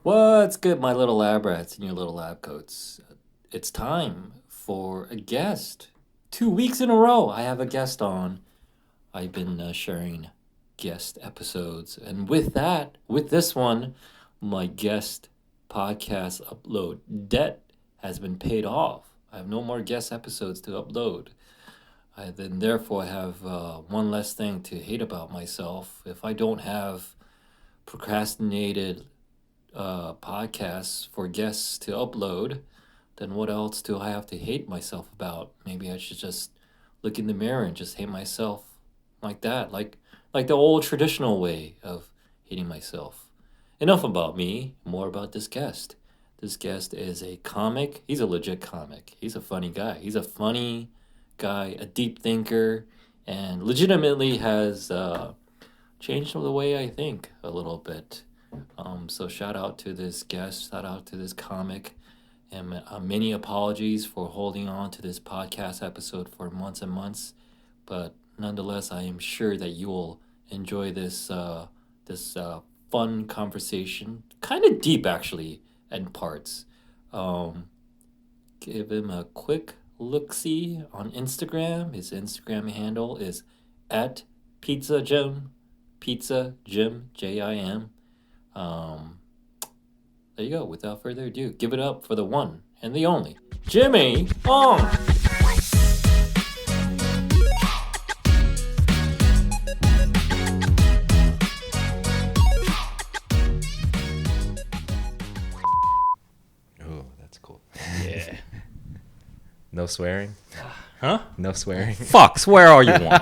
What's good, my little lab rats and your little lab coats? It's time for a guest. 2 weeks in a row, I have a guest on. I've been sharing guest episodes, and with this one, my guest podcast upload debt has been paid off. I have no more guest episodes to upload. Therefore, I have one less thing to hate about myself. If I don't have procrastinated podcasts for guests to upload, then what else do I have to hate myself about? Maybe I should just look in the mirror and just hate myself like that, like the old traditional way of hating myself. Enough about me, more about this guest. This guest is a comic. He's a legit comic. He's a funny guy. He's a funny guy, a deep thinker, and legitimately has changed the way I think a little bit. So shout out to this guest, shout out to this comic, and many apologies for holding on to this podcast episode for months and months. But nonetheless, I am sure that you will enjoy this fun conversation, kind of deep actually, in parts. Um, Give him a quick look see on Instagram. His Instagram handle is at Pizza Jim, Pizza Jim Jim. Um, there you go. Without further ado, give it up for the one and the only Jimmy Ong. Oh, that's cool. Yeah. No swearing? Huh? No swearing? Fuck, swear all you want.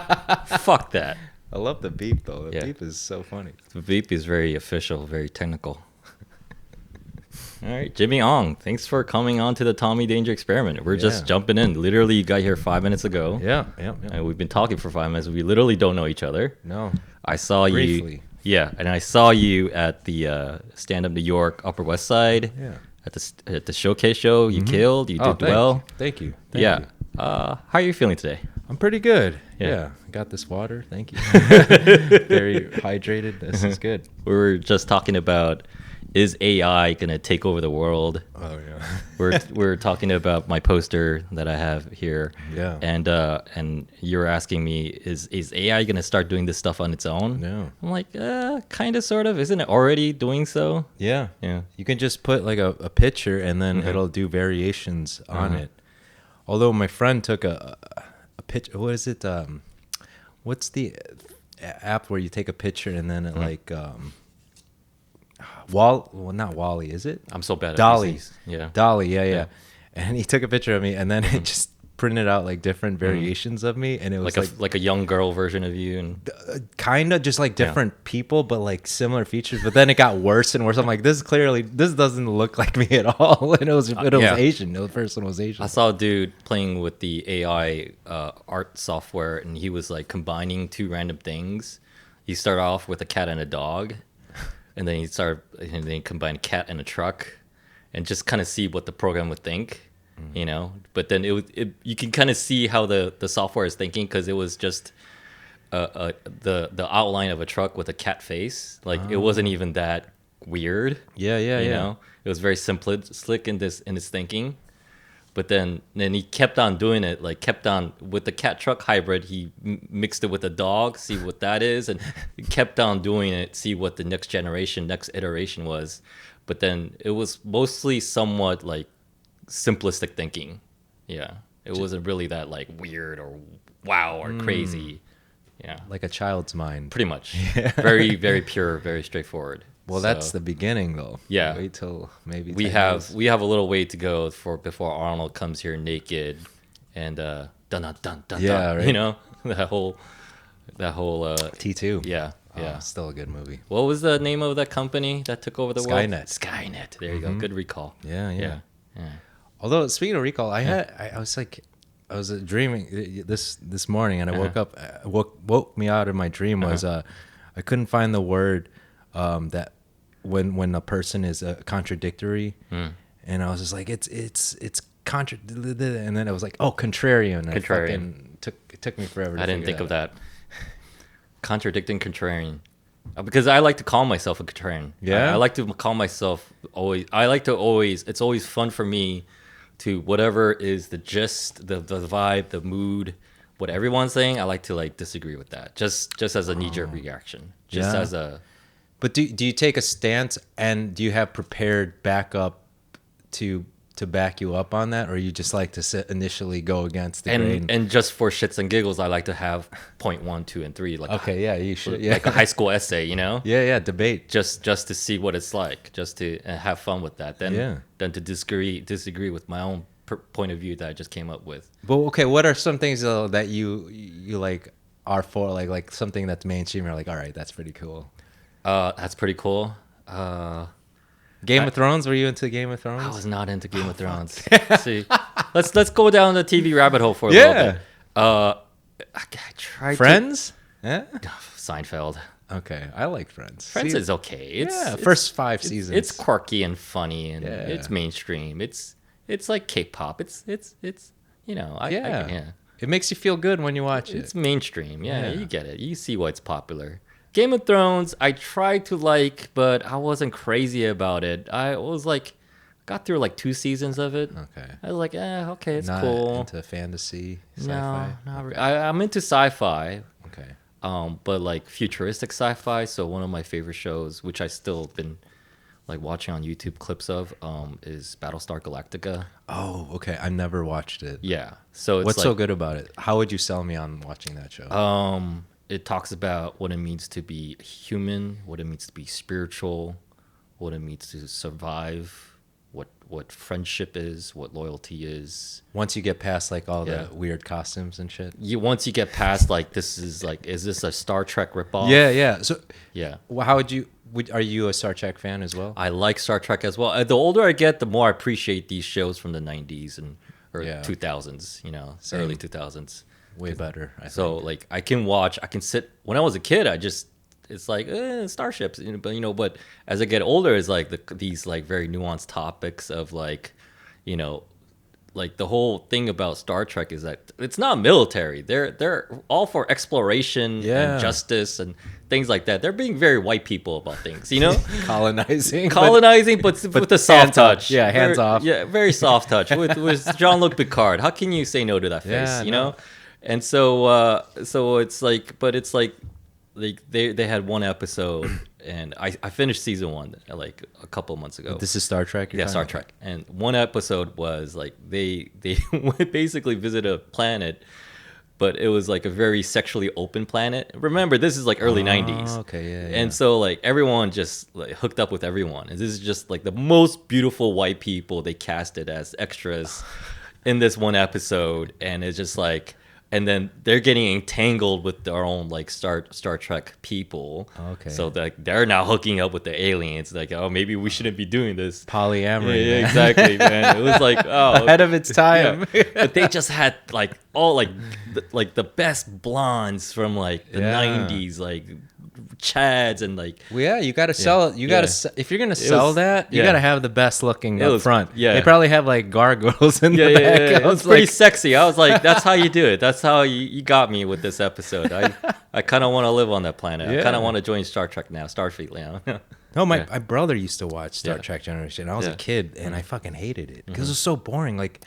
Fuck that. I love the beep, though. The Yeah. beep is so funny. The beep is very official, very technical. All right, Jimmy Ong, thanks for coming on to the Tommy Danger Experiment. We're just Yeah. jumping in. Literally, you got here 5 minutes ago. Yeah. And we've been talking for 5 minutes. We literally don't know each other. No. I saw you. Briefly. Yeah, and I saw you at the Stand Up New York Upper West Side. Yeah. At the showcase show. You killed. You did well. Thank you. Yeah. You. How are you feeling today? I'm pretty good. Yeah. Yeah. I got this water. Thank you. Very hydrated. This is good. We were just talking about, is AI gonna take over the world? Oh, yeah. We're talking about my poster that I have here. Yeah. And you're asking me, is AI gonna start doing this stuff on its own? No. I'm like, kind of, sort of. Isn't it already doing so? Yeah. Yeah. You can just put like a picture and then it'll do variations on it. Although my friend took a picture. What is it? What's the app where you take a picture and then it well, not Wally, is it? I'm so bad at Dolly. PCs. Yeah. Dolly, yeah. And he took a picture of me and then it just printed out like different variations of me, and it was like a young girl version of you, and kind of just like different people, but like similar features. But then it got worse and worse. I'm like, this doesn't look like me at all. And it was yeah. Asian. The person was Asian. I saw a dude playing with the AI art software, and he was like combining two random things. He started off with a cat and a dog, and then he combined a cat and a truck, and just kind of see what the program would think, you know. But then you can kind of see how the software is thinking, because it was just the outline of a truck with a cat face. Like it wasn't even that weird. Yeah. You know, it was very slick in its thinking. But then he kept on doing it, like kept on with the cat truck hybrid. He mixed it with a dog, see what that is, and he kept on doing it, see what the next iteration was. But then it was mostly somewhat like simplistic thinking. Yeah, it wasn't really that like weird or wow or crazy. Yeah, Like a child's mind. pretty much. Very, very pure, very straightforward. Well, that's the beginning, though. Yeah. Wait till maybe we 10 have years. a little way to go before Arnold comes here naked and dun dun dun dun. Yeah, dun, right. You know, that whole T2. yeah. Still a good movie. What was the name of that company that took over the world? Skynet. Skynet. There you go. Good recall. Yeah. Although speaking of recall, I was dreaming this morning, and I woke up. Woke me out of my dream was I couldn't find the word that when a person is contradictory, and I was just like it's and then it was like, oh, contrarian. Contrarian. It took me forever. I didn't think of that. Contradicting contrarian. Because I like to call myself a contrarian. Yeah? I like to call myself always. I like to always. It's always fun for me to whatever is the gist, the vibe, the mood, what everyone's saying. I like to like disagree with that. Just as a knee jerk reaction. Just Yeah. as a But do you take a stance, and do you have prepared backup to back you up on that, or you just like to initially go against the grain? and just for shits and giggles, I like to have point 1, 2, and 3 like Okay, yeah, you should. Yeah, like a high school essay. yeah, debate. Just to see what it's like, just to have fun with that. Then to disagree with my own point of view that I just came up with. But okay, what are some things though that you like are for, like something that's mainstream? You're like, all right, that's pretty cool. That's pretty cool. Game of Thrones? Were you into Game of Thrones? I was not into Game of Thrones. See, let's go down the TV rabbit hole for a little bit. I tried Friends? Yeah. Seinfeld. Okay, I like Friends. Friends See, is okay. It's first 5 seasons. It's quirky and funny and Yeah. it's mainstream. It's like K-pop. It's yeah. It makes you feel good when you watch it. It's mainstream. Yeah, Yeah. you get it. You see what's popular. Game of Thrones, I tried to like, but I wasn't crazy about it. I was like, got through like 2 seasons of it. Okay. I was like, okay, it's Not cool. into fantasy, No, sci-fi. not really. I'm into sci-fi, Okay. but like futuristic sci-fi. So one of my favorite shows, which I still been like watching on YouTube clips of, is Battlestar Galactica. Oh, okay. I've never watched it. Yeah. So it's What's like, so good about it? How would you sell me on watching that show? It talks about what it means to be human, what it means to be spiritual, what it means to survive, what friendship is, what loyalty is. Once you get past like all Yeah. the weird costumes and shit. Once you get past like this is like, is this a Star Trek ripoff? Yeah. So, Yeah. how would you? Are you a Star Trek fan as well? I like Star Trek as well. The older I get, the more I appreciate these shows from the 90s or Yeah. 2000s, Same. early 2000s. Way better. I So think. like I can sit when I was a kid, it's like starships, but as I get older, it's like these like very nuanced topics of like, like the whole thing about Star Trek is that it's not military. They're all for exploration Yeah. and justice and things like that. They're being very white people about things, colonizing. colonizing, but with a soft hands off. touch. Yeah, hands Very- off. Yeah, very soft touch with Jean-Luc Picard. How can you say no to that face? Yeah, no. And so it's like, but it's like they had one episode, and I finished season 1 like a couple months ago. This is Star Trek. Yeah, Star Trek. And one episode was like they basically visit a planet, but it was like a very sexually open planet. Remember, this is like early 90s. Okay, yeah. And so like everyone just like hooked up with everyone. And this is just like the most beautiful white people they casted as extras in this one episode. And it's just like, and then they're getting entangled with their own like Star Trek people. Okay. So like they're now hooking up with the aliens. Like, oh, maybe we shouldn't be doing this. polyamory. Yeah, man. exactly, man. It was like, oh, Ahead of its time. yeah. But they just had like all like the best blondes from like the Yeah. 90s, like Chads and like Well, yeah, you got to sell it. You got to if you're gonna sell was- that, you yeah. got to have the best looking It up was- front. yeah. They probably have like gargoyles in yeah, the yeah, back. yeah, yeah. I It was was pretty like, sexy. I was like, that's how you do it. That's how you got me with this episode. I kind of want to live on that planet. I Yeah. kind of want to join Star Trek now, Starfleet now. no, my, Yeah. my brother used to watch Star Yeah. Trek Generation. I was Yeah. a kid and I fucking hated it because it was so boring. Like,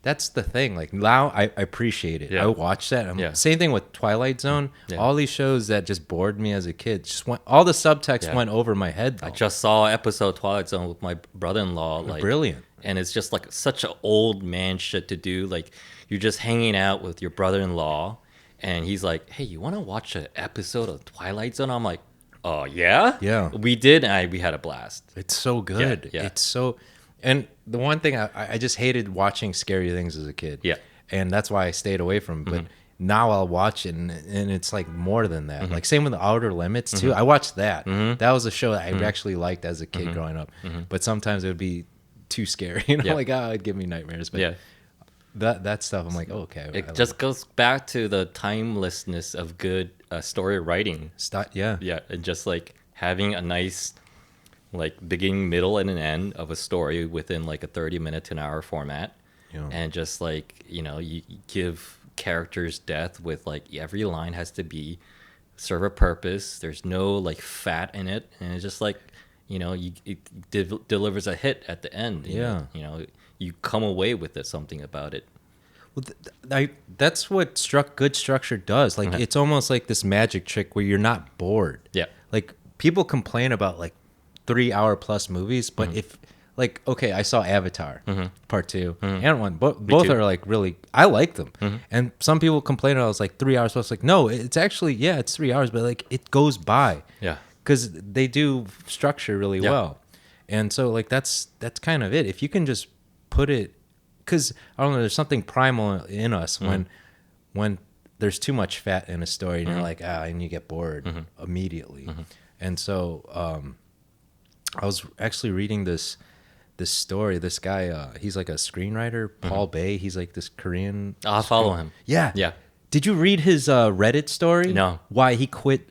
that's the thing. Like now, I appreciate it. Yeah. I watch that. Yeah. Same thing with Twilight Zone. Yeah. All these shows that just bored me as a kid. Just went. All the subtext Yeah. went over my head. Though. I just saw episode Twilight Zone with my brother-in-law. Like, Brilliant. and it's just like such an old man shit to do. Like you're just hanging out with your brother-in-law, and he's like, "Hey, you want to watch an episode of Twilight Zone?" I'm like, "Oh yeah, Yeah. we did." And we had a blast. It's so good. yeah. It's so, and the one thing I just hated watching scary things as a kid. Yeah. And that's why I stayed away from it. But now I'll watch it and it's like more than that. Like same with the Outer Limits too. I watched that. That was a show that I actually liked as a kid growing up. But sometimes it would be too scary. Yeah. Like, oh, it'd give me nightmares. But Yeah, that stuff, I'm like, oh, okay. it just goes back to the timelessness of good story writing. yeah. Yeah, and just like having a nice like beginning, middle, and an end of a story within like a 30-minute to an hour format. Yeah. And just like, you give characters depth with like every line has to be serve a purpose. There's no like fat in it, and it's just like, it delivers a hit at the end. Yeah. You come away with something about it. Well, that's what good structure does. Like it's almost like this magic trick where you're not bored. Yeah. Like people complain about like 3 hour plus movies, but if like, okay, I saw Avatar part 2 and 1. Both too. are like really, I like them. And some people complain about it's like 3 hours plus. Like, no, it's actually, yeah, it's 3 hours, but like it goes by. Yeah. Because they do structure really Yeah. well. And so like that's kind of it. If you can just put it, because I don't know, there's something primal in us when there's too much fat in a story and you're like, and you get bored immediately. And so I was actually reading this story. This guy, he's like a screenwriter, Paul Bay. He's like this Korean. I'll follow him. Yeah. Yeah. Did you read his Reddit story? No. Why he quit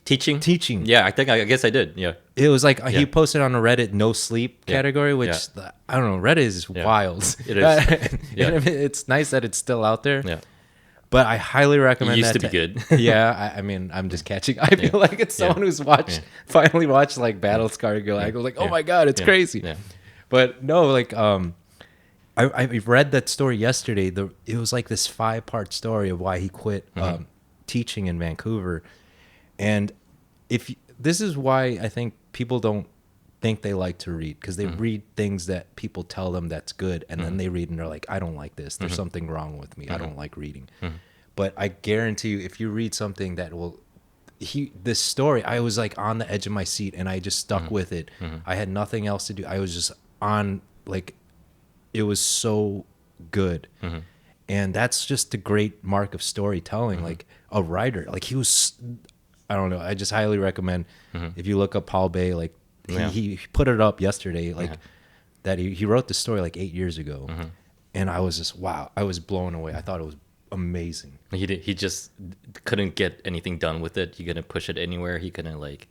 Teaching. teaching? Yeah, I guess I did. Yeah. It was like he Yeah. posted on a Reddit no sleep Yeah. category, which I don't know. Reddit is wild. It is. Yeah. And it's nice that it's still out there. Yeah. But I highly recommend It used that to be good. Yeah, I mean, I'm just catching. I feel like it's someone who's finally watched like Battlescar Galactica. Like, oh my god, it's crazy. Yeah. But no, like I read that story yesterday. It was like this 5-part story of why he quit teaching in Vancouver, and this is why I think people don't think they like to read, because they read things that people tell them that's good, and then they read and they're like, I don't like this. There's something wrong with me. I don't like reading. But I guarantee you, if you read something that will, this story, I was like on the edge of my seat and I just stuck with it. I had nothing else to do. I was just on, like, it was so good. And that's just the great mark of storytelling. Like a writer, like he was, I don't know. I just highly recommend if you look up Paul Bay, like he put it up yesterday, like that he wrote the story like 8 years ago. And I was just, wow, I was blown away. I thought it was amazing. He just couldn't get anything done with it. He couldn't push it anywhere. He couldn't like.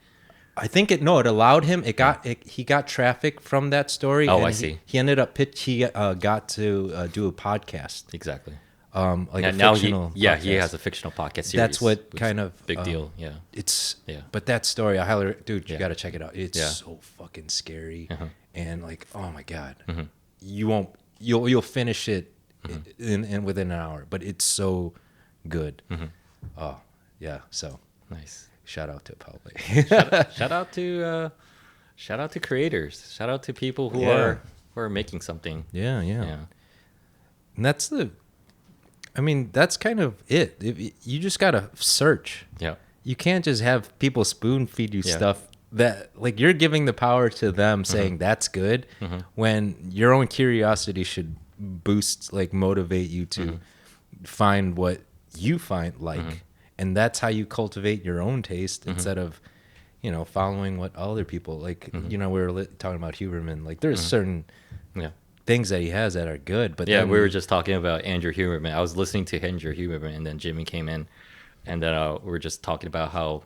I think it allowed him. He got traffic from that story. Oh, and I see. He ended up he got to do a podcast. Exactly. Like a now fictional he podcast. has a fictional podcast series. That's what which kind is of big deal. Yeah. It's Yeah. But that story, I highly, dude, you Yeah. got to check it out. It's Yeah. so fucking scary, and like, oh my god, you'll finish it in within an hour, but it's so good. Oh yeah, so Nice. shout out to Paul Bay. Shout out to creators. Shout out to people who Yeah. are making something. yeah, Yeah. and that's that's kind of it. You just gotta search. Yeah. You can't just have people spoon feed you Yeah. stuff that, like, you're giving the power to them saying that's good, when your own curiosity should boost, like, motivate you to find what you find like, and that's how you cultivate your own taste instead of following what other people like. We were talking about Huberman, like there's certain Yeah. things that he has that are good, but Yeah, then we were just talking about Andrew Huberman. I was listening to Andrew Huberman, and then Jimmy came in, and then we were just talking about how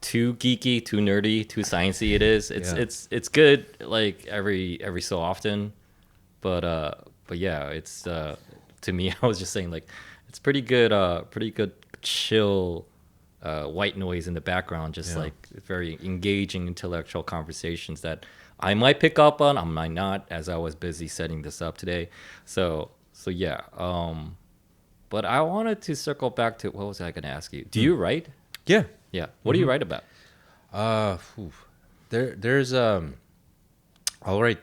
too geeky, too nerdy, too sciencey it is. It's good, like every so often, but yeah, it's to me, I was just saying, like, it's pretty good chill white noise in the background, just like very engaging intellectual conversations that I might pick up on, I might not, as I was busy setting this up today. So yeah. But I wanted to circle back to, what was I going to ask you? Do you write? yeah. Yeah. What do you write about? There's I'll write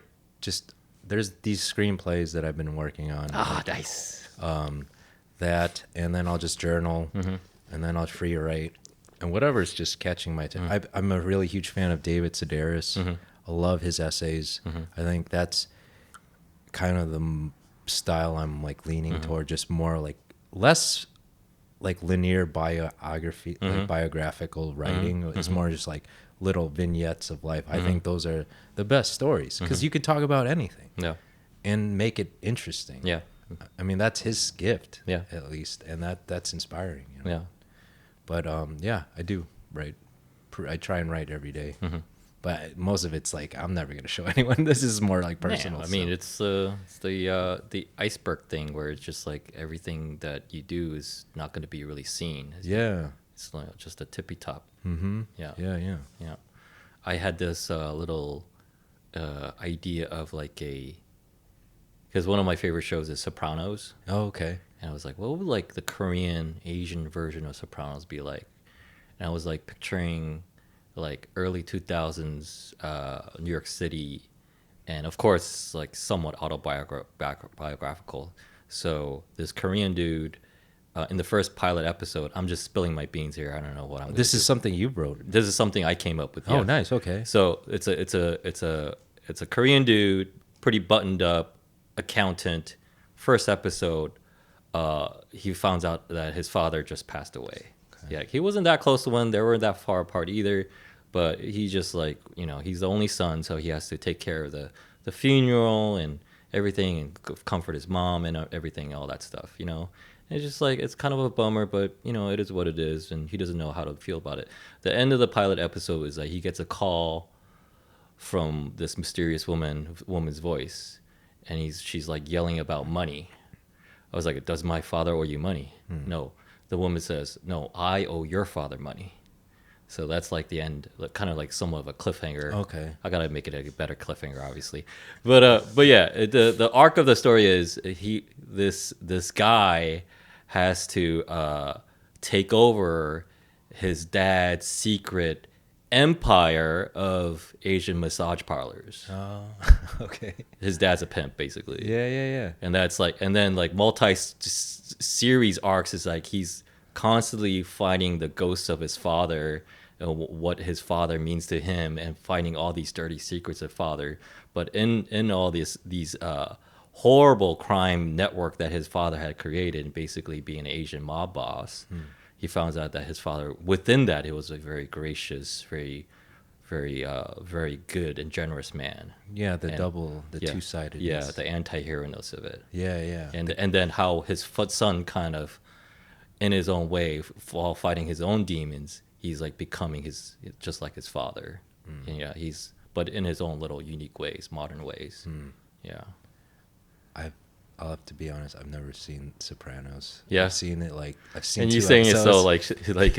there's these screenplays that I've been working on. Ah, nice. That, and then I'll just journal, and then I'll free write, and whatever's just catching my attention. I'm a really huge fan of David Sedaris. I love his essays. I think that's kind of the style I'm like leaning toward, just more like less like linear biography, like biographical writing. It's more just like little vignettes of life. I think those are the best stories, because you could talk about anything Yeah. and make it interesting. Yeah. I mean, that's his gift, Yeah. at least, and that's inspiring. Yeah. But yeah, I do write. I try and write every day. But most of it's like, I'm never gonna show anyone. This is more like personal. Yeah, I mean, it's the iceberg thing, where it's just like everything that you do is not going to be really seen. yeah, It's like just a tippy top. Mm-hmm. Yeah. Yeah. I had this little idea of like because one of my favorite shows is Sopranos, Oh, okay. and I was like, what would like the Korean Asian version of Sopranos be like? And I was like picturing like early 2000s New York City, and of course like somewhat autobiographical. So this Korean dude in the first pilot episode, I'm just spilling my beans here. I don't know what I'm. This is something you wrote. This is something I came up with. Oh, Yeah. nice. Okay. So it's a Korean dude, pretty buttoned up, accountant. First episode, he finds out that his father just passed away. Okay. Yeah, he wasn't that close to one. They weren't that far apart either, but he just like he's the only son, so he has to take care of the funeral and everything and comfort his mom and everything, all that stuff. It's just like it's kind of a bummer, but it is what it is, and he doesn't know how to feel about it. The end of the pilot episode is that he gets a call from this mysterious woman's voice, and she's like yelling about money. I was like, does my father owe you money? No. The woman says, no, I owe your father money. So that's like the end, kind of like somewhat of a cliffhanger. Okay. I gotta make it a better cliffhanger, obviously. But yeah, the arc of the story is this guy has to take over his dad's secret empire of Asian massage parlors. Oh, okay. His dad's a pimp, basically. Yeah. And that's like, and then like series arcs is like he's constantly fighting the ghosts of his father, what his father means to him, and finding all these dirty secrets of father. But in all these horrible crime network that his father had created, basically being an Asian mob boss, he found out that his father, within that, he was a very gracious, very very good and generous man. Yeah, the Yeah. two-sided. Yeah, the anti-hero-ness of it. Yeah. And then how his son kind of, in his own way, while fighting his own demons, he's like becoming just like his father. And yeah, but in his own little unique ways, modern ways. Yeah. I'll have to be honest. I've never seen Sopranos. Yeah. I've seen it I've seen. And two you saying episodes. it so like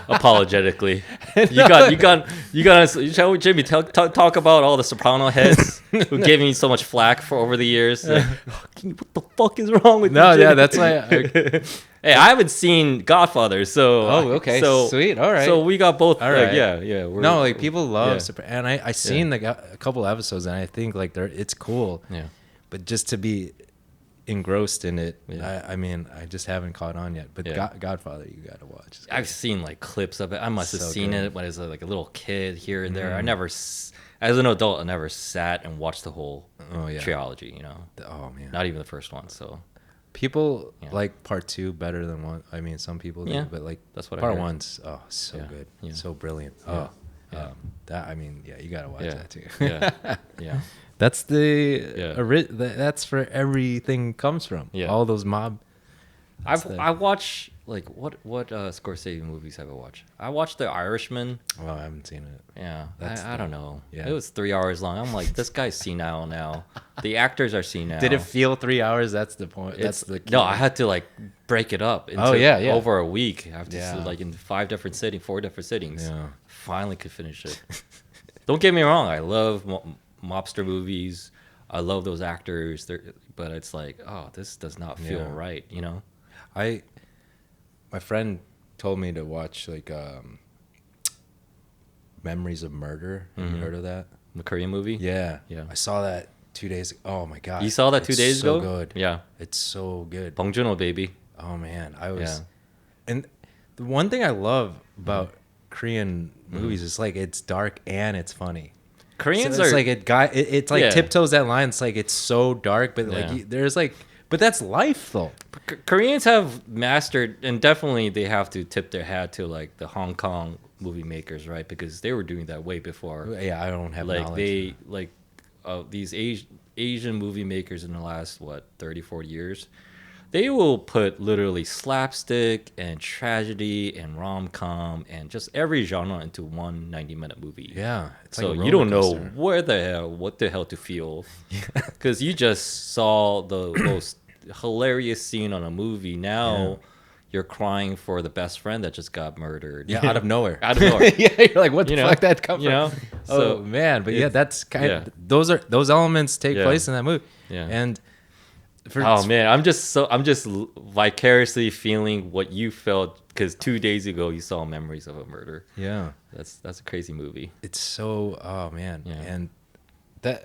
apologetically. You got Jimmy talk about all the Soprano heads who gave me so much flack for over the years. Like, what the fuck is wrong with No, you, yeah, Jimmy? that's why. Hey, I haven't seen Godfather, so Oh, okay, so sweet, all right. So we got both. All Like, right. yeah. No, like people love yeah. Sopranos, and I seen like a couple episodes, and I think like it's cool. Yeah. But just to be engrossed in it, Yeah. I mean, I just haven't caught on yet. But Yeah. Godfather, you gotta watch. It's I've seen like clips of it. I must have So seen good. it when I was like a little kid here and there. I never, as an adult, I never sat and watched the whole Oh, yeah. trilogy. Oh man, Not even the first one. So people Yeah. like part 2 better than one. I mean, some people do, Yeah, but like that's what I part heard. 1's so Yeah, good, yeah. so brilliant. Yeah, Oh, yeah. that I mean, yeah, you gotta watch yeah, that too. yeah. That's Yeah. that's where everything comes from. Yeah. All those mob. I watch like what Scorsese movies have I watched? I watched The Irishman. Well, I haven't seen it. Yeah, That's I don't know. yeah. It was 3 hours long. I'm like, this guy's senile now. The actors are senile. Did it feel 3 hours? That's the point. That's the key. No, I had to like break it up into yeah. over a week. I have to Yeah. like in 4 different sittings. Yeah. Finally could finish it. Don't get me wrong. I love mobster movies. I love those actors. But it's like, oh, this does not feel Yeah. right. My friend told me to watch like Memories of Murder. Have you heard of that? The Korean movie. Yeah. Yeah. I saw that 2 days ago. Oh my god. You saw that 2 It's days so ago? good. Yeah. It's so good. Bong Joon-ho, baby. Oh man, I was Yeah. and the one thing I love about Korean movies is like it's dark and it's funny. Koreans So it's are like it's like Yeah. tiptoes that line. It's like it's so dark, but Yeah. like there's like, but that's life though. Koreans have mastered, and definitely they have to tip their hat to like the Hong Kong movie makers, right? Because they were doing that way before. Yeah, I don't have Like knowledge. these Asian movie makers in the last 30, 40 years, they will put literally slapstick and tragedy and rom-com and just every genre into one 90-minute movie. Yeah, it's So like a you don't know roller what the hell to feel, because you just saw the most hilarious scene on a movie. Now you're crying for the best friend that just got murdered. Yeah, out of nowhere. Out of nowhere. Yeah, you're like, what the You know? fuck that come You from? know? Oh So man, but yeah, it's- that's kind yeah. of those elements take Yeah. place in that movie. Yeah. And for, Oh man, I'm just vicariously feeling what you felt because 2 days ago you saw Memories of a Murder. yeah, That's a crazy movie. it's so oh man, Yeah. and that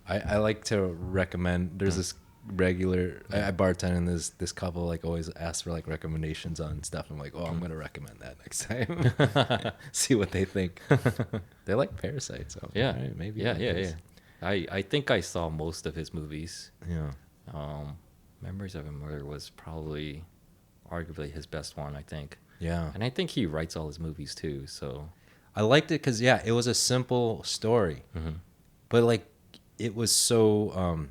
I like to recommend. There's this regular I bartend and this couple like always asks for like recommendations on stuff. I'm like, oh, I'm gonna recommend that next time. See what they think. They like Parasite, so Yeah, all right, maybe Yeah, like yeah, this. yeah. I think I saw most of his movies. Yeah. Memories of a Murder was probably arguably his best one, I think. Yeah. And I think he writes all his movies too. So I liked it because yeah, it was a simple story, but like it was so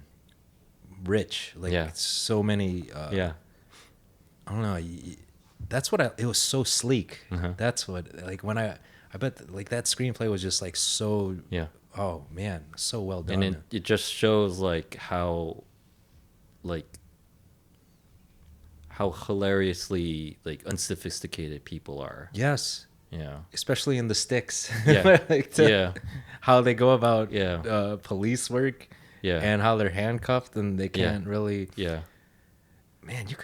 rich. Like Yeah. so many. yeah, I don't know. That's what it was so sleek. Mhm. That's what like when I bet like that screenplay was just like so. yeah. Oh man, so well done. And it just shows like how hilariously like unsophisticated people are. yes, Yeah. especially in the sticks. Yeah. Like Yeah. how they go about Yeah. police work. Yeah. And how they're handcuffed and they Yeah. can't really. Yeah. Man, you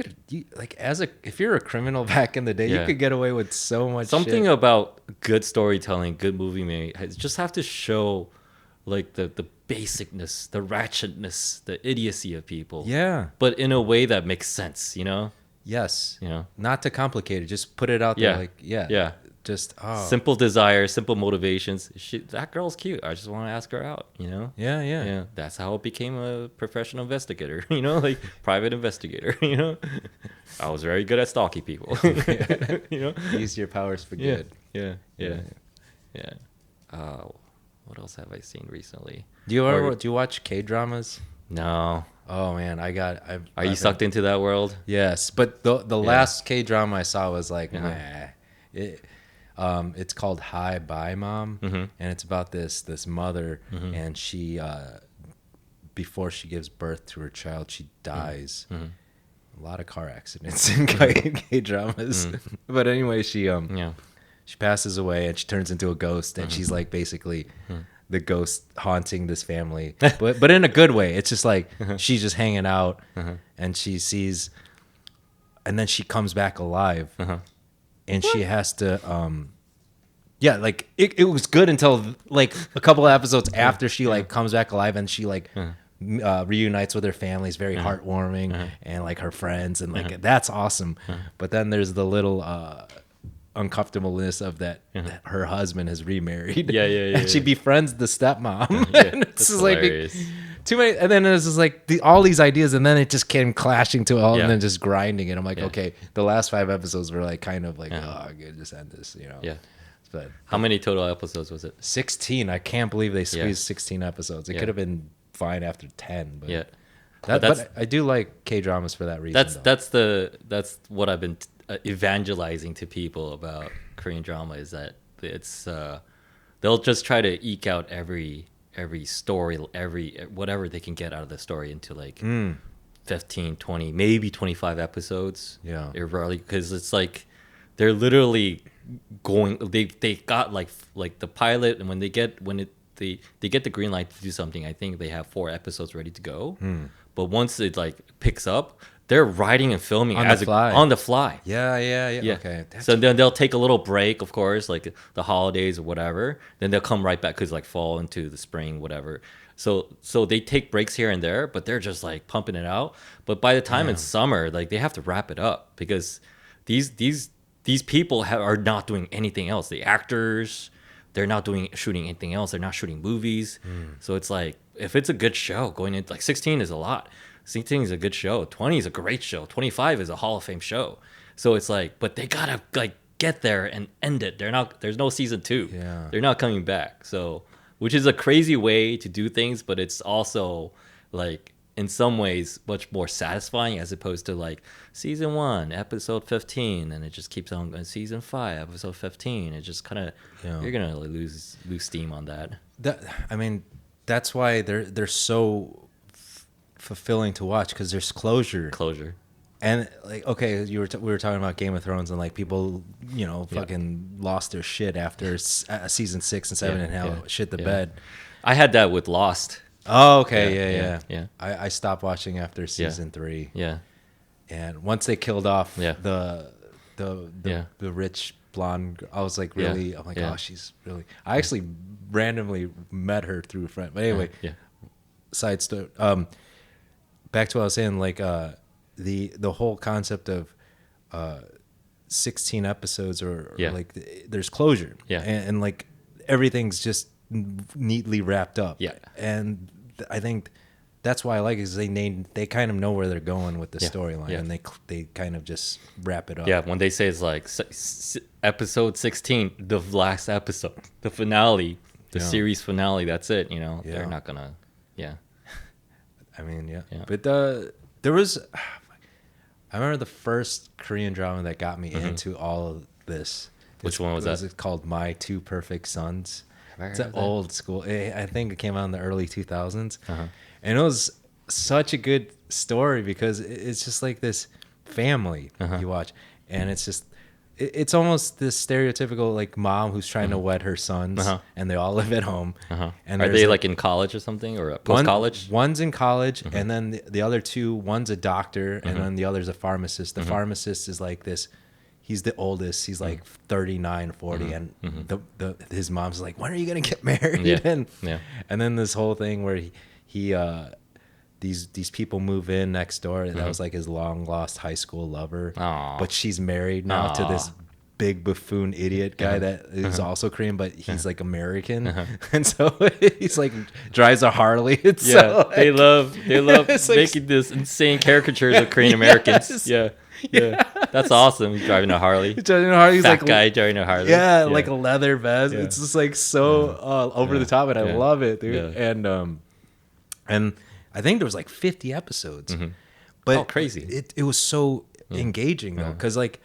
like if you're a criminal back in the day, Yeah. you could get away with so much. Something shit. about good storytelling, good movie making, just have to show like the basicness, the ratchetness, the idiocy of people. Yeah. But in a way that makes sense, you know? Yes. You know? Not to complicate it. Just put it out there. Yeah. Like yeah. Yeah. Just oh. Simple desires, simple motivations. That girl's cute. I just want to ask her out, you know? Yeah. Yeah. Yeah. That's how I became a professional investigator, you know, like private investigator, you know? I was very good at stalking people. You know? Use your powers for Yeah. good. Yeah. Yeah. Yeah. What else have I seen recently? Do you watch K dramas? No. Oh man, Are you sucked into that world? Yes, but the last K drama I saw was like, Uh-huh. nah. It's called Hi Bye Mom, Mhm. and it's about this mother, Mhm. and she before she gives birth to her child, she dies. Mhm. A lot of car accidents in K dramas, but anyway, Yeah. she passes away and she turns into a ghost, and she's like basically the ghost haunting this family, but in a good way. It's just like she's just hanging out, and she sees, and then she comes back alive, and she has to yeah, like it was good until like a couple of episodes after she like comes back alive, and she like reunites with her family. It's very heartwarming, and like her friends, and like that's awesome. But then there's the little uncomfortableness of that her husband has remarried. Yeah, yeah, yeah, And she yeah. befriends the stepmom. Yeah, And it's that's just like hilarious. too many, and then it's just like all these ideas, and then it just came clashing to all, Yeah. and then just grinding it. I'm like, Yeah. okay, the last 5 episodes were like kind of like, Yeah. oh, good, just end this, you know. Yeah. But How many total episodes was it? 16, I can't believe they Yeah. squeezed 16 episodes. It Yeah. could have been fine after 10, but Yeah. but I do like K dramas for that reason. That's what I've been evangelizing to people about Korean drama is that it's they'll just try to eke out every story, whatever they can get out of the story into like 15, 20, maybe 25 episodes. Yeah. It rarely, because it's like they're literally going, they got like the pilot, and when they get they get the green light to do something, I think they have 4 episodes ready to go. But once it like picks up, they're writing and filming On the fly. on the fly. Yeah. Yeah. Okay. So then they'll take a little break, of course, like the holidays or whatever. Then they'll come right back because like fall into the spring, whatever. So they take breaks here and there, but they're just like pumping it out. But by the time it's summer, like they have to wrap it up because these people are not doing anything else. The actors, they're not shooting anything else. They're not shooting movies. So it's like if it's a good show going into like 16 is a lot. 16 is a good show. 20 is a great show. 25 is a Hall of Fame show. So it's like, but they gotta like get there and end it. There's no season 2. Yeah. They're not coming back. So, which is a crazy way to do things, but it's also like in some ways much more satisfying as opposed to like season 1, episode 15, and it just keeps on going. Season 5, episode 15. It just kind of you're gonna lose steam on that. I mean, that's why they're so fulfilling to watch because there's closure. Closure. And like, okay, we were talking about Game of Thrones and like people, Yeah. fucking lost their shit after season 6 and 7 and how shit the bed. I had that with Lost. Oh, okay, Yeah. I stopped watching after season 3, Yeah. and once they killed off Yeah. the rich blonde, I was like, really, I'm like, Yeah. oh, she's really. I actually randomly met her through a friend, but anyway, Yeah. side story. Back to what I was saying, like the whole concept of 16 episodes or Yeah. like there's closure, Yeah. and like everything's just neatly wrapped up, Yeah. and I think that's why I like it, is they kind of know where they're going with the Yeah. storyline, Yeah. and they kind of just wrap it up. Yeah, when they say it's like episode 16, the last episode, the finale, the Yeah. series finale, that's it, you know. Yeah. They're not gonna, yeah. I mean, yeah. Yeah. But there was, I remember the first Korean drama that got me into all of this. Which one was that? It's called My Two Perfect Sons. Have I It's heard an of that? old school. I think it came out in the early 2000s. Uh-huh. And it was such a good story because it's just like this family you watch. And it's just, it's almost this stereotypical like mom who's trying to wed her sons, and they all live at home. And Are there's they like in college or something, or post college? One's in college, and then the other two, one's a doctor, and then the other's a pharmacist. The pharmacist is like this. He's the oldest. He's like 39, 40, and his mom's like, "When are you gonna get married?" Yeah. And then this whole thing where he these people move in next door. That was like his long lost high school lover. Aw. But she's married now to this big buffoon idiot guy that is also Korean, but he's like American, and so he's like drives a Harley. It's Yeah, so, like, they love It's like- making this insane caricatures of Korean Americans. Yes. Yeah, that's awesome. He's driving a Harley. driving a Harley. He's Fat like guy driving a Harley. yeah, like a leather vest. Yeah. It's just like so over the top, and I Yeah. love it, dude. Yeah. And I think there was like 50 episodes, but Oh, crazy. It was so engaging though, because like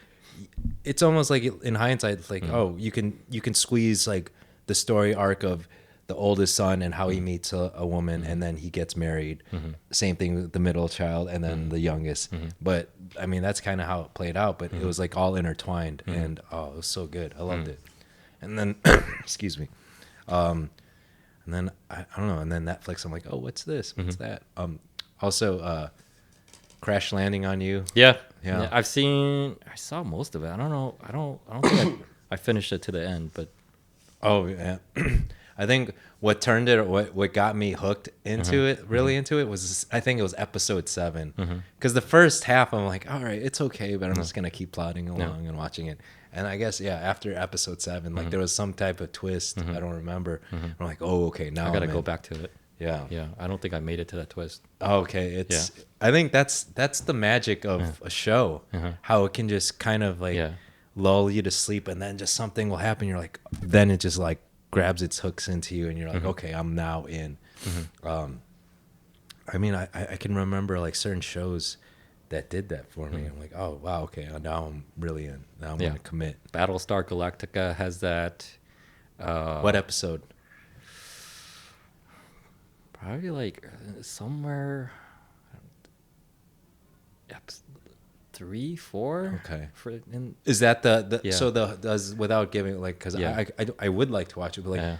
it's almost like in hindsight, it's like oh, you can squeeze like the story arc of the oldest son and how he meets a woman, and then he gets married. Same thing with the middle child, and then the youngest. But I mean, that's kind of how it played out. But it was like all intertwined, and oh, it was so good. I loved it. And then, excuse me. And then I don't know. And then Netflix, I'm like, oh, what's this? What's that? Also, Crash Landing on You. Yeah. Yeah. I saw most of it. I don't know. I don't think I finished it to the end, but Oh yeah. I think what turned it, what got me hooked into it, really into it, was I think it was episode 7. Because the first half, I'm like, all right, it's okay, but I'm just gonna keep plodding along and watching it. And I guess after episode 7, like there was some type of twist. I don't remember. I'm like, oh, okay, now I gotta I'm go in. back to it. Yeah. Yeah, I don't think I made it to that twist. Okay, it's. I think that's the magic of a show, how it can just kind of like lull you to sleep, and then just something will happen. You're like, then it just like grabs its hooks into you, and you're like, okay, I'm now in. I mean, I can remember like certain shows that did that for me. I'm like, oh wow, okay, now I'm really in. Now I'm gonna commit. Battlestar Galactica has that. What episode? Probably like somewhere. 3, 4. Okay. In, Is that the Yeah. so the does without giving like because Yeah. I would like to watch it, but like. yeah.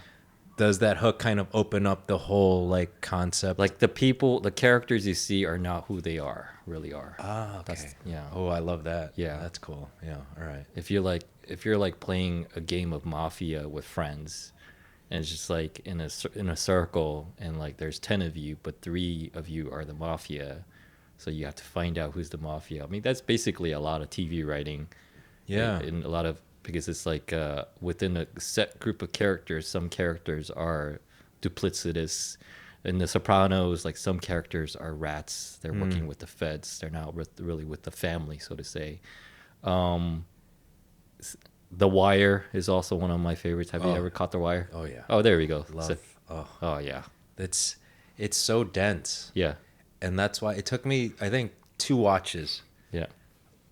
Does that hook kind of open up the whole like concept? Like the characters you see are not who they really are. Ah, okay. Yeah. Oh, I love that. Yeah. That's cool. Yeah. All right. If you're like playing a game of Mafia with friends, and it's just like in a circle, and like there's 10 of you, but 3 of you are the Mafia, so you have to find out who's the Mafia. I mean, that's basically a lot of TV writing. Yeah. In a lot of, because it's like within a set group of characters, some characters are duplicitous. In The Sopranos, like some characters are rats. They're working with the feds. They're not really with the family, so to say. The Wire is also one of my favorites. Have you ever caught The Wire? Oh yeah. Oh, there we go. Love. Oh yeah. It's so dense, Yeah. and that's why it took me I think 2 watches. Yeah.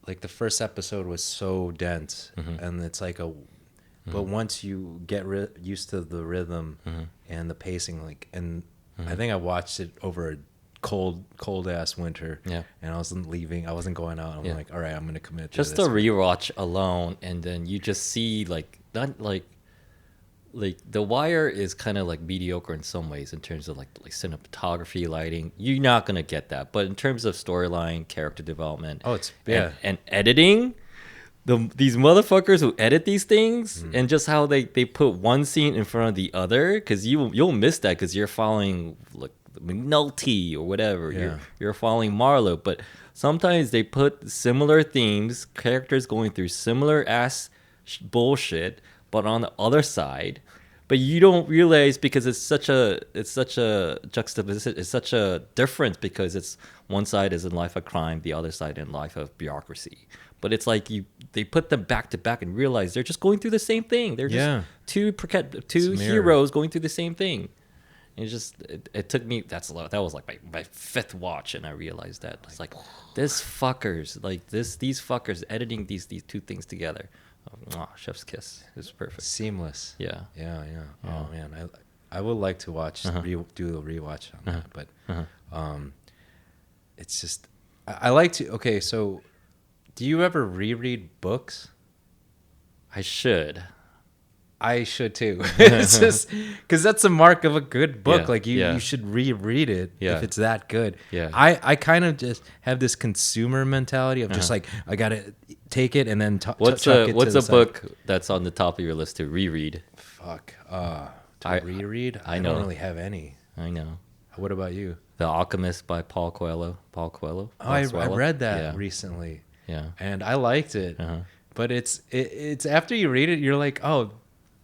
Like the first episode was so dense, and it's like but once you get used to the rhythm and the pacing, like, and I think I watched it over a cold ass winter. Yeah. And I wasn't leaving. I wasn't going out. I'm Yeah. like, all right, I'm gonna commit to Just this. the rewatch alone, and then you just see like not like The Wire is kind of like mediocre in some ways in terms of like cinematography, lighting. You're not gonna get that, but in terms of storyline, character development, Oh, it's yeah. and editing, these motherfuckers who edit these things and just how they put one scene in front of the other, because you'll miss that because you're following like McNulty or whatever. Yeah. You're following Marlowe, but sometimes they put similar themes, characters going through similar ass bullshit, but on the other side. But you don't realize because it's such a juxtaposition. It's such a difference because it's one side is in life of crime, the other side in life of bureaucracy. But it's like they put them back to back and realize they're just going through the same thing. They're just two heroes going through the same thing. And it took me that was like my fifth watch, and I realized that it's like these fuckers editing these two things together. Oh, chef's kiss. It's perfect. Seamless. Yeah. Yeah. Oh man, I would like to watch do a rewatch on that, but it's just I like to. Okay, so do you ever reread books? I should. I should too. It's just because that's a mark of a good book. Yeah, Like you should reread it if it's that good. Yeah. I kind of just have this consumer mentality of just like I gotta take it and then what's a book that's on the top of your list to reread? Fuck. To reread? I know. don't really have any. I know. What about you? The Alchemist by Paul Coelho. Oh, I read that recently. Yeah. And I liked it. But it's after you read it, you're like, oh,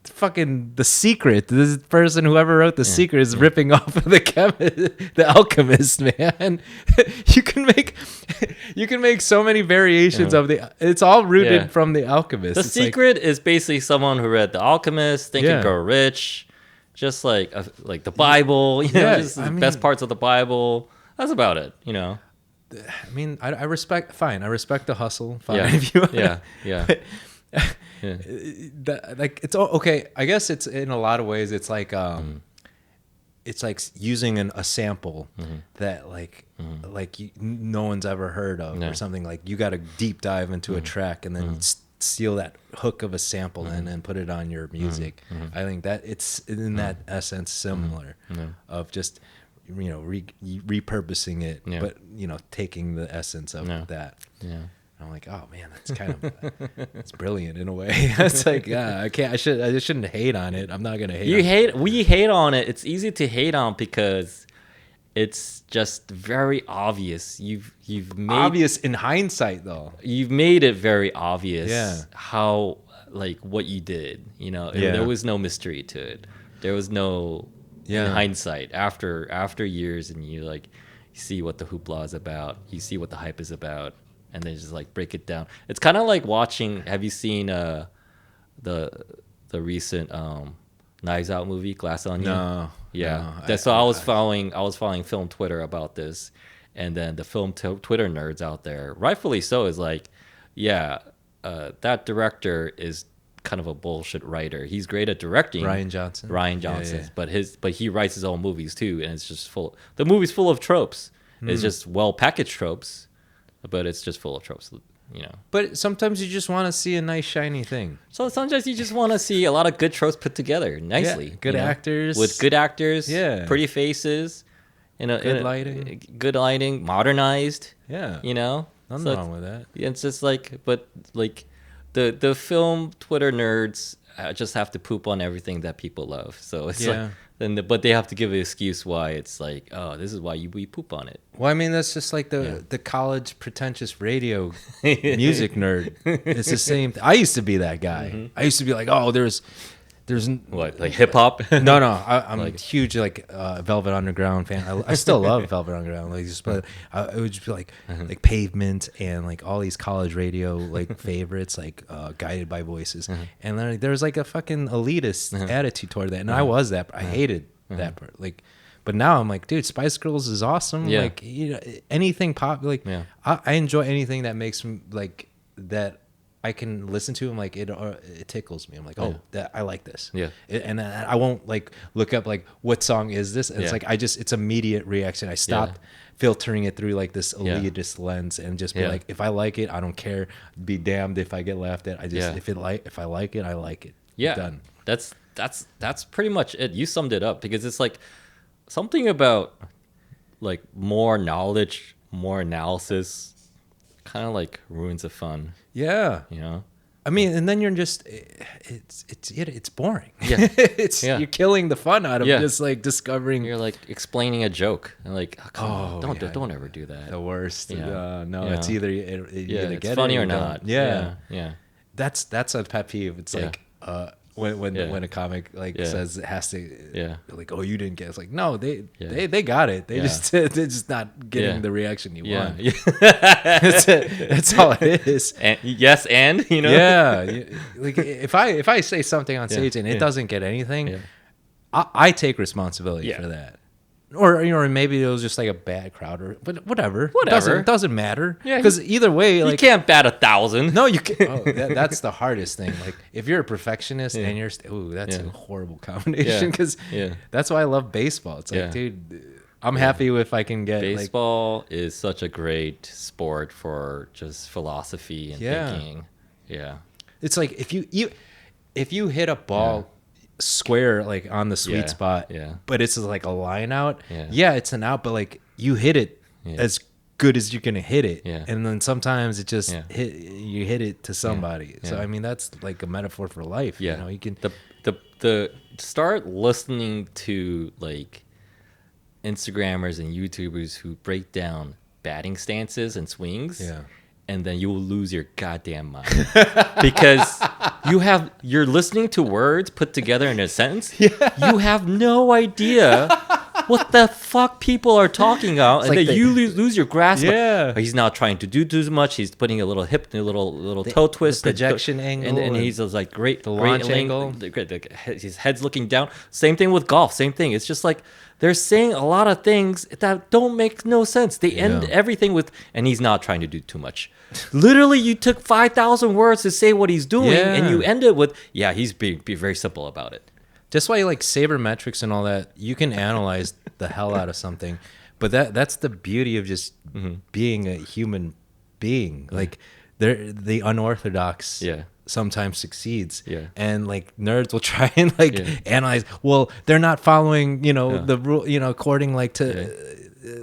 fucking The Secret. This person, whoever wrote The Secret, is ripping off of the Alchemist, man. you can make so many variations of it's all rooted from The Alchemist. The Secret is basically someone who read The Alchemist, Think and Grow Rich, just like the Bible, just the best parts of the Bible. That's about it, I mean, I respect the hustle. Fine, yeah. if you like it's all okay. I guess it's in a lot of ways. It's like it's like using a sample that no one's ever heard of or something. Like you got to deep dive into a track and then steal that hook of a sample and then put it on your music. I think that it's in that essence similar of just repurposing it, but taking the essence of that. Yeah. And I'm like, oh man, that's kind of it's brilliant in a way. It's like, I shouldn't hate on it. I'm not gonna hate. We hate on it. It's easy to hate on because it's just very obvious. You've made obvious in hindsight though. You've made it very obvious how what you did. There was no mystery to it. There was no in hindsight after years, and you see what the hoopla is about. You see what the hype is about. And then just break it down. It's kind of like watching. Have you seen the recent Knives Out movie, Glass Onion? No. Yeah. No, I was following film Twitter about this, and then the film Twitter nerds out there, rightfully so, is that director is kind of a bullshit writer. He's great at directing. Rian Johnson. But he writes his own movies too, and it's just full. The movie's full of tropes. It's just well packaged tropes. But it's just full of tropes, But sometimes you just want to see a nice shiny thing. So sometimes you just want to see a lot of good tropes put together nicely. Yeah, good actors. With good actors. Yeah. Pretty faces. Good lighting. Good lighting. Modernized. Yeah. Nothing wrong with that. It's just the film Twitter nerds just have to poop on everything that people love. So it's but they have to give an excuse why it's this is why we poop on it. Well, I mean, that's just like the college pretentious radio music nerd. It's the same. I used to be that guy. I used to be like, oh, there's what, like hip hop? No, I'm a huge Velvet Underground fan. I still love Velvet Underground. But it would just be like Pavement and all these college radio favorites Guided by Voices, and then there was a fucking elitist attitude toward that, and I was that. I hated that part. But now I'm like, dude, Spice Girls is awesome. Anything pop. I enjoy anything that makes that I can listen to them, like it tickles me. I'm like, oh, I like this. Yeah. And I won't like look up like what song is this. And it's Yeah. like it's immediate reaction. I stopped filtering it through like this elitist lens and just be like, if I like it, I don't care. Be damned if I get laughed at. I just if I like it, I like it. Yeah. Done. That's pretty much it. You summed it up, because it's like something about like more knowledge, more analysis kind of like ruins the fun, Yeah. you know? I mean, and then you're just it's boring. Yeah. Yeah. You're killing the fun out of Yeah. just like discovering You're like explaining a joke and like, oh, come on, Oh, don't ever do that. the worst. Yeah. No, Yeah. it's either you're Yeah, gonna it's get funny it or don't. not. Yeah. Yeah. That's a pet peeve. It's Yeah. like when Yeah. when a comic like Yeah. says it has to Yeah. like, oh, you didn't get it. It's like, no, they Yeah. they got it. They Yeah. just they're just not getting Yeah. the reaction you Yeah. want. Yeah. That's it. That's all it is. And yes, and you know. Yeah, like if I say something on Yeah, stage and it yeah. doesn't get anything, Yeah. I take responsibility Yeah. for that. Or or maybe it was just like a bad crowd, or but whatever. Whatever. It doesn't matter. Yeah, because either way, You like can't bat 1,000. no, you can't. Oh, that's the hardest thing. Like if you're a perfectionist Yeah. and you're, that's Yeah. a horrible combination. Yeah. Because Yeah. that's why I love baseball. It's like, Yeah. dude, I'm happy if I can get like Baseball is such a great sport for just philosophy and Yeah. thinking. Yeah. it's like if you hit a ball square like on the sweet Yeah, spot, yeah. but it's like a line out, Yeah. it's an out, but like you hit it Yeah. as good as you're gonna hit it, Yeah. and then sometimes it just Yeah. you hit it to somebody. So Yeah. I mean that's like a metaphor for life. Yeah. You know, you can the start listening to like Instagrammers and YouTubers who break down batting stances and swings. Yeah. And then you will lose your goddamn mind. Because you're listening to words put together in a sentence. Yeah. You have no idea what the fuck people are talking about. And like then you lose your grasp. Yeah. He's not trying to do too much. He's putting a little little toe twist. projection angle And and he's just like great. the great launch length, angle. His head's looking down. Same thing with golf. Same thing. It's just like they're saying a lot of things that don't make no sense. They end Yeah. everything with, and he's not trying to do too much. Literally, you took 5,000 words to say what he's doing, and Yeah. you end it with, yeah, he's being very simple about it. That's why like sabermetrics and all that, you can analyze the hell out of something, but that's the beauty of just being a human being. Like the unorthodox Yeah. sometimes succeeds. Yeah. And like nerds will try and like Yeah. analyze, well, they're not following, Yeah. the rule, according like to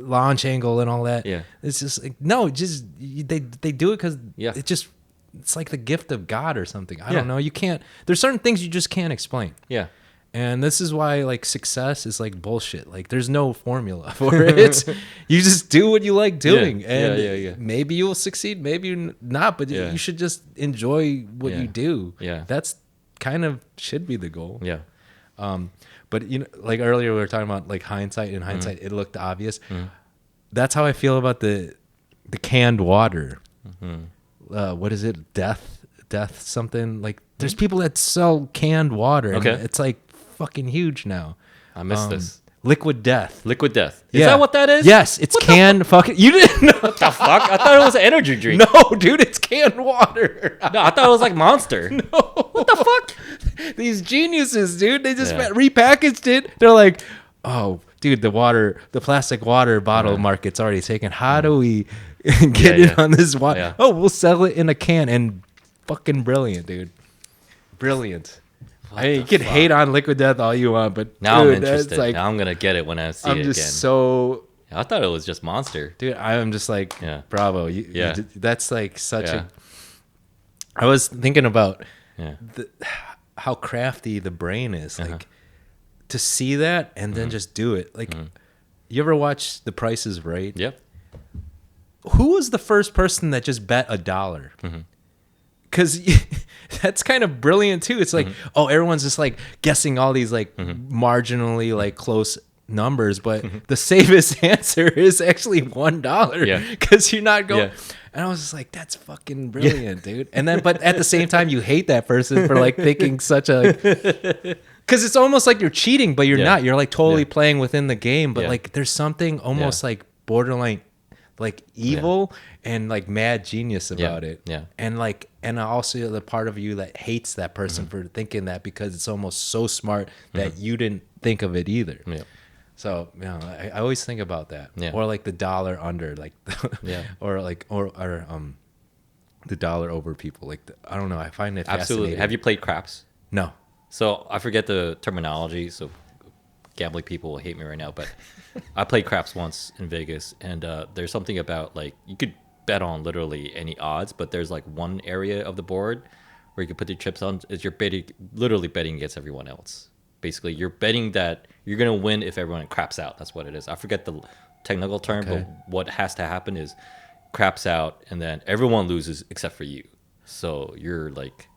launch angle and all that. Yeah. It's just like, no, just they do it because Yeah. it's like the gift of God or something. I Yeah. don't know. You can't, there's certain things you just can't explain. Yeah. And this is why like success is like bullshit. Like there's no formula for it. It's you just do what you like doing, Yeah, and yeah. maybe you'll succeed, maybe you're not. But Yeah. you should just enjoy what Yeah. you do. Yeah. That's kind of should be the goal. Yeah. But like earlier we were talking about like hindsight. In Mm-hmm. hindsight, it looked obvious. That's how I feel about the canned water. Mm-hmm. What is it? Death something like. There's people that sell canned water. And Okay. it's like fucking huge now. I missed this. Liquid Death. Liquid Death. Is Yeah. that what that is? Yes, it's canned fucking. You didn't know? What the fuck? I thought it was an energy drink. No, dude, it's canned water. No, I thought it was like Monster. No. What the fuck? These geniuses, dude. They just Yeah. repackaged it. They're like, oh, dude, the plastic water bottle market's already taken. How do we get Yeah, it on this water? Yeah. Oh, we'll sell it in a can. And fucking brilliant, dude. Brilliant. You can hate on Liquid Death all you want, but Now dude, I'm that's interested. like, Now I'm gonna get it when I see I'm it just again. so. I thought it was just Monster. Dude, I'm just like, Yeah. bravo. Yeah. That's like such Yeah. I was thinking about Yeah. how crafty the brain is. Uh-huh. Like, to see that and then just do it. Like, you ever watch The Price is Right? Yep. Who was the first person that just bet $1? Because that's kind of brilliant too. It's like, oh, everyone's just like guessing all these like marginally like close numbers, but the safest answer is actually $1. Yeah. Because you're not going. Yeah. And I was just like, that's fucking brilliant, dude. And then, but at the same time, you hate that person for like thinking such a. Because it's almost like you're cheating, but you're Yeah. not. You're like totally Yeah. playing within the game, but Yeah. like there's something almost like borderline like evil and like mad genius about it. Yeah. And like, and also the part of you that hates that person for thinking that, because it's almost so smart that you didn't think of it either. Yeah. So, you know, I always think about that. Yeah. Or like the dollar under, like, Yeah. or like, or the dollar over people. Like, I don't know. I find it Absolutely. fascinating. Have you played craps? No. So I forget the terminology, so gambling people will hate me right now, but I played craps once in Vegas, and there's something about, like, you could bet on literally any odds, but there's like one area of the board where you can put your chips on, is you're literally betting against everyone else. Basically, you're betting that you're gonna win if everyone craps out. That's what it is. I forget the technical term, Okay. but what has to happen is craps out, and then everyone loses except for you. So you're like,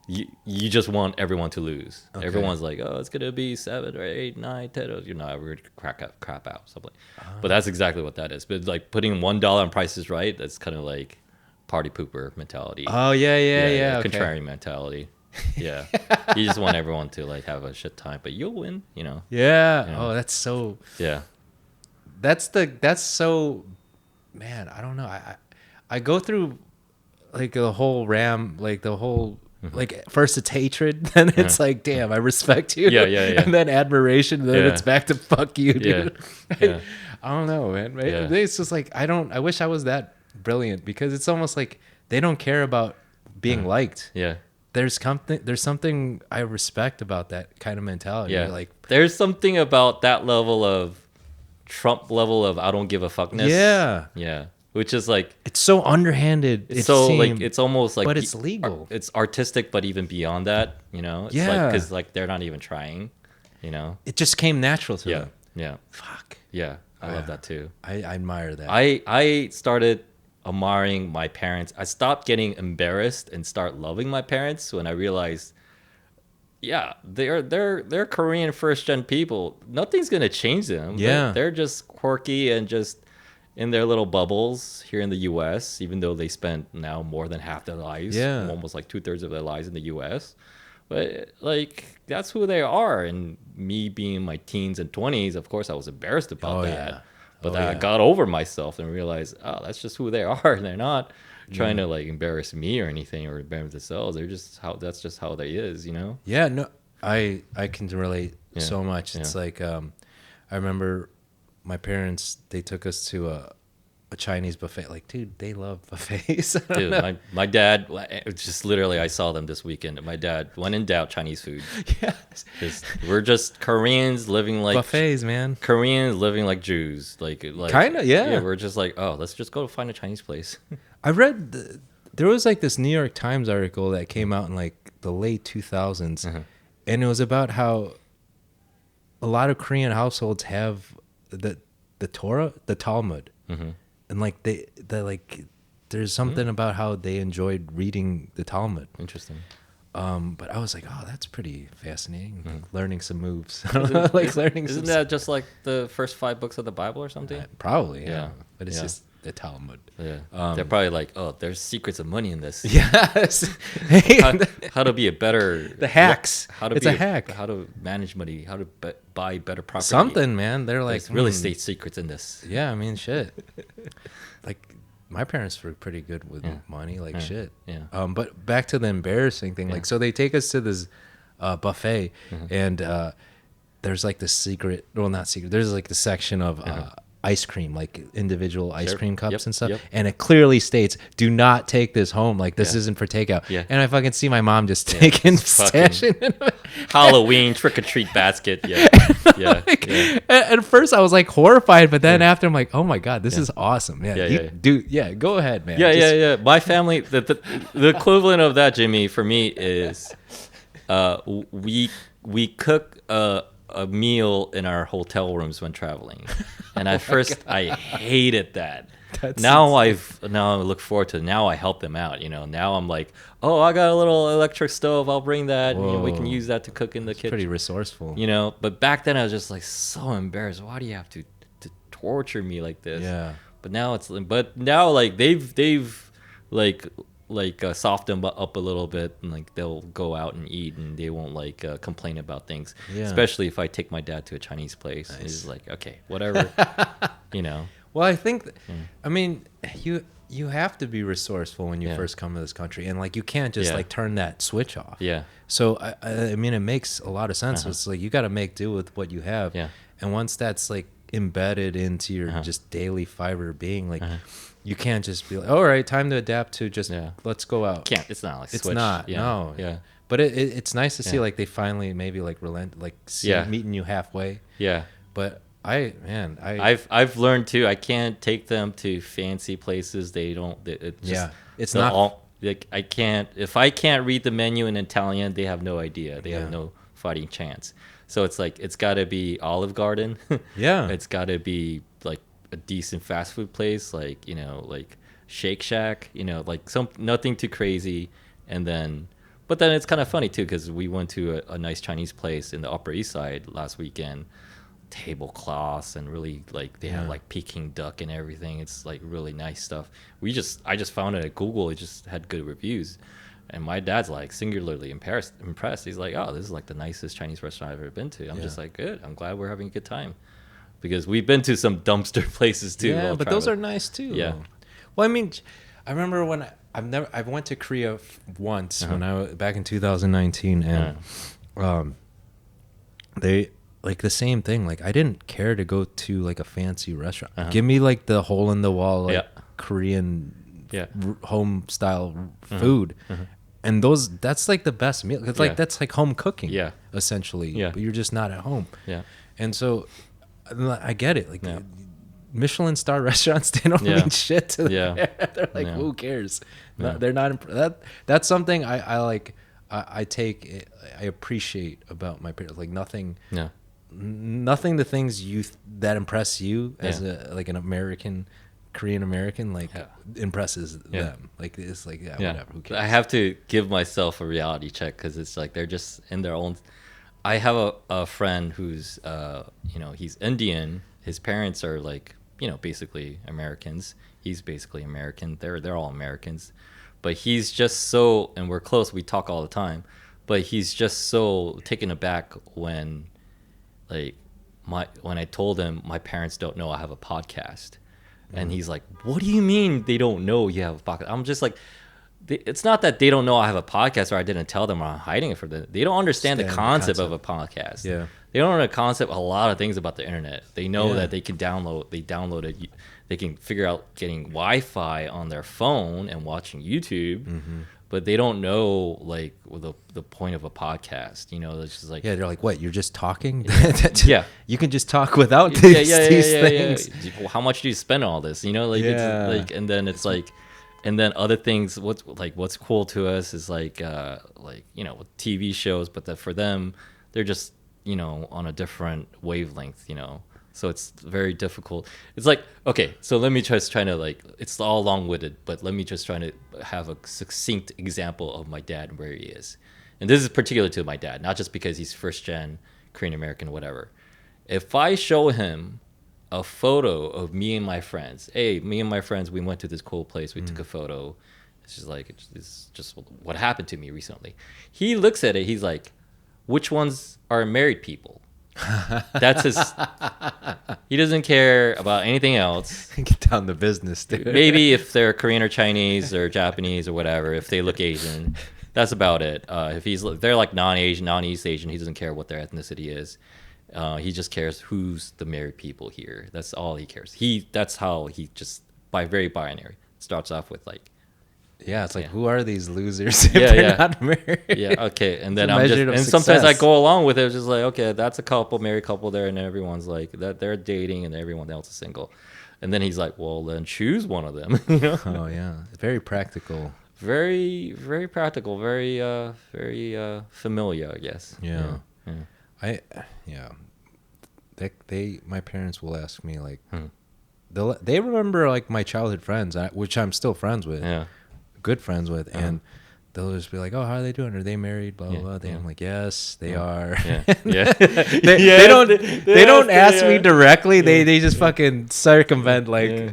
you just want everyone to lose. Okay. Everyone's like, oh, it's gonna be 7 or 8, 9, 10. You're not, we're gonna crap out something. But that's exactly what that is. But like putting $1 on Price is Right, that's kind of like party pooper mentality. Oh, yeah. Okay. Contrarian mentality. Yeah, you just want everyone to like have a shit time, but you'll win. You know. Yeah. Yeah. Oh, that's so. Yeah. That's so. Man, I don't know. I go through like the whole like the whole. Like first it's hatred, then it's like, damn, I respect you. Yeah. And then admiration, then Yeah. it's back to fuck you, dude. Yeah. I don't know, man. Yeah. It's just like I wish I was that brilliant, because it's almost like they don't care about being liked. Yeah. There's something I respect about that kind of mentality. Yeah. Like, there's something about that level of Trump level of I don't give a fuckness. yeah, Yeah. Which is like, it's so underhanded. it's so seemed, like, it's almost like, but it's legal. It's artistic, but even beyond that, you know. It's Yeah. Because like they're not even trying, you know. It just came natural to Yeah. them. Yeah. Fuck. Yeah. I Yeah. love that too. I admire that. I started admiring my parents. I stopped getting embarrassed and start loving my parents when I realized, yeah, they're Korean first gen people. Nothing's gonna change them. Yeah. They're just quirky and just in their little bubbles here in the U.S. Even though they spent now more than half their lives, Yeah. almost like 2/3 of their lives in the U.S. But like that's who they are. And me being in my teens and 20s, of course, I was embarrassed about Oh, that. yeah. But Oh, then I yeah. got over myself and realized, oh, that's just who they are. They're not trying to like embarrass me or anything or embarrass themselves. They're just that's just how they is, you know? Yeah, no, I can relate Yeah, so much. It's yeah. like I remember my parents, they took us to a Chinese buffet. Like, dude, they love buffets. I don't Dude, know. my dad, it's just literally, I saw them this weekend. My dad, when in doubt, Chinese food. Yes. We're just Koreans living like Buffets, man. Koreans living like Jews. Like Kinda, yeah. We're just like, oh, let's just go find a Chinese place. I read there was like this New York Times article that came out in like the late 2000s, and it was about how a lot of Korean households have the Torah, the Talmud, and like they like there's something about how they enjoyed reading the Talmud. Interesting. But I was like, oh, that's pretty fascinating. Like, learning some moves, like learning. Isn't some that just like the first 5 books of the Bible or something? probably yeah. Yeah. But it's Yeah. just the Talmud. Yeah. They're probably like, oh, there's secrets of money in this. Yes. How to be a better The hacks. How to It's be a hack. How to manage money. How to buy better property. Something, man. They're like There's really hmm. state secrets in this. Yeah, I mean, shit. Like, my parents were pretty good with money, like shit. Yeah. But back to the embarrassing thing. Like, so they take us to this buffet, and there's like the secret. Well, not secret. There's like the section of ice cream, like individual ice Sure. cream cups Yep, and stuff. yep. And it clearly states, "Do not take this home. Like, this Yeah. isn't for takeout." Yeah. And I fucking see my mom just taking, it's fucking- stashing. Halloween trick or treat basket. Yeah. Yeah. Like, Yeah. at first I was like horrified, but then after I'm like, oh my god, this is awesome. Yeah, Yeah, dude, yeah, go ahead, man. Yeah, Just- yeah. My family, the equivalent of that, Jimmy, for me is, we cook a meal in our hotel rooms when traveling, and at first I hated that. That's now I look forward to it. Now I help them out. You know, now I'm like, oh, I got a little electric stove. I'll bring that. And, you know, we can Whoa. use that to cook in the kitchen. Pretty resourceful. You know, but back then I was just like so embarrassed. Why do you have to torture me like this? Yeah. But now like they've softened up a little bit, and like they'll go out and eat, and they won't like complain about things. Yeah. Especially if I take my dad to a Chinese place. He's like, okay, whatever. You know. Well, I think, I mean, you have to be resourceful when you first come to this country, and like you can't just like turn that switch off. Yeah. So I mean, it makes a lot of sense. It's like you got to make do with what you have. Yeah. And once that's like embedded into your just daily fiber being, like you can't just be like, all right, time to adapt to just let's go out. Can't. It's not like It's switch. not. Yeah. No. Yeah. But it's nice to see like they finally maybe like relent, like meeting you halfway. Yeah. But I've learned too. I can't take them to fancy places. They don't. It just, it's not all, like I can't. If I can't read the menu in Italian, they have no idea. They have no fighting chance. So it's like it's got to be Olive Garden. Yeah. It's got to be like a decent fast food place, like like Shake Shack. Like nothing too crazy. And then, but then it's kind of funny too because we went to a nice Chinese place in the Upper East Side last weekend. Tablecloths and really like they have like Peking duck and everything. It's like really nice stuff. I just found it at Google. It just had good reviews, and my dad's like singularly impressed. He's like, oh, this is like the nicest Chinese restaurant I've ever been to. I'm just like, good. I'm glad we're having a good time, because we've been to some dumpster places too. Yeah, but those are nice too. Yeah. Well, I mean, I remember when I went to Korea once when I was back in 2019, and they. Like the same thing. Like I didn't care to go to like a fancy restaurant. Give me like the hole in the wall, like Korean home style food, and that's like the best meal. It's like that's like home cooking, essentially. Yeah, but you're just not at home. Yeah, and so I get it. Like Michelin star restaurants, they don't mean shit to them. They're like, who cares? They're not. That's something I like. I appreciate about my parents. Like nothing. Yeah. Nothing the things that impress you as an American, Korean American, like impresses them. Like it's like whatever, who cares? I have to give myself a reality check because it's like they're just in their own. I have a friend who's he's Indian. His parents are like basically Americans. He's basically American. They're all Americans, but he's just so, and we're close. We talk all the time, but he's just so taken aback when. Like when I told him my parents don't know I have a podcast, and he's like, "What do you mean they don't know you have a podcast?" I'm just like, it's not that they don't know I have a podcast or I didn't tell them or I'm hiding it from them. They don't understand the concept of a podcast. Yeah, they don't know the concept of a lot of things about the internet. They know that they can download. They download it. They can figure out getting Wi-Fi on their phone and watching YouTube. But they don't know like the point of a podcast. It's just like they're like, what? You're just talking? You can just talk without these things. Yeah. How much do you spend on all this? It's like, and then it's like, and then other things. What's cool to us is like TV shows, but for them, they're just on a different wavelength. So it's very difficult. It's like, okay, so let me just try to like, it's all long-winded, but let me just try to have a succinct example of my dad and where he is. And this is particular to my dad, not just because he's first gen, Korean American, whatever. If I show him a photo of me and my friends, hey, me and my friends, we went to this cool place, we took a photo. It's just like, it's just what happened to me recently. He looks at it, he's like, which ones are married people? That's his. He doesn't care about anything else. Get down to business, dude. Maybe if they're Korean or Chinese or Japanese or whatever, if they look Asian, that's about it. If they're like non-Asian, non-East Asian, he doesn't care what their ethnicity is. He just cares who's the married people here. That's all he cares. That's how he just very binary starts off with like. Yeah, it's like, who are these losers if they're not married? Yeah, okay. And then sometimes I go along with it. It's just like, okay, that's a couple, married couple there, and everyone's like, that they're dating and everyone else is single. And then he's like, well, then choose one of them. Oh, yeah. Very practical. Very, very practical. Very, very familiar, I guess. Yeah. My parents will ask me, like, they remember, like, my childhood friends, which I'm still friends with. Yeah. Good friends with, and they'll just be like, "Oh, how are they doing? Are they married?" Blah blah blah. I'm like, "Yes, they are." Yeah. Yeah. They don't ask me directly. Yeah. They just fucking circumvent. Like Yeah.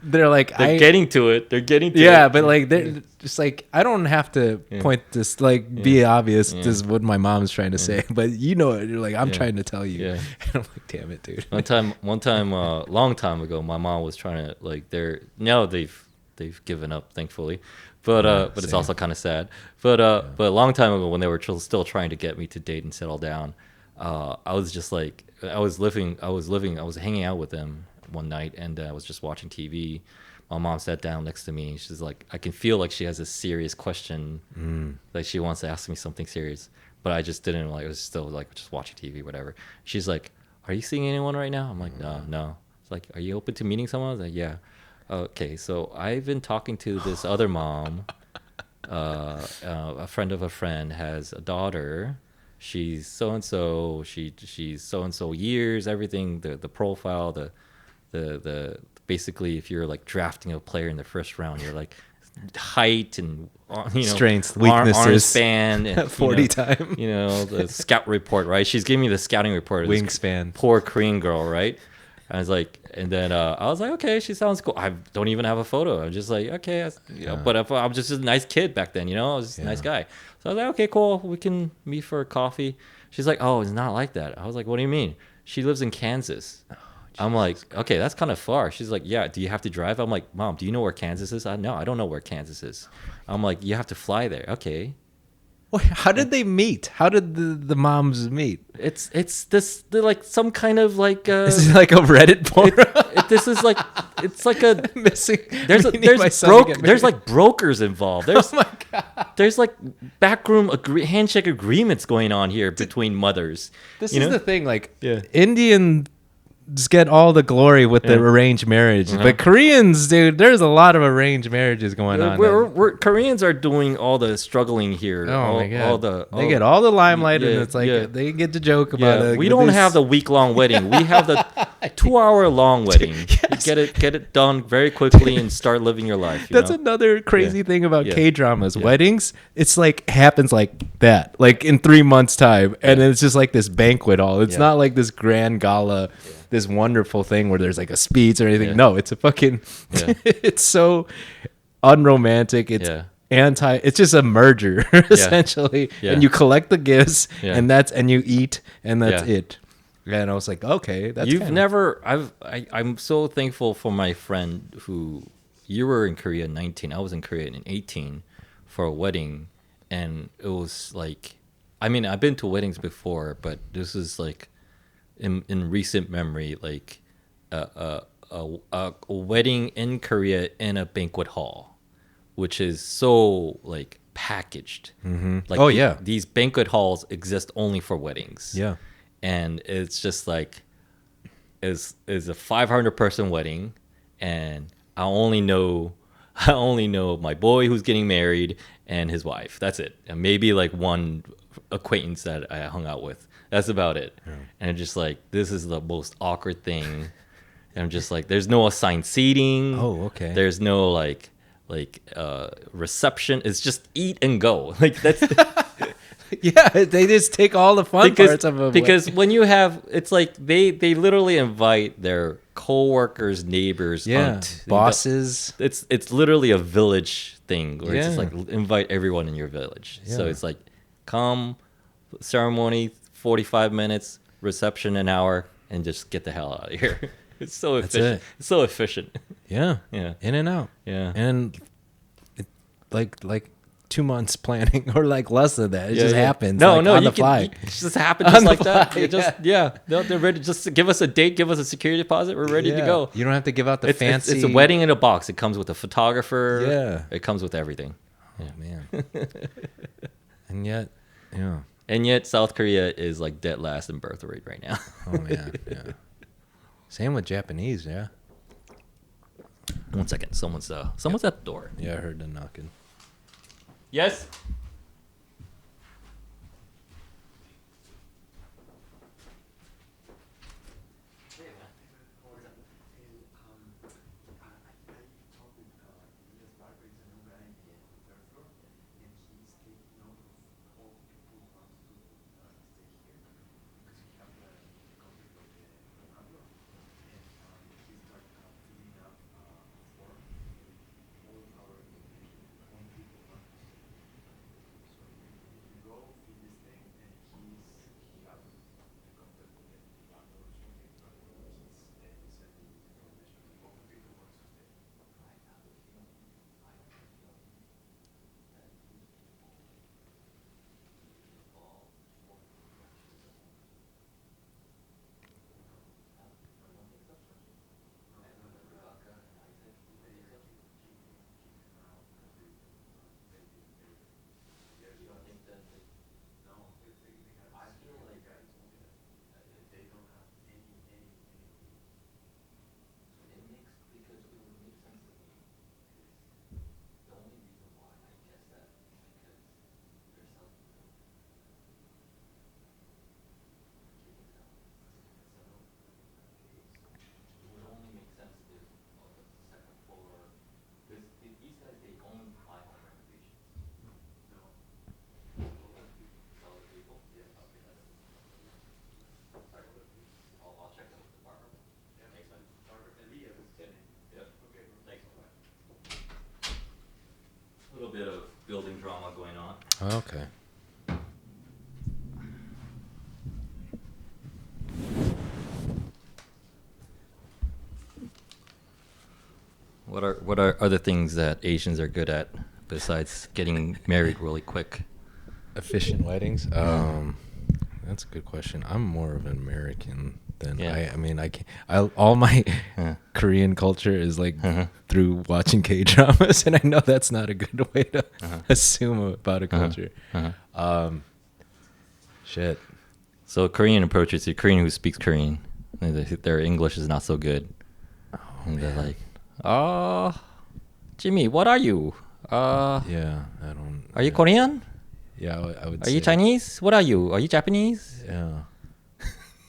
they're like, They're getting to it. They're getting to it. yeah, but like they're just like, I don't have to point this, like be obvious. Yeah. This is what my mom's trying to say, but you know it. You're like, I'm Yeah. trying to tell you. Yeah. And I'm like, damn it, dude. One time, long time ago, my mom was trying to like. They've given up, thankfully, but it's same. also kind of sad. But a long time ago, when they were still trying to get me to date and settle down, I was just like, I was hanging out with them one night, and I was just watching TV. My mom sat down next to me. She's like, I can feel like she has a serious question, like she wants to ask me something serious, but I just didn't. Like, I was still like just watching TV, whatever. She's like, "Are you seeing anyone right now?" I'm like, No. It's like, "Are you open to meeting someone?" I was like, "Yeah." Okay, so I've been talking to this other mom. A friend of a friend has a daughter. She's so and so. She's so and so years. Everything. The profile. The basically, if you're like drafting a player in the first round, you're like height and Strengths, arm weaknesses, span, and, 40 time, the scout report, right? She's giving me the scouting report. of this wingspan. poor Korean girl, right? I was like, and then I was like, okay, she sounds cool. I don't even have a photo. I'm just like, okay, but if, I'm just a nice kid back then, I was just a nice guy. So I was like, okay, cool, we can meet for a coffee. She's like, oh, it's not like that. I was like, what do you mean? She lives in Kansas. I'm like, okay, that's kind of far. She's like, yeah, do you have to drive? I'm like, Mom, do you know where Kansas is? No, I don't know where Kansas is. I'm like, you have to fly there. Okay. Wait, how did they meet? How did the moms meet? It's they're like some kind of like Is it like a Reddit portal? this is like, it's like a Missing. there's like brokers involved. There's Oh my god. there's like backroom handshake agreements going on here between mothers. This you is know? the thing. Like, Yeah. Indians get all the glory with the arranged marriage, but Koreans, dude, there's a lot of arranged marriages going on. Koreans are doing all the struggling here. Oh my god! They They get all the limelight, Yeah, and it's like yeah. they get to joke about it. We but don't this- have the week-long wedding. We have the 2-hour long wedding. Yes. You get it done very quickly and start living your life. That's another crazy thing about Yeah. K dramas. Yeah. Weddings, it's like happens like that, like in 3 months' time, and it's just like this banquet hall. It's Yeah. not like this grand gala, this wonderful thing where there's like a speech or anything. Yeah. No, it's a fucking. Yeah. It's so unromantic. It's Yeah. anti. It's just a merger essentially, Yeah. and you collect the gifts, Yeah. and you eat, and that's Yeah. it. And I was like, okay, that's You've kinda- never. I'm so thankful for my friend who you were in Korea in 19. I was in Korea in 18 for a wedding, and it was like, I mean, I've been to weddings before, but this is like in recent memory, like a wedding in Korea in a banquet hall, which is so like packaged. Mm-hmm. Like, Oh, yeah. these banquet halls exist only for weddings. Yeah. And it's just like is a 500-person wedding, and I only know my boy who's getting married and his wife. That's it, and maybe like one acquaintance that I hung out with. That's about it. And I'm just like, this is the most awkward thing. And I'm just like, there's no assigned seating. Oh, okay. There's no like reception. It's just eat and go. Like that's. Yeah, they just take all the fun parts of a because when you have, it's like they literally invite their coworkers, neighbors, aunt, bosses. It's literally a village thing where it's just Yeah. like invite everyone in your village. So Yeah. it's like, come, ceremony 45 minutes, reception an hour, and just get the hell out of here. It's so That's efficient. it. It's so efficient. Yeah, Yeah. in and out. Yeah. And it, like 2 months planning or like less than that. It Yeah, just yeah. happens. No, like, no, on you the fly. It just happens just On the like that. fly, It just they're ready. Just give us a date, give us a security deposit. We're ready to Yeah. go. You don't have to give out the It's fancy. a wedding in a box. It comes with a photographer. Yeah. It comes with everything. Oh man. And yet, yeah. And yet, South Korea is like dead last in birth rate right now. Oh man. Yeah. Same with Japanese. Yeah. 1 second. Someone's at the door. Yeah, I heard the knocking. Yes. drama going on. Oh, okay. What are other things that Asians are good at besides getting married really quick? Efficient weddings. That's a good question. I'm more of an American than Yeah. I mean, I can't. All my Yeah. Korean culture is like through watching K dramas, and I know that's not a good way to assume about a culture. Shit. So Korean approaches to Korean who speaks Korean. Their English is not so good. And they're like, Jimmy, what are you? Yeah, I don't. Are you Korean? Yeah, I would. Are you say- Chinese? What are you? Are you Japanese? Yeah.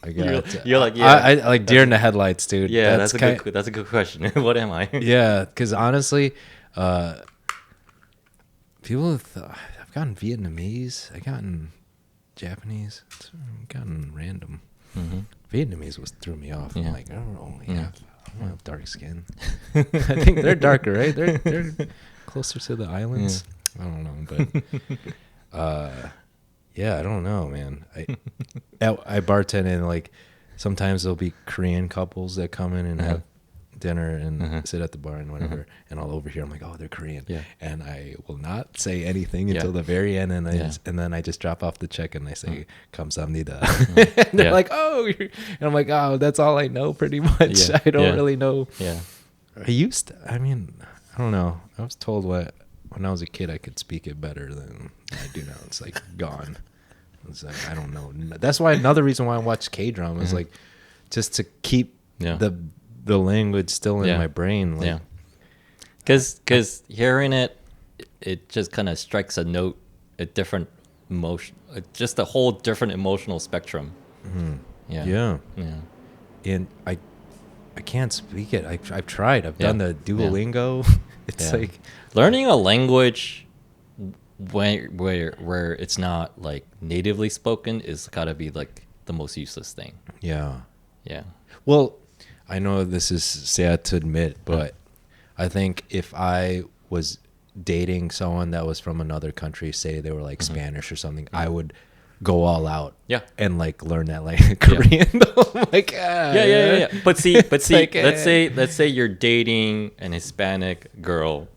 I You're- got. you're like, I like deer in the headlights, dude. Yeah, that's kind- a good question. What am I? Yeah, because honestly, people I've gotten Vietnamese, I've gotten Japanese, I've gotten random. Mm-hmm. Vietnamese threw me off. Yeah. I'm like, I don't Yeah. have dark skin. I think they're darker, right? They're closer to the islands. I don't know, but yeah, I don't know, man. I bartend, and like sometimes there'll be Korean couples that come in and have dinner and sit at the bar and whatever, and I'll overhear. I'm like, oh, they're Korean, Yeah. and I will not say anything Yeah. until the very end, and Yeah. and then I just drop off the check and I say kamsahamnida. And they're Yeah. like, oh, and I'm like, oh, that's all I know, pretty much. Yeah. I don't Yeah. really know. Yeah. I mean, I don't know. I was told when I was a kid I could speak it better than I do now. It's like gone. It's like I don't know. That's why another reason why I watch K-drama is like just to keep Yeah. the language still in Yeah. my brain. Like, Yeah. Because hearing it just kind of strikes a note, a different emotion, just a whole different emotional spectrum. Yeah. yeah. Yeah. And I can't speak it. I've tried. I've done Yeah. the Duolingo. It's Yeah. like Learning a language where it's not like natively spoken is gotta be like the most useless thing. yeah. Yeah. Well, I know this is sad to admit, but I think if I was dating someone that was from another country, say they were like Spanish or something, I would go all out. Yeah. And like learn that language, Korean. I'm like, Yeah. But see, like, let's say you're dating an Hispanic girl.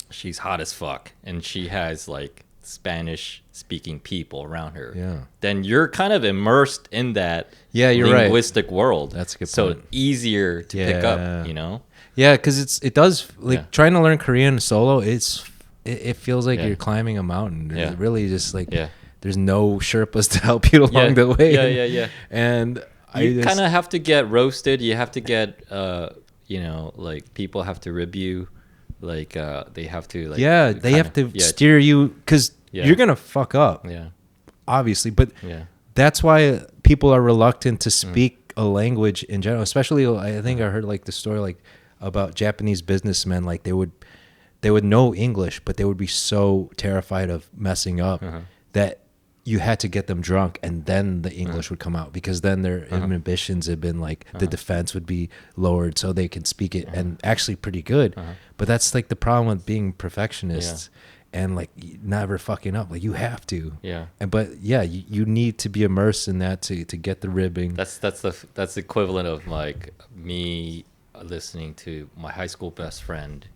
She's hot as fuck, and she has like Spanish speaking people around her. Yeah. Then you're kind of immersed in that Yeah, you're right. linguistic world. That's a good so point. easier to pick Yeah. up, you know? Yeah, because it does like Yeah. trying to learn Korean solo. It feels like Yeah. you're climbing a mountain. Yeah. It's really just like Yeah. there's no Sherpas to help you along the way. Yeah. And You kind of have to get roasted. You have to get, you know, like people have to rib you. Like they have to like. yeah, they have to yeah, steer you because Yeah. you're gonna fuck up, Yeah. obviously. But Yeah. that's why people are reluctant to speak a language in general. Especially, I think I heard like the story like about Japanese businessmen. Like they would know English, but they would be so terrified of messing up that you had to get them drunk, and then the English would come out, because then their inhibitions had been like the defense would be lowered, so they could speak it and actually pretty good. But that's like the problem with being perfectionists and like never fucking up. Like you have to. Yeah. But yeah, you need to be immersed in that to get the ribbing. That's the equivalent of like me listening to my high school best friend.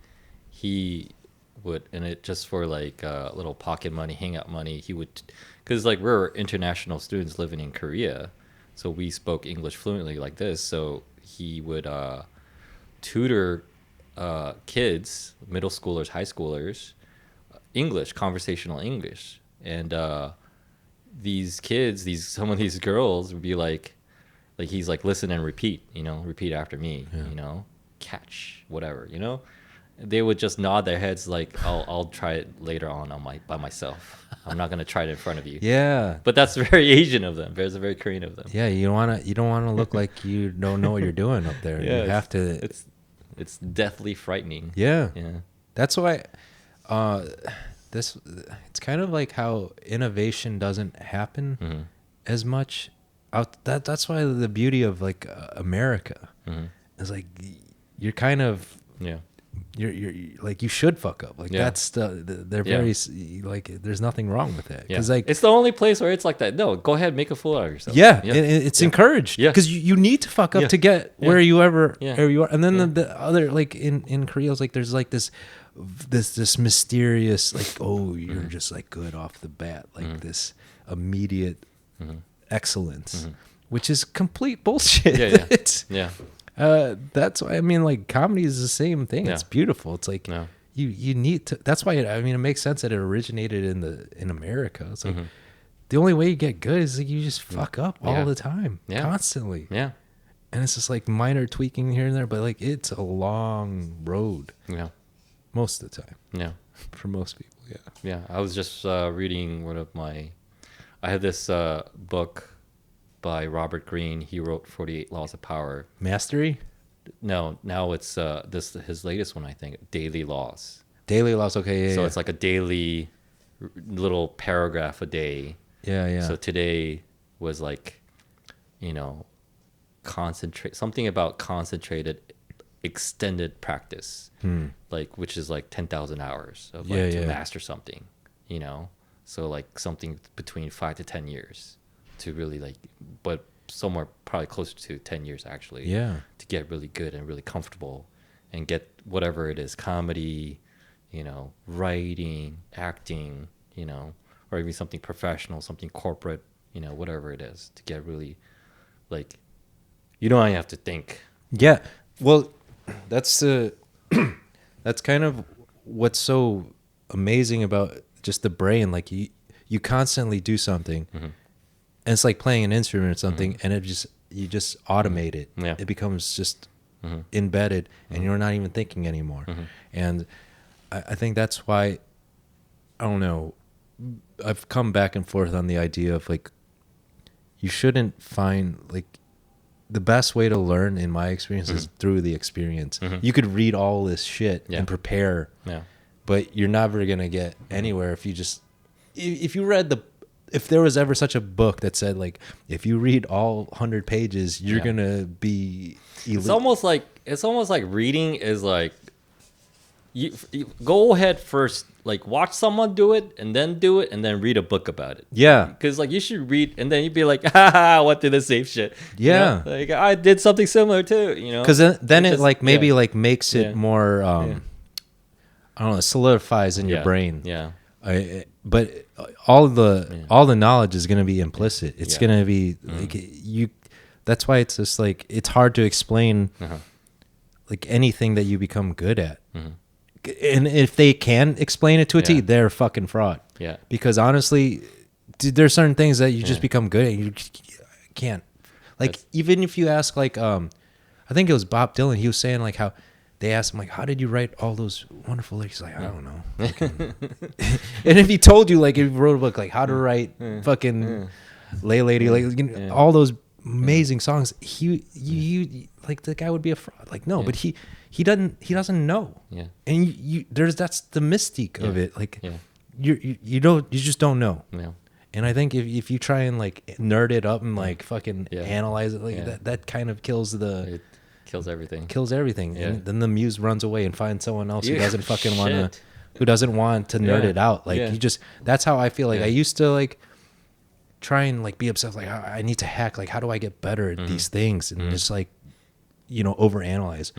He would, and it just for like little pocket money, hangout money. He would, because like we're international students living in Korea, so we spoke English fluently like this. So he would tutor kids, middle schoolers, high schoolers, English, conversational English, and these kids, some of these girls would be like he's like listen and repeat, repeat after me, catch whatever, they would just nod their heads like I'll try it later on by myself. I'm not gonna try it in front of you. Yeah. But that's very Asian of them. There's a very Korean of them. Yeah, you don't wanna look like you don't know what you're doing up there. Yeah, you have to. It's deathly frightening. Yeah. Yeah. That's why. It's kind of like how innovation doesn't happen as much. That's why the beauty of like America is like you're kind of Yeah. you're like you should fuck up. Like Yeah. that's they're Yeah. very like there's nothing wrong with that Yeah. because like it's the only place where it's like that. No, go ahead, make a fool out of yourself. yeah, yeah, it's encouraged Yeah. because you need to fuck up Yeah. to get Yeah. where you ever Yeah. where you are. And then the other like in Korea, it's like there's like this mysterious like oh you're just like good off the bat like this immediate excellence, which is complete bullshit. Yeah, yeah. It's yeah, that's why I mean like comedy is the same thing. Yeah. It's beautiful. It's like Yeah. you need to. That's why I mean it makes sense that it originated in America. It's like the only way you get good is like you just fuck up all Yeah. the time, Yeah. constantly, yeah, and it's just like minor tweaking here and there, but like it's a long road yeah, most of the time yeah. for most people. Yeah. Yeah, I was just reading one of my. I have this book by Robert Greene. He wrote 48 Laws of Power. Mastery, No, now it's his latest one, I think, Daily Laws. daily laws. Okay, yeah, So yeah. it's like a daily little paragraph a day. yeah. So today was like, concentrate something about concentrated extended practice. Like which is like 10,000 hours of like Yeah, to yeah. master something, So like something between 5 to 10 years to really like, but somewhere probably closer to 10 years actually. Yeah. To get really good and really comfortable and get whatever it is, comedy, writing, acting, or even something professional, something corporate, whatever it is, to get really like, you don't have to think. Yeah. Well, that's that's kind of what's so amazing about just the brain. Like you constantly do something, and it's like playing an instrument or something, and you just automate it. Yeah. It becomes just embedded, and you're not even thinking anymore. And I think that's why I don't know. I've come back and forth on the idea of like you shouldn't find like the best way to learn in my experience is through the experience. You could read all this shit Yeah. and prepare, Yeah. but you're never going to get anywhere if you just if you read if there was ever such a book that said like if you read all 100 pages you're Yeah. going to be elite. It's almost like reading is like you go ahead first, like watch someone do it and then read a book about it. Yeah. Because like you should read and then you'd be like, ha, what did the same shit? Yeah. Like I did something similar too, Cuz then it just- like maybe yeah. like makes it Yeah. more I don't know, solidifies in your Yeah. brain. Yeah. But all the knowledge is going to be implicit. It's Yeah. going to be like you. That's why it's just like it's hard to explain like anything that you become good at. And if they can explain it to a T, Yeah. they're a fucking fraud. Yeah. Because honestly, dude, there's certain things that you just become good at. You can't like That's- even if you ask like I think it was Bob Dylan. He was saying like how. They asked him like, "How did you write all those wonderful lyrics?" He's like, "I don't know." And if he told you like, if he wrote a book like how to write fucking "Lay Lady," like all those amazing songs, you like the guy would be a fraud. Like no, but he doesn't know. Yeah. And that's the mystique of Yeah. it. Like Yeah. you just don't know. Yeah. And I think if you try and like nerd it up and like fucking Yeah. analyze it, like Yeah. that kind of kills It kills everything. everything. Yeah. And then the muse runs away and finds someone else who Yeah, doesn't fucking want to shit. who doesn't want to nerd Yeah. it out. Like Yeah. that's how I feel. Like Yeah. I used to like try and like be obsessed. Like I need to hack. Like how do I get better at these things? And just like overanalyze.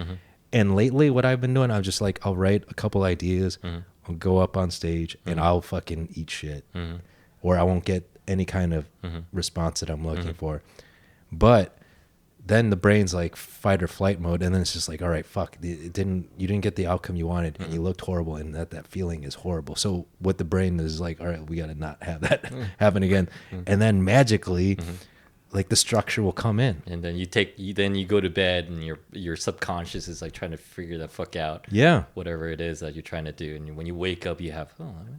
And lately, what I've been doing, I'm just like I'll write a couple ideas. I'll go up on stage and I'll fucking eat shit, or I won't get any kind of response that I'm looking for. But then the brain's like fight or flight mode, and then it's just like, all right, fuck, you didn't get the outcome you wanted, and you looked horrible, and that feeling is horrible. So what the brain is like, all right, we got to not have that happen again, and then magically, like the structure will come in. And then you go to bed and your subconscious is like trying to figure the fuck out. Yeah, Whatever it is that you're trying to do, and when you wake up, you have,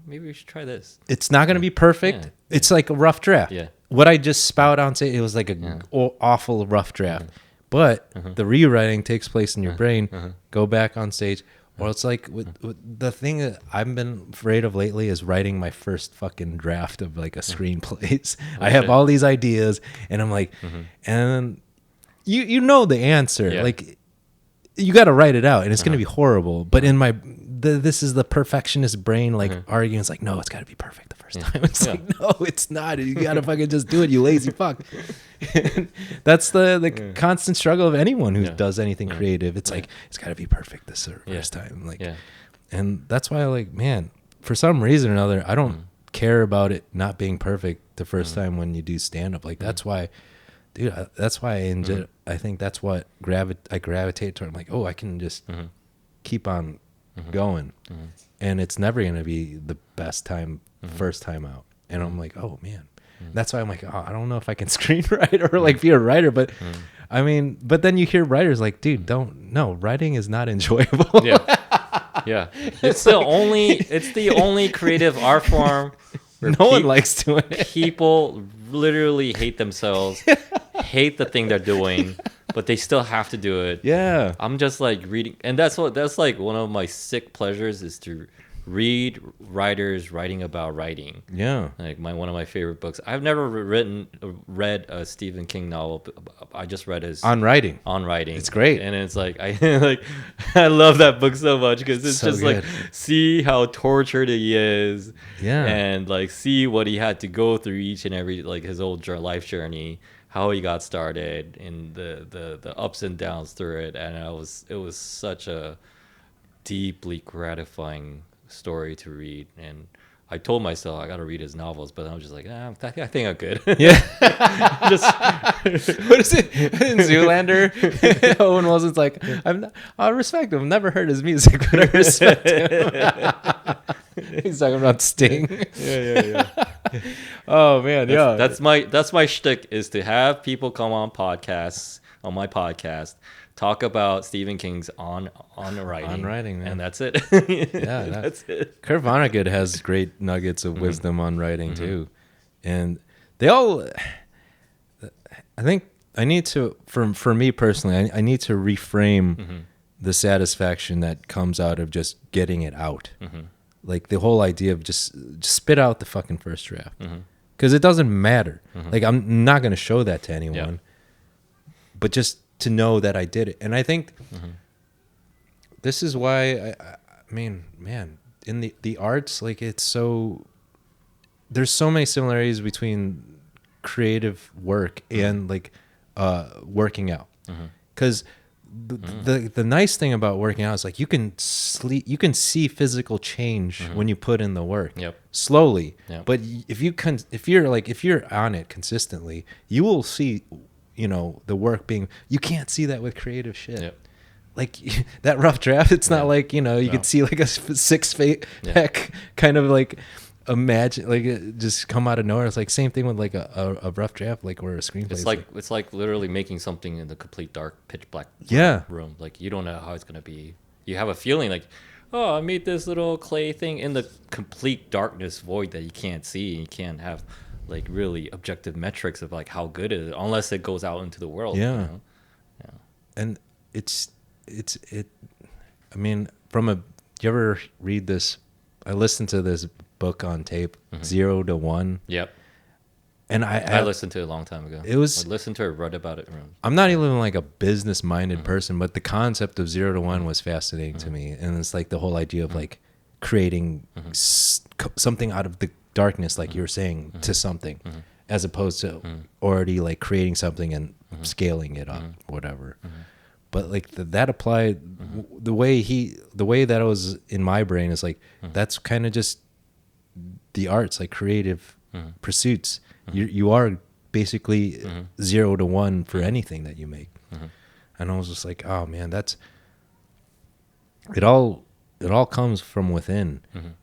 maybe we should try this. it's not gonna be perfect. Yeah. It's like a rough draft. Yeah. What I just spout on say it was like a awful rough draft, but the rewriting takes place in your brain. Go back on stage. Or it's like with the thing that I've been afraid of lately is writing my first fucking draft of like a screenplays. I have shit. all these ideas, and I'm like, and you know the answer. Yeah. Like you got to write it out, and it's going to be horrible. But in my this is the perfectionist brain like arguing. It's like, no, it's got to be perfect the first time. It's like, no, it's not. You got to fucking just do it, you lazy fuck. That's the constant struggle of anyone who does anything creative. It's like, it's got to be perfect this first time. Like, and that's why, like, man, for some reason or another, I don't care about it not being perfect the first time when you do stand up. Like, that's why, dude, that's why I think that's what I gravitate toward. I'm like, oh, I can just keep on going, and it's never going to be the best time first time out. And I'm like, oh man, that's why I'm like, oh, I don't know if I can screenwrite or like be a writer, but I mean, but then you hear writers like, dude, no, writing is not enjoyable. Yeah, it's the only creative art form where no one likes doing it. People literally hate themselves, hate the thing they're doing, but they still have to do it. Yeah, I'm just like reading, and that's like one of my sick pleasures is to read writers writing about writing. Yeah, like one of my favorite books. I've never read a Stephen King novel. I just read his on writing. It's great, and it's like I love that book so much because it's so just good. Like see how tortured he is. Yeah, and like see what he had to go through each and every like his old life journey, how he got started, and the ups and downs through it, and it was such a deeply gratifying story to read. And I told myself I gotta read his novels, but I was just like, I think I'm good. Yeah. What is it in Zoolander? Owen Wilson's like, I respect him. I've never heard his music, but I respect him. He's talking about Sting. Yeah. Oh man, that's my shtick, is to have people come on my podcast, talk about Stephen King's on writing, man. And that's it. That's it. Kurt Vonnegut has great nuggets of wisdom on writing too, and they all. I think I need to, for me personally, I need to reframe the satisfaction that comes out of just getting it out. Like the whole idea of just spit out the fucking first draft, because it doesn't matter. Like I'm not going to show that to anyone, but just to know that I did it. And I think this is why I mean, man, in the arts, like there's so many similarities between creative work and like working out, because the nice thing about working out is like you can see physical change when you put in the work slowly. But if you're on it consistently, you will see, the work being. You can't see that with creative shit. Like that rough draft, it's not like, you could see like a six-pack kind of like imagine, like it just come out of nowhere. It's like same thing with like a rough draft, like where a screenplay. It's like literally making something in the complete dark, pitch black room. Like you don't know how it's gonna be. You have a feeling like, oh, I made this little clay thing in the complete darkness void that you can't see. You can't have like really objective metrics of like how good it is unless it goes out into the world. And I mean, you ever read this? I listened to this book on tape, 0 to 1. Yep. And I listened to it a long time ago. I listened to it, read about it. I'm not even like a business minded person, but the concept of 0 to 1 was fascinating to me. And it's like the whole idea of like creating something out of the darkness, like you were saying, to something, as opposed to already like creating something and scaling it up, whatever. But like that applied, the way that it was in my brain is like, that's kind of just the arts, like creative pursuits. You are basically 0 to 1 for anything that you make. And I was just like, oh man, it all comes from within.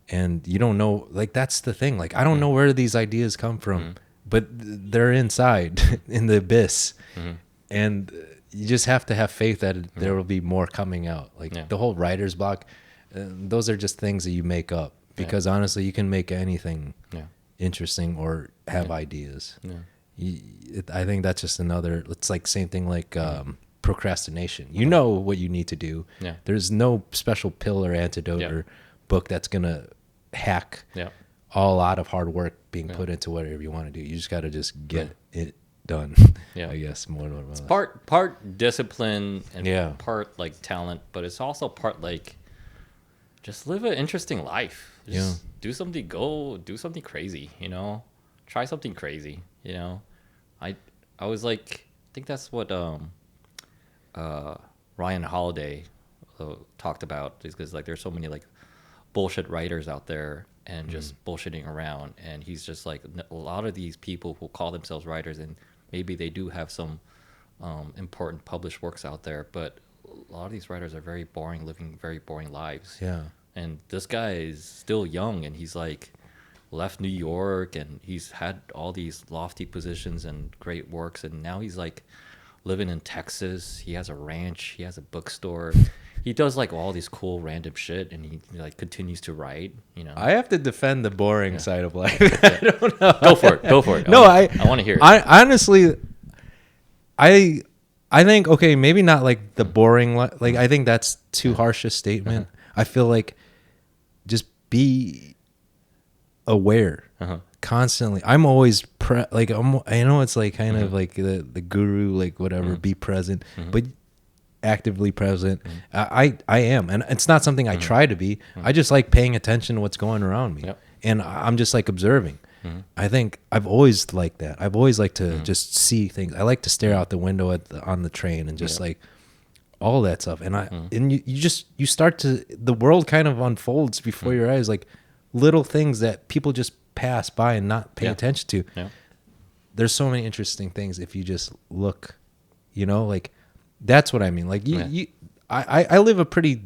And you don't know, like that's the thing. Like I don't know where these ideas come from, but they're inside in the abyss. And you just have to have faith that there will be more coming out. Like the whole writer's block, those are just things that you make up, because honestly, you can make anything interesting or have ideas. I think that's just another, it's like same thing like procrastination. You know what you need to do. There's no special pill or antidote or book that's going to hack all out of hard work being put into whatever you want to do. You just got to just get it done. Yeah. I guess more or less. Part discipline and Yeah. part like talent, but it's also part like just live an interesting life. Just do something, go do something crazy, you know? Try something crazy, you know? I was like, I think that's what Ryan Holiday talked about, is because like there's so many like bullshit writers out there and just bullshitting around, and he's just like, a lot of these people who call themselves writers, and maybe they do have some important published works out there, but a lot of these writers are very boring, living very boring lives. Yeah. And this guy is still young, and he's like left New York, and he's had all these lofty positions and great works, and now he's like living in Texas. He has a ranch, he has a bookstore. He does like all these cool random shit, and he like continues to write, you know. I have to defend the boring side of life. I don't know. Go for it. No, I want to hear it. I honestly, I think, okay, maybe not like the boring, like I think that's too harsh a statement. I feel like just be aware constantly. I'm always like I know it's like kind of like the guru, like whatever, be present, but actively present. I am, and it's not something I try to be. I just like paying attention to what's going around me, and I'm just like observing. I think I've always liked that. I've always liked to just see things. I like to stare out the window on the train and just like all that stuff. And and you start to, the world kind of unfolds before your eyes, like little things that people just pass by and not pay attention to. There's so many interesting things if you just look, you know, like that's what I mean. Like I live a pretty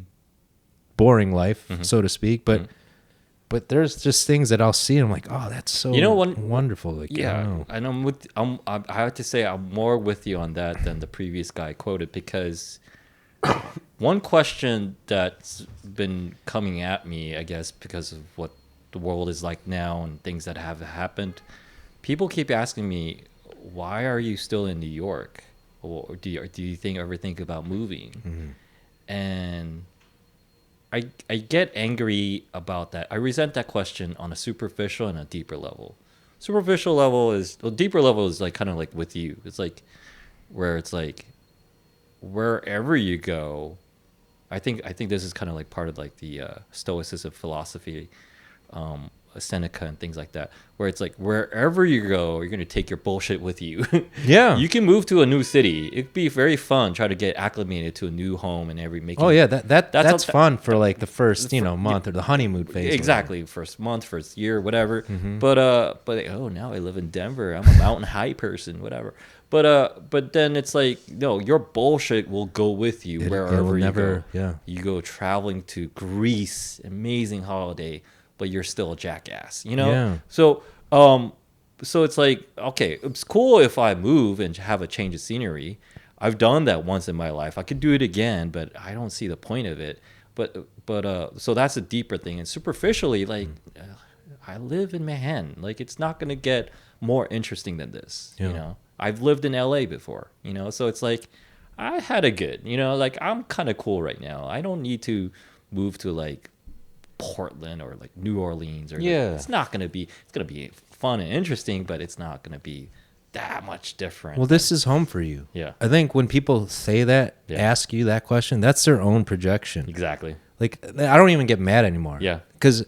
boring life, so to speak, but there's just things that I'll see and I'm like, oh, that's so wonderful. Like, yeah, and I have to say I'm more with you on that than the previous guy quoted, because one question that's been coming at me, I guess, because of what the world is like now and things that have happened, people keep asking me, why are you still in New York? Or do you ever think about moving? And I get angry about that. I resent that question on a superficial and a deeper level. Deeper level is like kind of like with you. It's like where it's like wherever you go. I think this is kind of like part of like the Stoicism philosophy, Seneca and things like that, where it's like wherever you go, you're gonna take your bullshit with you. Yeah, you can move to a new city. It'd be very fun. Try to get acclimated to a new home and that's fun for like the first month or the honeymoon phase. Exactly, first month, first year, whatever. But now I live in Denver. I'm a mountain high person, whatever. But then it's like, no, your bullshit will go with you wherever you go. Yeah, you go traveling to Greece, amazing holiday, but you're still a jackass, you know? Yeah. So it's like, okay, it's cool if I move and have a change of scenery. I've done that once in my life. I could do it again, but I don't see the point of it. But so that's a deeper thing. And superficially, like, I live in Manhattan. Like, it's not going to get more interesting than this, you know? I've lived in LA before, you know? So it's like, I had a good, you know? Like, I'm kind of cool right now. I don't need to move to, like, Portland or like New Orleans or it's going to be fun and interesting, but it's not going to be that much different. Well, this is home for you. Yeah. I think when people say that, ask you that question, that's their own projection. Exactly. Like, I don't even get mad anymore. Yeah. Because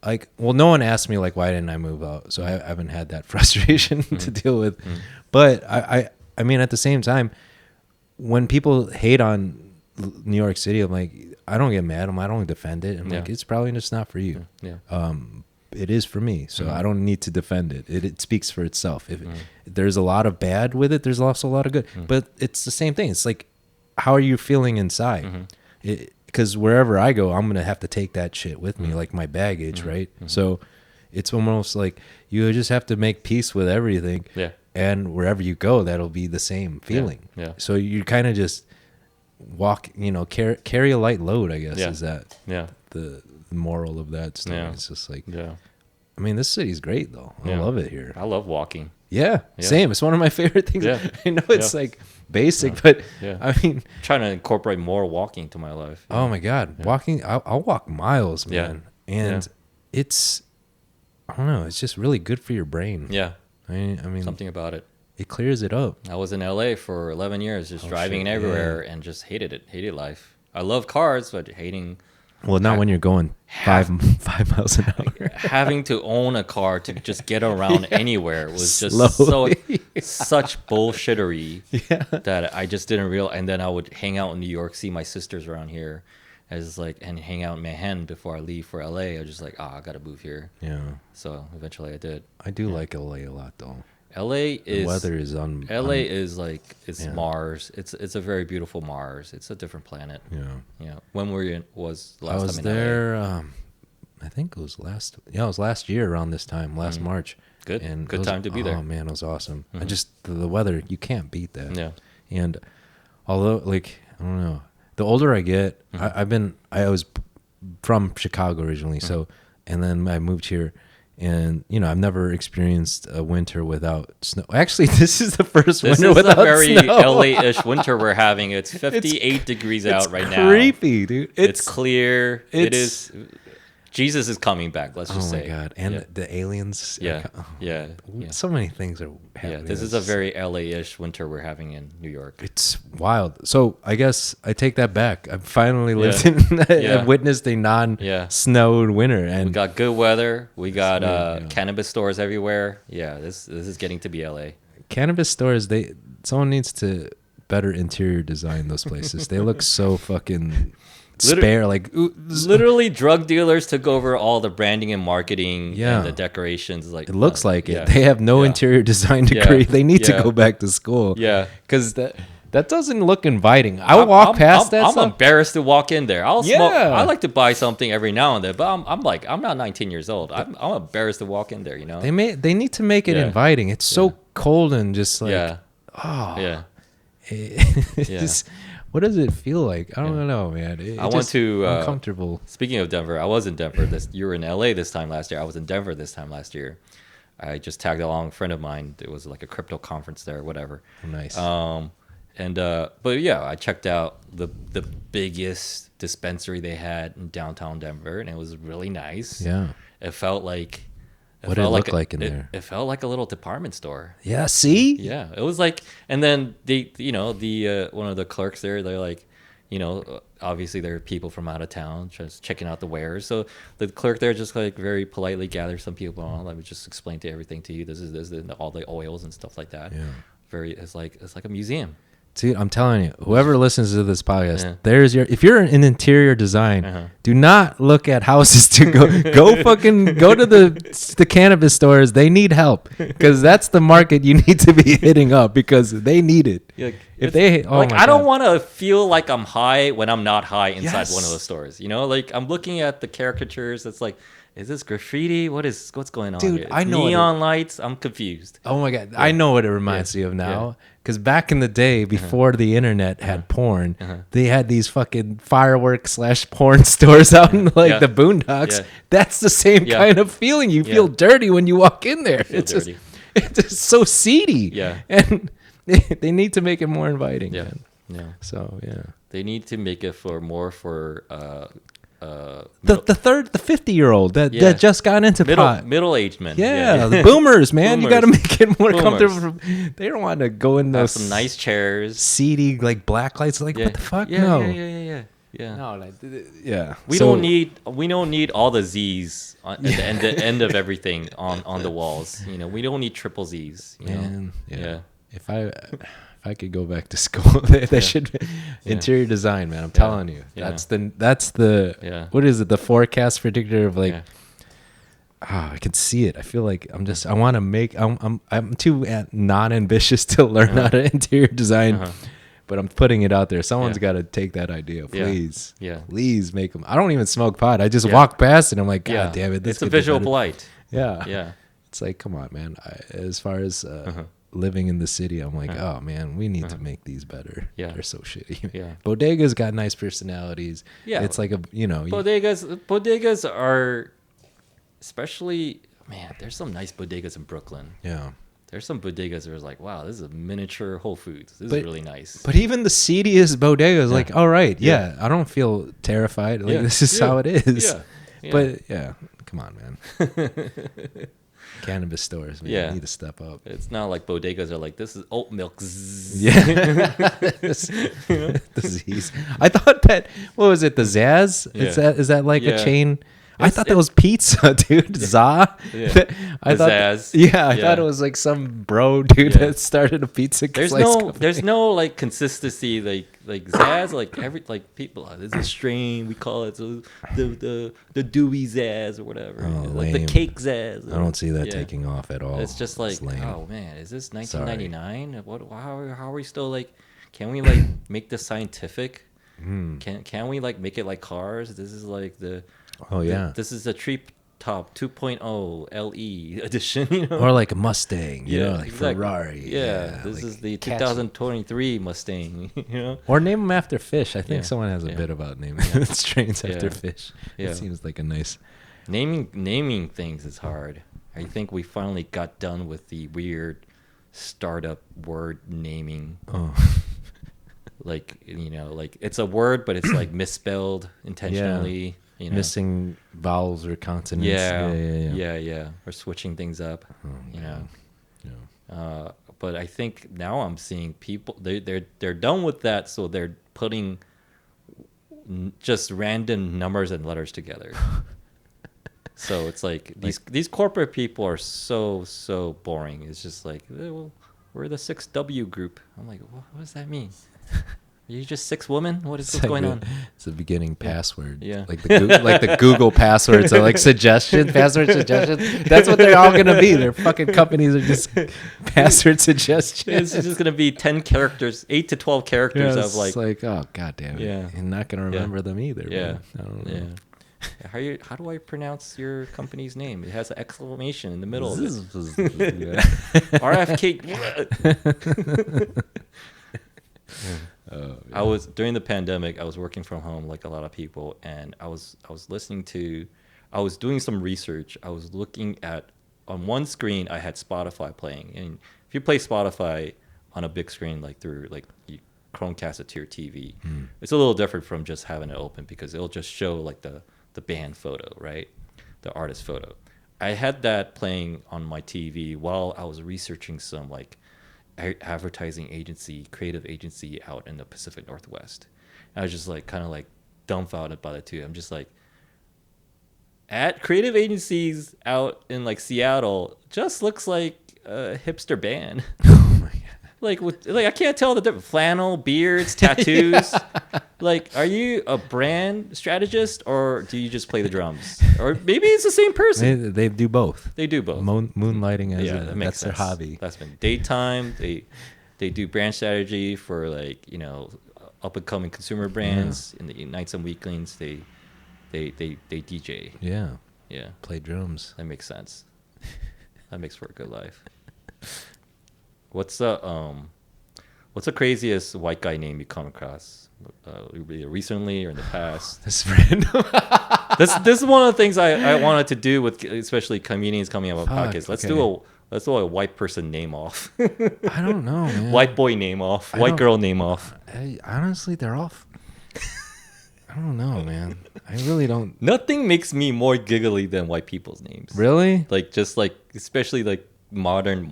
like, well, no one asked me like, why didn't I move out? So I haven't had that frustration to deal with. But I mean, at the same time, when people hate on New York City, I'm like, I don't get mad. I don't defend it. I'm like, it's probably just not for you. Yeah. It is for me, so I don't need to defend it. It speaks for itself. If there's a lot of bad with it, there's also a lot of good. But it's the same thing. It's like, how are you feeling inside? Because wherever I go, I'm gonna have to take that shit with me, like my baggage, right? So it's almost like you just have to make peace with everything. Yeah. And wherever you go, that'll be the same feeling. Yeah. So you kind of just walk, carry a light load, I guess, is that the moral of that story. It's just like, I mean, this city's great though. I love it here. I love walking. Yeah, same. It's one of my favorite things. Yeah. I know it's like basic, but I mean, trying to incorporate more walking to my life. Oh my God, walking! I'll walk miles, man, and it's, I don't know, it's just really good for your brain. Yeah, I mean, something about it. it clears it up. I was in LA for 11 years, just driving shit, everywhere and just hated it. Hated life. I love cars, but hating Well, not when you're going 5 miles an hour. having to own a car to just get around anywhere was just Slowly. such bullshittery that I just didn't realize. And then I would hang out in New York, see my sisters around here, as like, and hang out in Manhattan before I leave for LA. I was just like, I gotta move here. Yeah, So eventually I did. I do like LA a lot though. LA The is weather is on. LA is like it's Yeah. Mars. It's a very beautiful Mars. It's a different planet. Yeah, Yeah. When were you? Was the I last was time in there. I think it was last. Yeah, it was last year around this time, last March. Good. And Good it was- time to be there. Oh man, it was awesome. I just the weather, you can't beat that. LA? Yeah. And although, like, I don't know, the older I get, I was from Chicago originally, so, and then I moved here, and I've never experienced a winter without snow. Actually, this is the first This winter is without a very snow. LA-ish winter we're having. It's 58 degrees out right now. Creepy, dude. It's clear. It it's- is. Jesus is coming back. Let's Oh just my say. god! And yeah. the aliens. are Yeah. co- Yeah. Yeah. So many things are Yeah. happening. This is a very LA-ish winter we're having in New York. It's wild. So I guess I take that back. I've finally lived Yeah. in. Yeah. I've witnessed a non-snowed winter, and We got good weather. We got weird, yeah. cannabis stores everywhere. Yeah. This is getting to be LA. cannabis stores. Someone needs to better interior design those places. They look so fucking spare. Like Literally, drug dealers took over all the branding and marketing Yeah. and the decorations. Like it looks like yeah. it. They have no Yeah. interior design Yeah. degree. They need Yeah. to go back to school. Yeah. because that doesn't look inviting. I would walk past that I'm stuff. embarrassed to walk in there. I'll smoke. Yeah. I like to buy something every now and then, but I'm not 19 years old. I'm embarrassed to walk in there. You know. They need to make it Yeah. inviting. It's so cold and just like yeah. oh Yeah. it's Yeah. just, what does it feel like? I don't know, man. I went to, uncomfortable. Speaking of Denver, I was in Denver. You were in LA this time last year. I was in Denver this time last year. I just tagged along a friend of mine. It was like a crypto conference there, or whatever. Nice. But yeah, I checked out the biggest dispensary they had in downtown Denver, and it was really nice. Yeah. It felt like What did it look like in there? It felt like a little department store. Yeah. See. Yeah, it was like, and then the one of the clerks there, they're like, obviously there are people from out of town just checking out the wares. So the clerk there just like very politely gathers some people on. Let me just explain to everything to you. This is all the oils and stuff like that. Yeah. It's like a museum. See, I'm telling you, whoever listens to this podcast, Yeah. if you're in interior design, Uh-huh. do not look at houses to go go to the cannabis stores. They need help because that's the market you need to be hitting up because they need it. I don't want to feel like I'm high when I'm not high inside Yes. one of those stores. Like I'm looking at the caricatures. It's like, is this graffiti? What's going on Dude, here? I know what Neon lights. I'm confused. Oh my god, I know what it reminds me of now. Because back in the day, before the internet had porn, they had these fucking fireworks / porn stores out in Yeah. the boondocks. Yeah. That's the same Yeah. kind of feeling. You feel dirty when you walk in there. It's dirty. it's just so seedy. Yeah. And they need to make it more inviting. Yeah. Man. Yeah. So yeah. They need to make it for The 50-year-old that Yeah. just got into pot. middle-aged men. Yeah, the boomers, man. You got to Boomers. make it more Boomers. comfortable. They don't want to go in Have those some nice chairs. seedy like black lights. Like Yeah. what the fuck? Yeah, no, yeah. no, like, yeah. We don't need all the Z's at the end of everything on the walls. We don't need triple Z's. Man, yeah. Yeah. If I could go back to school, that should be interior design, man. I'm telling you, Yeah. that's the Yeah. what is it? The forecast predictor of like. Yeah. I can see it. I feel like I want to make. I'm too non-ambitious to learn how to interior design, but I'm putting it out there. Someone's Yeah. got to take that idea, please. Yeah. Please make them. I don't even smoke pot. I just Yeah. walk past it. I'm like, God Yeah. damn it! This It's a could be visual better." blight. Yeah. Yeah. It's like, come on, man. As far as living in the city, I'm like, oh man, we need to make these better. Yeah. They're so shitty. Yeah. Bodegas got nice personalities. Yeah. It's like Bodegas are, especially, man, there's some nice bodegas in Brooklyn. yeah. There's some bodegas that are like, wow, this is a miniature Whole Foods. This But- is really nice. But even the seediest bodega is like, all right, Yeah. I don't feel terrified. Like Yeah. this is Yeah. how it is. Yeah. But yeah, come on, man. Cannabis stores, man, Yeah. need to step up. It's not like bodegas are like, this is oat milk. Zzz. Yeah. Disease. I thought that, what was it, the Zaz? Yeah. Is that like Yeah. a chain? I It's- thought that was pizza, dude. Za. Yeah. I The thought Zaz. Yeah, I Yeah. thought it was like some bro dude Yeah. that started a pizza There's slice no company. there's no like consistency like Zaz like every like people this is a strain we call it so the dewy Zaz or whatever Oh, like the lame. cake Zaz. I don't see that Yeah. taking off at all. It's just like lame. oh man is this 1999 what how are we still like can we like make this scientific can we like make it like cars this is like Oh yeah. this is a Tree Top 2.0 LE edition you know Or like a Mustang, you know, like exactly. Ferrari. Yeah, this like is the catchy. 2023 Mustang. You know, Or name them after fish. I think Yeah. someone has a Yeah. bit about naming strains after Yeah. fish. Yeah. It seems like a nice. naming things is hard. I think we finally got done with the weird startup word naming. Oh, Like you know, like it's a word, but it's like misspelled intentionally. You know, missing vowels or consonants. yeah. Or switching things up. You know. Yeah. But I think now I'm seeing people they're done with that, so they're putting just random numbers and letters together. So it's like these corporate people are so boring. It's just like well, we're the 6W group. I'm like, what does that mean? Are you just 6 women? What's Like going on? It's a beginning password. Yeah. Like the Google passwords are like suggestions, password suggestions. That's what they're all gonna be. Their fucking companies are just password suggestions. It's just gonna be 10 characters, 8 to 12 characters of It's like oh god damn it. Yeah. You're not gonna remember them either. yeah, Man. I don't know. yeah. How do I pronounce your company's name? It has an exclamation in the middle of it. Yeah. RFK. Oh, I was during the pandemic. I was working from home like a lot of people, and I was listening to. I was doing some research. I was looking at on one screen. I had Spotify playing, and if you play Spotify on a big screen like through like you Chromecast it to your TV, it's a little different from just having it open because it'll just show like the band photo, right, the artist photo. I had that playing on my TV while I was researching some like advertising agency, creative agency out in the Pacific Northwest. And I was just like kind of like dumbfounded by that too. I'm just like, at creative agencies out in like Seattle just looks like a hipster band. Oh my god. Like I can't tell the difference. Flannel, beards, tattoos. Like, are you a brand strategist or do you just play the drums? Or maybe it's the same person. They do both. They do both. Moonlighting as That makes that's their sense. hobby. That's been daytime. They do brand strategy for like up and coming consumer brands. In the nights and weekends they DJ. Yeah. Yeah, Play drums. that makes sense. That makes for a good life. What's the craziest white guy name you come across? Either recently or in the past? This random. This is one of the things I wanted to do with especially comedians coming up with Fuck, podcasts. Let's okay. do a white person name off. I don't know, man. White boy name off. I White don't- girl name off. Honestly, they're off. I don't know, man. I really don't. Nothing makes me more giggly than white people's names. Really? Like just like especially like modern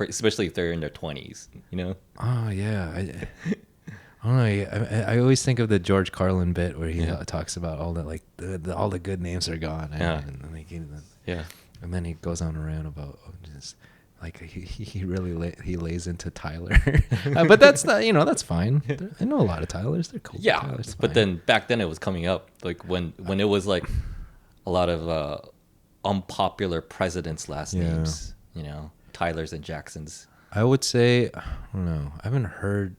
especially if they're in their 20s, you know? Oh yeah. I don't know. I always think of the George Carlin bit where he talks about all that, like all the good names are gone. Yeah. And like Yeah. and then he goes on around about just like he really he lays into Tyler. But that's not, that's fine. I know a lot of Tylers. They're cool. Yeah, Tyler's but fine. then back then it was coming up like when it was like a lot of unpopular presidents' last Yeah. names, Tylers and Jacksons. I would say, I don't know. I haven't heard.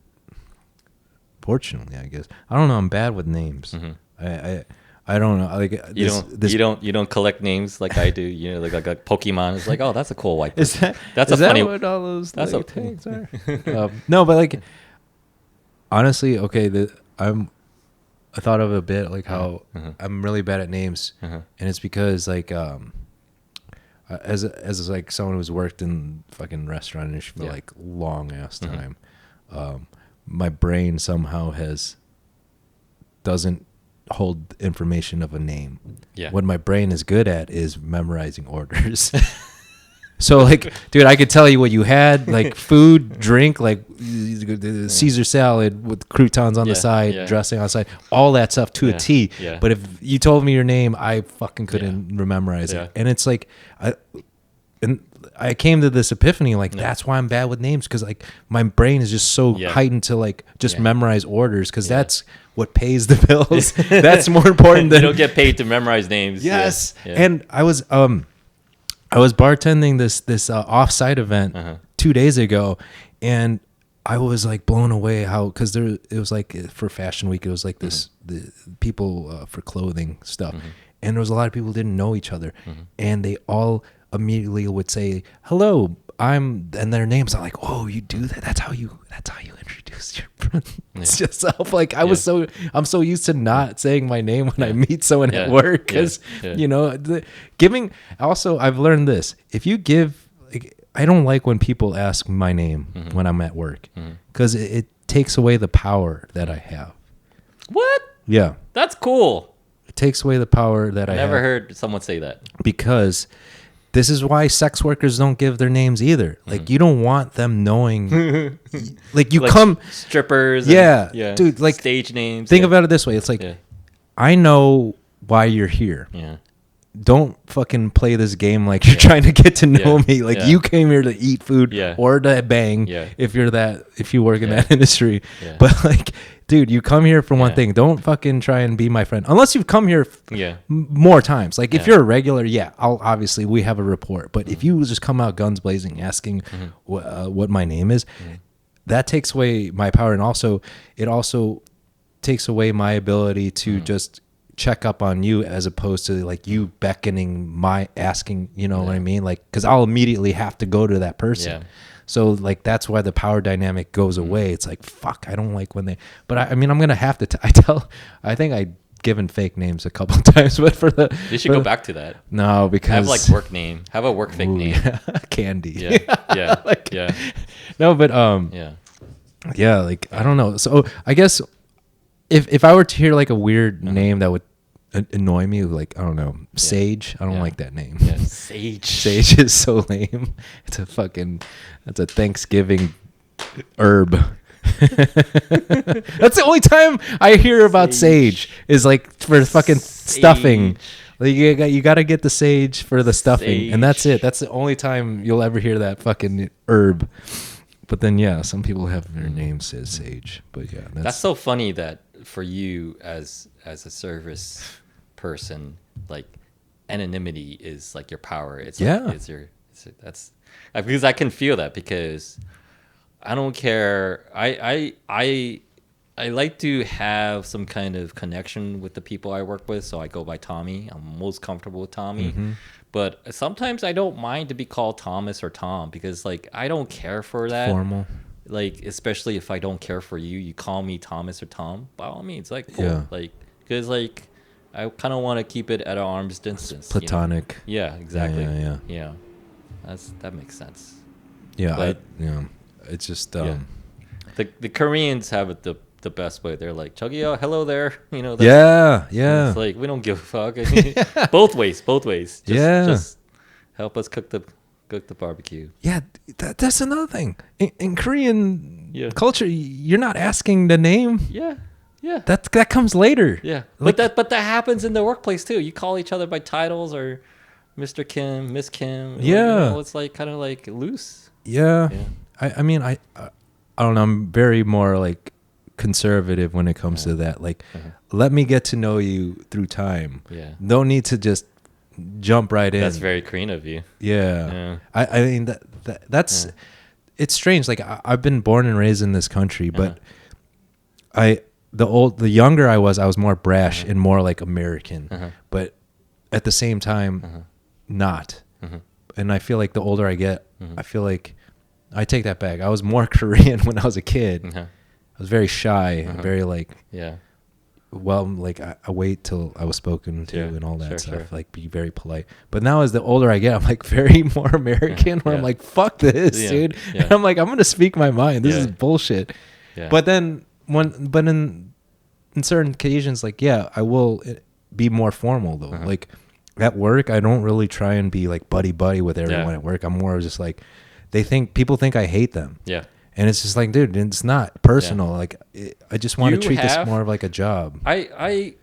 Fortunately, I guess I don't know. I'm bad with names. I don't know. Like You don't collect names like I do. Like a Pokemon. It's like, oh, that's a cool white Is person. that That's is a funny. that what all those that's like, a- things are? No, but like honestly, okay. I thought of a bit like how I'm really bad at names, and it's because like as like someone who's worked in fucking restaurant industry for Yeah. like long ass time, my brain somehow doesn't hold information of a name. Yeah. What my brain is good at is memorizing orders. So like, dude, I could tell you what you had, like food, drink, like the Caesar salad with croutons on the side, dressing on the side, all that stuff to a T. Yeah. But if you told me your name, I fucking couldn't memorize it. And it's like, I came to this epiphany, like that's why I'm bad with names, because like my brain is just so heightened to like just memorize orders, because that's what pays the bills. That's more important than you don't get paid to memorize names. Yes. And I was bartending this off-site event 2 days ago, and I was like blown away how, because it was like for Fashion Week, it was like the people for clothing stuff, and there was a lot of people who didn't know each other, and they all immediately would say hello, and their names. I'm like, oh, you do that? That's how you introduce your yourself. Like I'm so used to not saying my name when I meet someone at work, because you know, giving. Also, I've learned this: if you give, like, I don't like when people ask my name when I'm at work, because it takes away the power that I have. What? Yeah, that's cool. It takes away the power that I have. Never heard someone say that. Because this is why sex workers don't give their names either. Like, you don't want them knowing. Like, you come strippers. Yeah, dude. Like, stage names. Think about it this way. It's like, I know why you're here. Yeah. Don't fucking play this game like you're trying to get to know me. Like, you came here to eat food or to bang. If you work in that industry. But like, dude, you come here for one thing. Don't fucking try and be my friend unless you've come here more times. Like, if you're a regular, I'll obviously we have a rapport. But if you just come out guns blazing asking what my name is, that takes away my power, and also it also takes away my ability to just check up on you, as opposed to like you beckoning my asking. You know what I mean? Like, because I'll immediately have to go to that person. So like that's why the power dynamic goes away. It's like, fuck, I don't like when they. But I mean, I'm gonna have to. I think I given fake names a couple of times, but you should go back to that. No, because have like work name. Have a work fake name. Candy. Like, No, but like I don't know. So I guess if I were to hear like a weird name that would annoy me, like, I don't know, Sage. I don't like that name. Sage. Sage is so lame. It's a Thanksgiving herb. That's the only time I hear about sage is like for fucking stuffing. Like, you got to get the sage for the stuffing, and that's it. That's the only time you'll ever hear that fucking herb. But then some people have their name says Sage. But that's so funny that for you as a service person, like, anonymity is like your power. It's that's because I can feel that, because I don't care. I like to have some kind of connection with the people I work with, so I go by Tommy. I'm most comfortable with Tommy. But sometimes I don't mind to be called Thomas or Tom, because like I don't care for that. Formal. Like, especially if I don't care for you, you call me Thomas or Tom, by all means, like, cool. Like, because like I kind of want to keep it at an arm's distance. Platonic. You know? Yeah, exactly. Yeah. That makes sense. Yeah, but it's just the Koreans have it the best way. They're like, Chugyo, hello there. You know. Yeah. It's like, we don't give a fuck. Both ways. Just help us cook the barbecue. Yeah, that's another thing. In Korean culture, you're not asking the name. Yeah. That comes later. Yeah. Like, but that happens in the workplace too. You call each other by titles, or Mr. Kim, Miss Kim. Yeah. It's like kind of like loose. Yeah. I mean, I don't know. I'm very more like conservative when it comes to that. Like, let me get to know you through time. Yeah. Don't need to just jump right in. That's very Korean of you. Yeah. I mean that's it's strange. Like, I've been born and raised in this country, but the younger I was more brash and more like American, but at the same time, not. And I feel like the older I get, I feel like I take that back. I was more Korean when I was a kid. I was very shy, very like, well, like I wait till I was spoken to and all that stuff, like be very polite. But now as the older I get, I'm like very more American, where I'm like, fuck this, dude. And I'm like, I'm going to speak my mind. This is bullshit. But then in certain occasions, like, I will be more formal though. Like, at work, I don't really try and be like buddy with everyone Yeah. at work. I'm more just like, people think I hate them. Yeah. And it's just like, dude, it's not personal. Like, I just want to You treat this have- more of like a job. I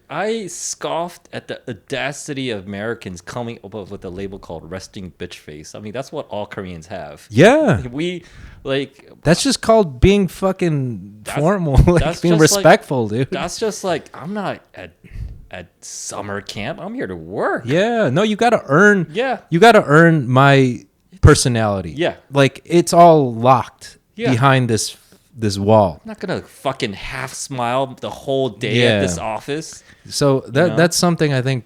scoffed at the audacity of Americans coming up with a label called resting bitch face. I mean, that's what all Koreans have. Yeah. We like That's just called being fucking formal, like that's being just like- respectful, dude. that's just like I'm not at summer camp. I'm here to work. Yeah, no, you got to earn. Yeah. You got to earn my personality. Yeah. Like it's all locked Yeah. behind this wall. I'm not gonna fucking half smile the whole day Yeah. at this office. So know? that's something I think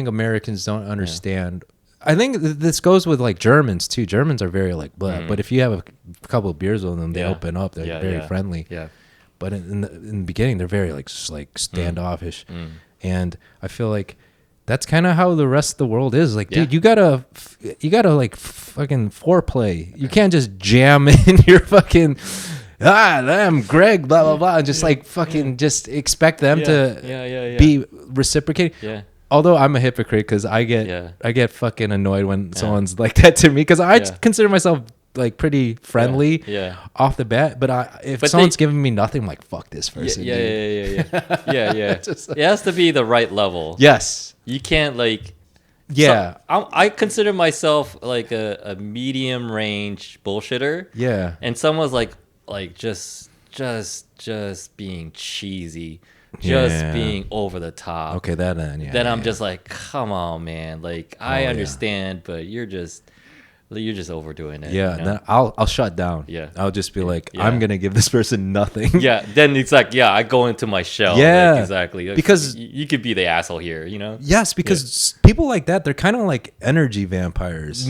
Americans don't understand. I think this goes with like Germans too. Germans are very like blah, but if you have a couple of beers with them, they Yeah. open up. They're Yeah, very yeah. friendly. Yeah. But in the beginning, they're very like standoffish, and I feel like that's kind of how the rest of the world is. Like, dude, Yeah. you gotta like fucking foreplay. You can't just jam in your fucking I'm Greg, blah blah blah, and just like fucking just expect them to yeah. be reciprocating. Yeah. Although I'm a hypocrite because I get fucking annoyed when someone's like that to me because I Yeah. consider myself like pretty friendly Yeah. off the bat. But if But someone's they- giving me nothing, I'm like fuck this person. Yeah, dude. yeah. Just like- It has to be the right level. Yes. You can't like. Yeah. I consider myself like a medium range bullshitter. Yeah. And someone's like just being cheesy, just Yeah. being over the top. Okay, that then. Yeah. Then yeah, I'm yeah. just like, come on, man. Like I yeah. understand, but you're just overdoing it. Yeah. you know? Then I'll shut down. Yeah. I'll just be like, Yeah. I'm gonna give this person nothing. Yeah, then it's like, yeah, I go into my shell. Yeah, like, exactly. Like, because- you could be the asshole here, you know? Yes, because people like that, they're kind of like energy vampires.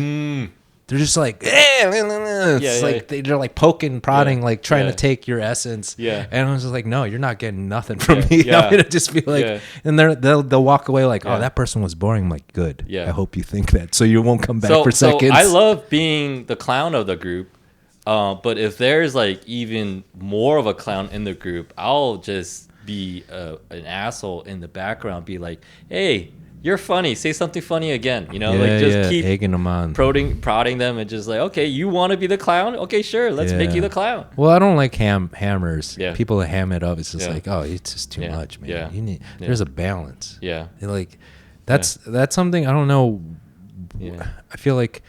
They're just like, it's Yeah, like they're like poking, prodding, Yeah, like trying yeah. to take your essence. Yeah. And I was just like, no, you're not getting nothing from Yeah, me. yeah. I'm gonna just be like, Yeah. and they'll walk away like, Yeah. oh, that person was boring. I'm like, good. Yeah. I hope you think that, so you won't come back So, for seconds. I love being the clown of the group. But if there's like even more of a clown in the group, I'll just be an asshole in the background, be like, hey, you're funny. Say something funny again. You know, like just keep egging them on. prodding them and just like, okay, you want to be the clown? Okay, sure. Let's make Yeah. you the clown. Well, I don't like hammers. Yeah. People that ham it up, it's just Yeah. like, oh, it's just too Yeah. much, man. Yeah. You need. Yeah. There's a balance. Yeah. And, like, that's something I don't know. Yeah. I feel like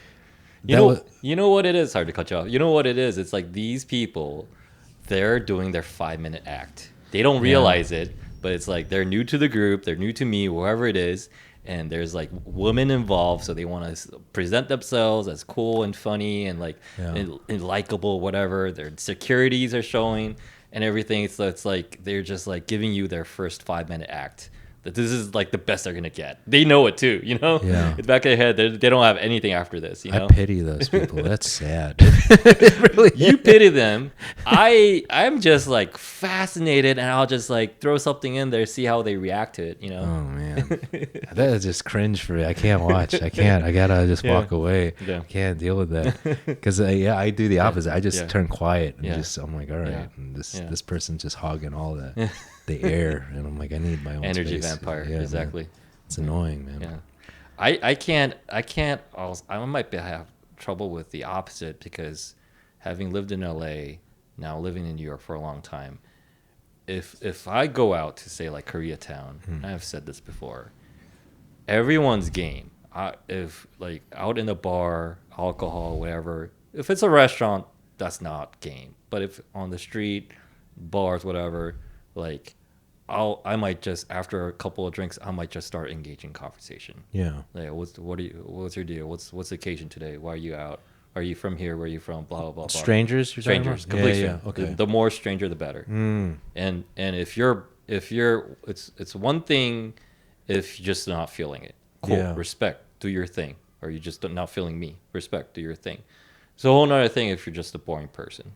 You know, you know what it is? Hard to cut you off. You know what it is? It's like these people, they're doing their 5-minute act. They don't realize it, but it's like they're new to the group, they're new to me, whoever it is, and there's like women involved, so they want to present themselves as cool and funny and like Yeah. and likable, whatever. Their securities are showing and everything. So it's like they're just like giving you their first 5-minute act. That this is like the best they're gonna get. They know it too, you know. Yeah. It's back of their head. They don't have anything after this, you know. I pity those people. That's sad. It really You pity them. I'm just like fascinated, and I'll just like throw something in there, see how they react to it. You know. Oh man, that is just cringe for me. I can't watch. I can't. I gotta just walk away. Yeah. I can't deal with that because I do the opposite. I just Yeah. turn quiet and Yeah. just I'm like, all right, Yeah. and this Yeah. this person's just hogging all the air, and I'm like, I need my own Energy space. vampire. Yeah, man. Exactly. It's annoying, man. Yeah. I can't. I might have trouble with the opposite because having lived in LA, now living in New York for a long time, if I go out to say like Koreatown, and I've said this before, everyone's game. If like out in the bar, alcohol, whatever. If it's a restaurant, that's not game. But if on the street, bars, whatever, like I might just after a couple of drinks, I might just start engaging conversation. Yeah. Like, what's your deal? What's the occasion today? Why are you out? Are you from here? Where are you from? Blah blah blah. Strangers, you're talking Strangers, about? complete Yeah, yeah. stranger. Okay. The more stranger, the better. And if you're it's one thing if you're just not feeling it. Cool. Yeah. Respect. Do your thing. Or you just not feeling me. Respect. Do your thing. It's a whole nother thing if you're just a boring person.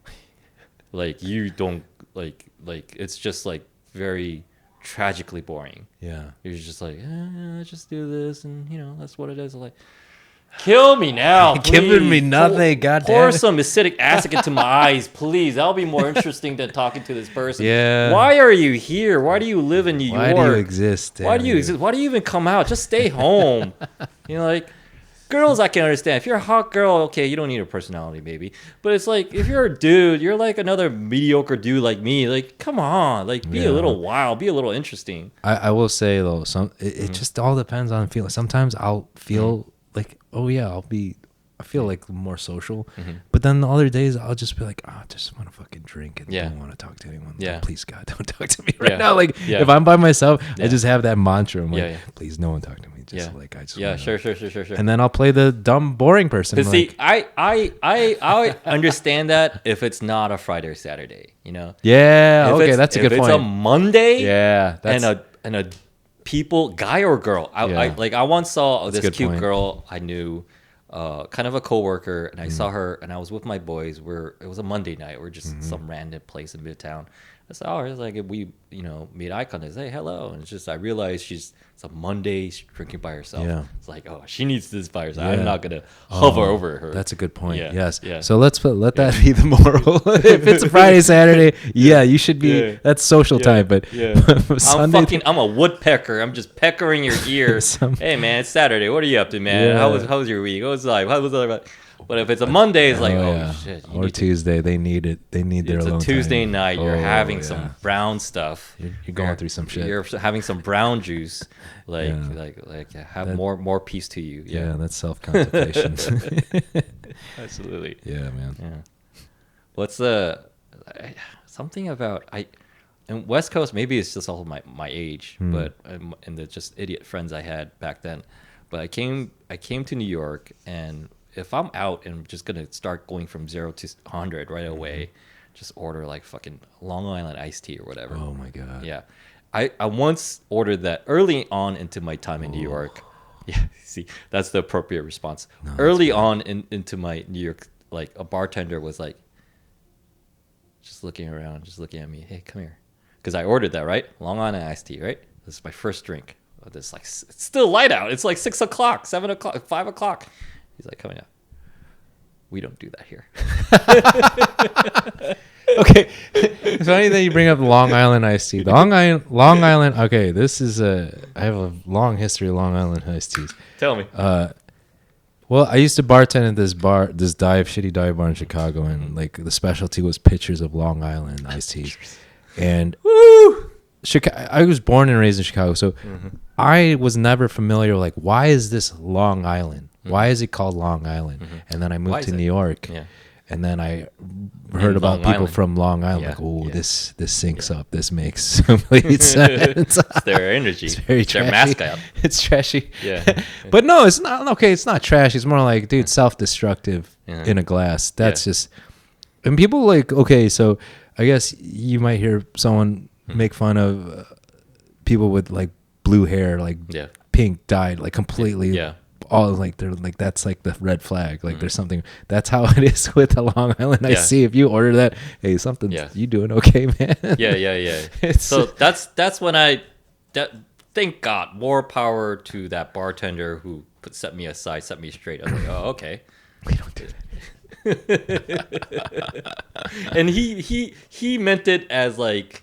Like you don't like it's just like very tragically boring. Yeah. You're just like, just do this, and you know that's what it is. Like, Kill me now. Giving me please. nothing, goddamn Pour it. some acidic acid into my eyes, please. That'll be more interesting than talking to this person. Yeah. Why are you here? Why do you live in New York? Why do you exist? Why do you exist? Why do you even come out? Just stay home. Like, girls I can understand. If you're a hot girl, okay, you don't need a personality, maybe. But it's like, if you're a dude, you're like another mediocre dude like me. Like, come on. Like, be a little wild. Be a little interesting. I will say though, it just all depends on feeling. Sometimes I'll feel like, oh yeah, I feel like more social, but then the other days I'll just be like, I just want to fucking drink and don't want to talk to anyone. Yeah. Like, please God, don't talk to me right Yeah. now. Like Yeah. if I'm by myself, Yeah. I just have that mantra. I'm like, Yeah. please no one talk to me. Just Yeah. like I just Yeah, wanna- sure. And then I'll play the dumb, boring person. But see, Like, I understand that if it's not a Friday or Saturday, you know. yeah, If okay, it's- that's a good If point. it's a Monday, Yeah, that's and a people, guy or girl. Yeah. I once saw a this good cute point. girl I knew, kind of a coworker, and I saw her, and I was with my boys. It was a Monday night. We're just some random place in Midtown. I saw her. It's like, if we, made eye contact, say hello, and it's just I realized it's a Monday. She's drinking by herself. Yeah. It's like, oh, she needs this by herself. Yeah. I'm not gonna hover Oh, over her. That's a good point. Yeah, Yes. yeah. So let that be the moral. If it's a Friday, Saturday, you should be. Yeah. That's social time. But Sunday, I'm a woodpecker. I'm just peckering your ears. Hey man, it's Saturday. What are you up to, man? Yeah. How was your week? What was life? How was life? But if it's a Monday, it's like, oh, yeah. shit. you Or need to- Tuesday, they need it. They need their It's a alone Tuesday time. night. You're Oh, having yeah. some brown stuff. You're going through some shit. You're having some brown juice. Like, Yeah. have That- more peace to you. Yeah, that's self contemplation. Absolutely. Yeah, man. Yeah. What's something about in West Coast? Maybe it's just all my age, but and the just idiot friends I had back then. But I came to New York, and if I'm out and I'm just gonna start going from 0 to 100 right away, just order like fucking Long Island iced tea or whatever. Oh my god. Yeah. I once ordered that early on into my time in New York. Yeah, see, that's the appropriate response. Early on into my New York, like a bartender was like, just looking around, just looking at me. Hey, come here. Because I ordered that, right? Long Island iced tea, right? This is my first drink. It's like, it's still light out. It's like 6 o'clock, 7 o'clock, 5 o'clock. He's like, come here. We don't do that here. Okay. It's funny that you bring up Long Island iced tea. Long Island. Okay, this is I have a long history of Long Island iced teas. Tell me. Well, I used to bartend at this shitty dive bar in Chicago, and like the specialty was pitchers of Long Island iced teas. And I was born and raised in Chicago, so I was never familiar. Like, why is this Long Island? Why is it called Long Island? And then I moved to New York, Yeah. and then I heard about Long people Island. from Long Island. Yeah, Like, oh, yeah. this syncs up. This makes complete sense. It's their energy. It's very It's their trashy. mascot. It's trashy. Yeah. But no, it's not. Okay, it's not trashy. It's more like, dude, self-destructive Yeah. in a glass. That's Yeah. just. And people like, okay, so I guess you might hear someone make fun of people with like blue hair, like Yeah. pink dyed, like completely. Yeah. All like they're like that's like the red flag. Like there's something. That's how it is with the Long Island. I Yeah. see if you order that, hey, something. Yeah. You doing okay, man? Yeah. It's- So that's when thank God, more power to that bartender who set me aside, set me straight. I was like, oh, okay. We don't do that. And he meant it as like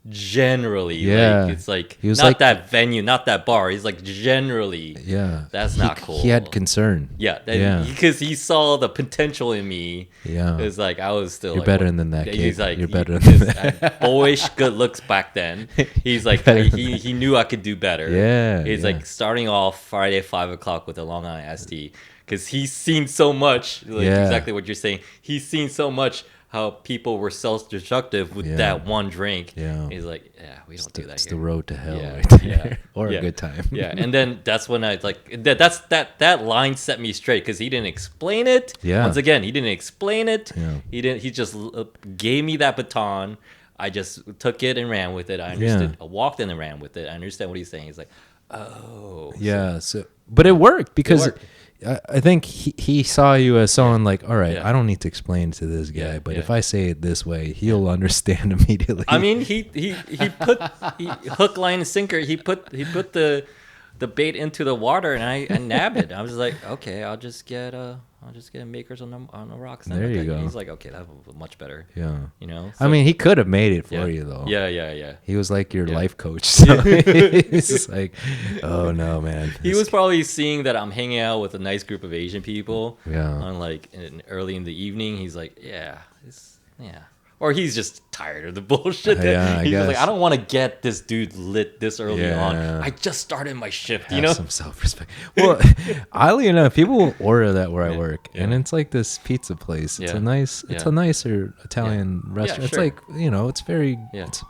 generally. Yeah. Like, it's like He was not like- that venue, not that bar. He's like generally. Yeah. That's He- not cool. He had concern. Yeah. Yeah. Because he saw the potential in me. Yeah. It's like I was still You're like, better what- than that, yeah, kid. He's like You're better he- than this that. boyish good looks back then. He's like Better than he knew I could do better. Yeah, He's yeah. like starting off Friday 5 o'clock with a Long Island SD because he's seen so much. Like Yeah. exactly what you're saying. He's seen so much how people were self-destructive with Yeah. that one drink. Yeah. He's like, yeah, we don't do that It's here. the road to hell Yeah, right there. yeah, Or yeah. a good time. Yeah, and then that's when I like that line set me straight because he didn't explain it. Yeah. Once again, he didn't explain it. Yeah. He didn't. He just gave me that baton. I just took it and ran with it. I understood. I walked in and ran with it. I understand what he's saying. He's like, oh. Yeah. So, but it worked because worked. I think he saw you as someone like, all right, Yeah. I don't need to explain to this guy, Yeah, but yeah. if I say it this way, he'll understand immediately. I mean, he put hook, line, and sinker. He put the the bait into the water, and I nabbed it. I was like, okay, I'll just get Makers on the rocks. then." There you And go. He's like, okay, that's much better. Yeah. You know. I mean, he could have made it for yeah. you though. Yeah. He was like your Yeah. life coach. So he's just like, oh no, man. He was probably seeing that I'm hanging out with a nice group of Asian people. Yeah. On early in the evening, he's like, yeah. Or he's just tired of the bullshit. Yeah, I He's just like, guess. I don't want to get this dude lit this early on. Yeah. I just started my shift, Have some self-respect. Well, oddly enough, people will order that where I work, and yeah. it's like this pizza place. It's Yeah. it's Yeah. a nicer Italian restaurant. sure. It's like it's very, Yeah. it's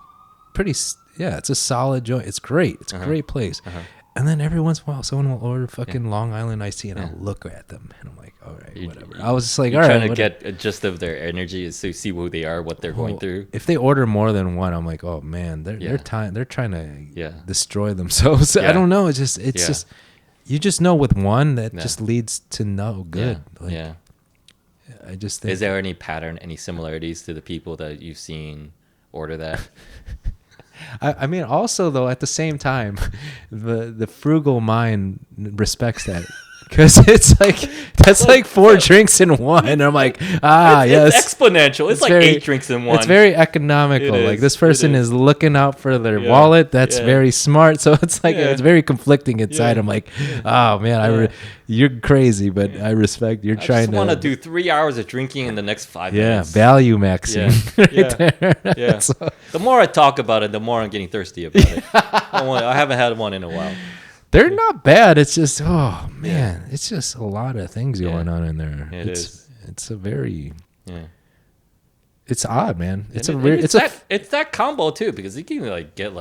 pretty. It's a solid joint. It's great. It's a great place. Uh-huh. And then every once in a while, someone will order fucking Long Island iced tea, and I'll look at them, and I'm like, all right, whatever. I was just like, all You're right, trying to whatever. get a gist of their energy is to see who they are, what they're going Well, through. If they order more than one, I'm like, oh man, they're Yeah. they're trying to Yeah. destroy themselves. I Yeah. don't know. It's Yeah. just you just know with one that Yeah. just leads to no good. Yeah. Like, yeah. I just think Is there any pattern, any similarities to the people that you've seen order that? I mean, also though, at the same time, the frugal mind respects that. Because it's like that's like 4 drinks in one. And I'm like, yes, It's exponential. It's like very- 8 drinks in one. It's very economical. It Like is, this it person is. is looking out for their Yeah, wallet. That's yeah. very smart. So it's like Yeah. it's very conflicting inside. Yeah. I'm like, oh man, Yeah. you're crazy, but I respect you're I trying just to want to do 3 hours of drinking in the next 5 yeah, minutes. value maxing. Yeah. right Yeah. there. Yeah. So- The more I talk about it, the more I'm getting thirsty about it. I haven't had one in a while. they're not bad. It's just man, it's just a lot of things Yeah. going on in there. It it's is. it's a very Yeah. it's odd, man. It's And a it- weird and it's a it's that combo too, because you can get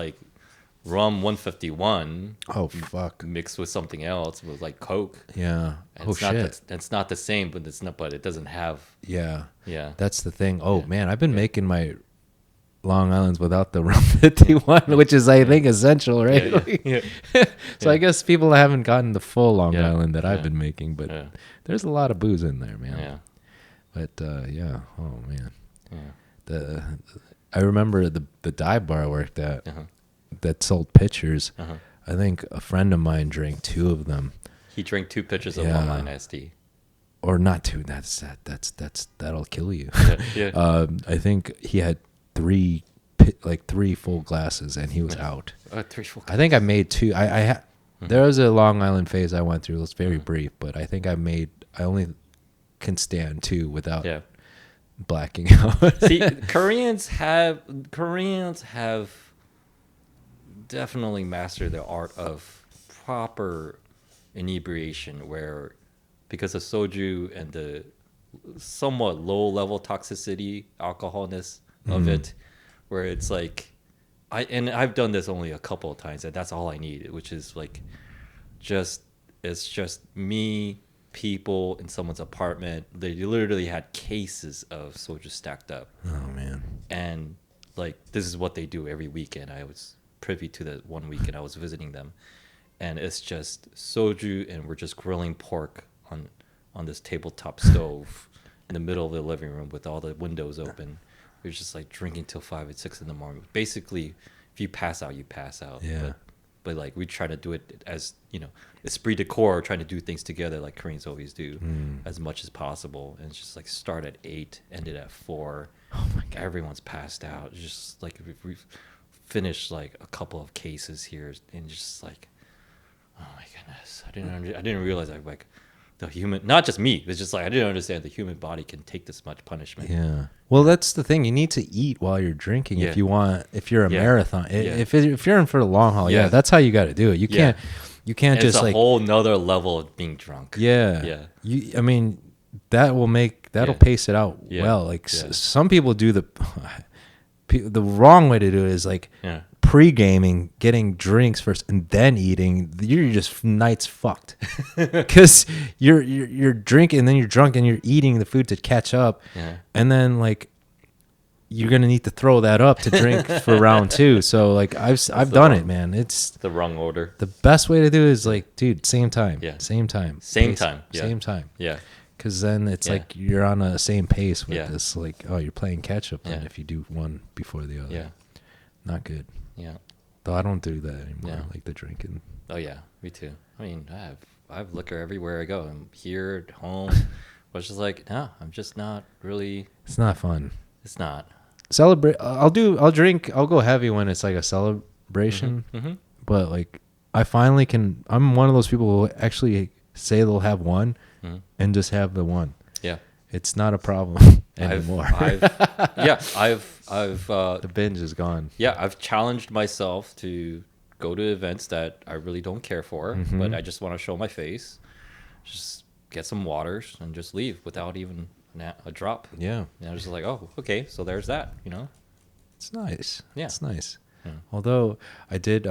rum 151 oh fuck mixed with something else with Coke. yeah And oh it's not shit it's not the same, but it doesn't have. yeah. Yeah. That's the thing. Oh man, I've been making my Long Islands without the rum 51, which is I think essential, right? Yeah, Like- yeah. so I guess people haven't gotten the full Long Yeah, Island that I've yeah, been making, but yeah. there's a lot of booze in there, man. Yeah. But yeah, oh man, Yeah. I remember the dive bar I worked at Uh-huh. that sold pitchers. Uh-huh. I think a friend of mine drank 2 of them, He drank 2 pitchers of Yeah. Long Island SD. or not 2. That'll kill you. Yeah. I think he had 3 full glasses, and he was out. 3 full. I think I made 2. There was a Long Island phase I went through. It was very brief, but I think I only can stand 2 without Yeah. blacking out. See, Koreans have definitely mastered the art of proper inebriation, where because of soju and the somewhat low level toxicity, alcoholness of it, where it's like I've done this only a couple of times, and that's all I need, which is it's just me, people in someone's apartment. They literally had cases of soju stacked up, Oh man. and this is what they do every weekend. I was privy to that one weekend I was visiting them, and it's just soju, and we're just grilling pork on this tabletop stove in the middle of the living room with all the windows open. We're just drinking till 5 and 6 in the morning. Basically, if you pass out, you pass out. Yeah. But we try to do it as esprit de corps, trying to do things together like Koreans always do, as much as possible. And it's just start at 8, ended at 4. Oh my god. Everyone's passed out. It's just we've finished a couple of cases here, and just oh my goodness, I didn't realize the human, not just me. It's just I didn't understand the human body can take this much punishment. Yeah. Well, that's the thing. You need to eat while you're drinking Yeah. if you're a Yeah. marathon. Yeah. If you're in for the long haul, Yeah. that's how you got to do it. You Yeah. can't And just it's a whole nother level of being drunk. yeah. Yeah. I mean, that'll Yeah. pace it out Yeah. well. Yeah. Some people do the wrong way to do it is Yeah. pre-gaming, getting drinks first, and then eating. You're just night's fucked because you're drinking and then you're drunk and you're eating the food to catch up, Yeah. and then you're gonna need to throw that up to drink for round 2. So I've done it, man. It's The wrong order. the best way to do it is dude, same time, Yeah. same time, Same pace, time, yeah. same time. Yeah. Because then it's Yeah. you're on a same pace with Yeah. this. You're playing catch up then Yeah. if you do one before the other. Yeah. Not good. Yeah. Though I don't do that anymore. Yeah. Like the drinking. Oh yeah, me too. I mean, I have liquor everywhere I go. I'm here at home. I was just like, no, I'm just not really. It's not fun. It's not. Celebrate. I'll drink. I'll go heavy when it's like a celebration. Mm-hmm. But like, I finally can. I'm one of those people who actually say they'll have one Mhm. and just have the one. Yeah. It's not a problem anymore. I've The binge is gone. yeah, I've challenged myself to go to events that I really don't care for, Mhm. but I just want to show my face, just get some waters and just leave without even a drop. Yeah, And I was just like, oh, okay, so there's that, it's nice. Yeah. It's nice. Yeah. Although I did.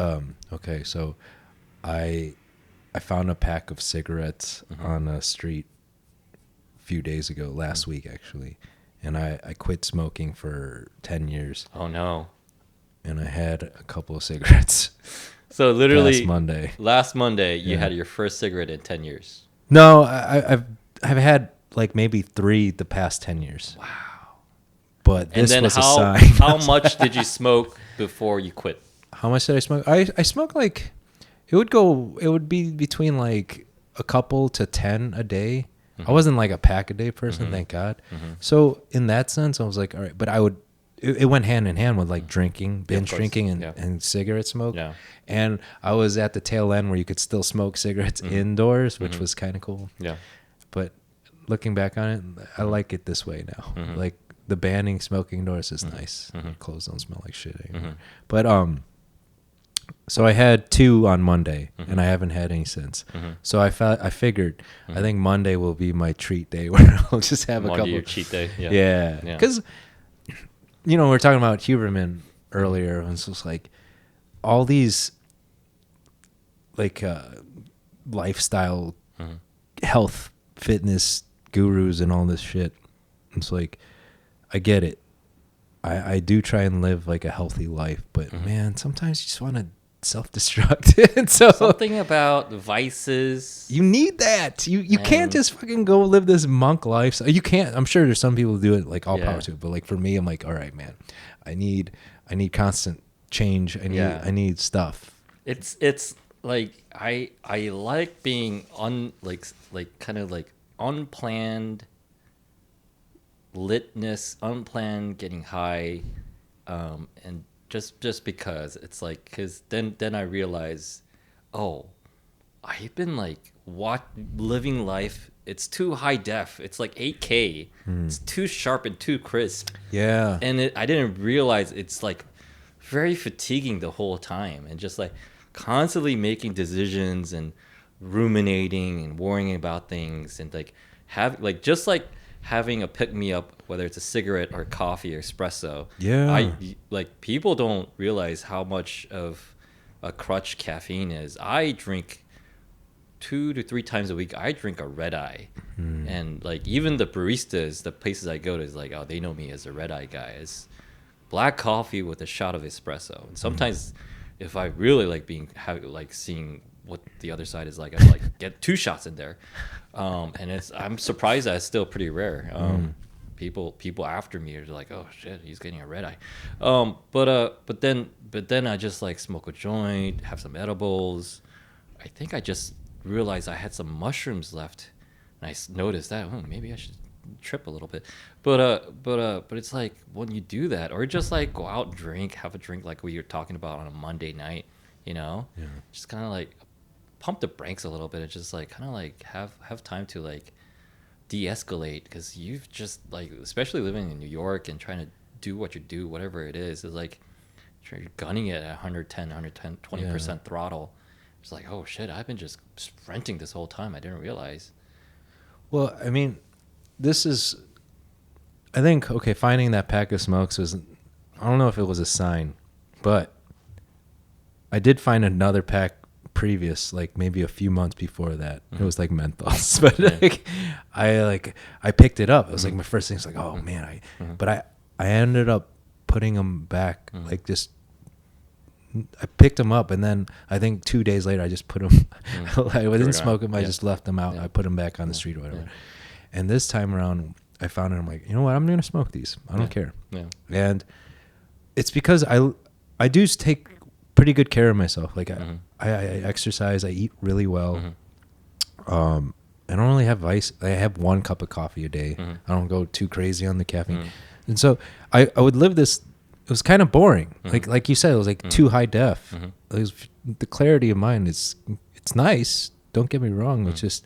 Okay, so I found a pack of cigarettes Mhm. on a street a few days ago, last week actually, and I quit smoking for 10 years, Oh no. and I had a couple of cigarettes So literally last Monday. last Monday you Yeah. had your first cigarette in 10 years. No, I've had like maybe 3 the past 10 years. Wow. But And this then was a how sign. how much did you smoke before you quit? How much did I smoke? I smoked like it would be between like a couple to 10 a day. I wasn't like a pack a day person, thank God. So in that sense, I was like, all right, but it went hand in hand with like drinking, binge course. drinking, Yeah. and cigarette smoke. Yeah. And I was at the tail end where you could still smoke cigarettes indoors, which was kind of cool. Yeah. But looking back on it, I like it this way now. Like the banning smoking indoors is nice. Clothes don't smell like shit anymore. But so I had 2 on Monday, and I haven't had any since. So I figured I think Monday will be my treat day where I'll just have a Monday, couple. your cheat day. Yeah. Yeah, Yeah. because we were talking about Huberman earlier, and it's just like all these like lifestyle, health, fitness gurus and all this shit. It's like I get it. I do try and live like a healthy life, but man, sometimes you just want to self-destruct. And so Something about vices. you need that. You can't And- just fucking go live this monk life. So you can't. I'm sure there's some people who do it like all Yeah. power to it, but like for me, I'm like, all right, man. I need constant change. Yeah. I need stuff. It's like I like being kind of like unplanned litness, unplanned getting high, and just because it's like, because then I realize, oh, I've been like living life. It's too high def. It's like 8K. It's too sharp and too crisp. Yeah. And I didn't realize it's like very fatiguing the whole time, and just like constantly making decisions and ruminating and worrying about things, and like having a pick me up, whether it's a cigarette or coffee or espresso. Yeah. Like people don't realize how much of a crutch caffeine is. I drink 2 to 3 times a week. I drink a red eye. And like even the baristas, the places I go to, is like, oh, they know me as a red eye guy. It's black coffee with a shot of espresso. And sometimes if I really like seeing what the other side is like, I like get 2 shots in there. And I'm surprised that it's still pretty rare. People after me are like, oh shit, he's getting a red eye. But then I just like smoke a joint, have some edibles. I think I just realized I had some mushrooms left, and I noticed that, oh, maybe I should trip a little bit. But it's like when you do that, or just like go out and have a drink like we were talking about on a Monday night, just kind of like pump the brakes a little bit, and just like kind of like have time to like de-escalate, because you've just like, especially living in New York and trying to do what you do, whatever it is like you're gunning it at 20% throttle. It's like, oh shit, I've been just sprinting this whole time. I didn't realize. Well, I mean, I think, okay, finding that pack of smokes was, I don't know if it was a sign, but I did find another pack previous, like maybe a few months before that. It was like menthols, but I picked it up. It was like my first thing. It's like, oh man, but I ended up putting them back, like just. I picked them up, and then I think 2 days later I just put them. I didn't smoke them. I just left them out. I put them back on the street or whatever. Yeah. And this time around, I found it. I'm like, you know what? I'm gonna smoke these. I don't care. Yeah. And it's because I do take pretty good care of myself. Like Mhm. I exercise, I eat really well. Mhm. I don't really have vice. I have 1 cup of coffee a day. Mhm. I don't go too crazy on the caffeine. Mhm. And so I would live this. It was kind of boring. Mhm. Like you said, it was like Mhm. too high def. Mhm. It was, the clarity of mind it's nice. Don't get me wrong. It's just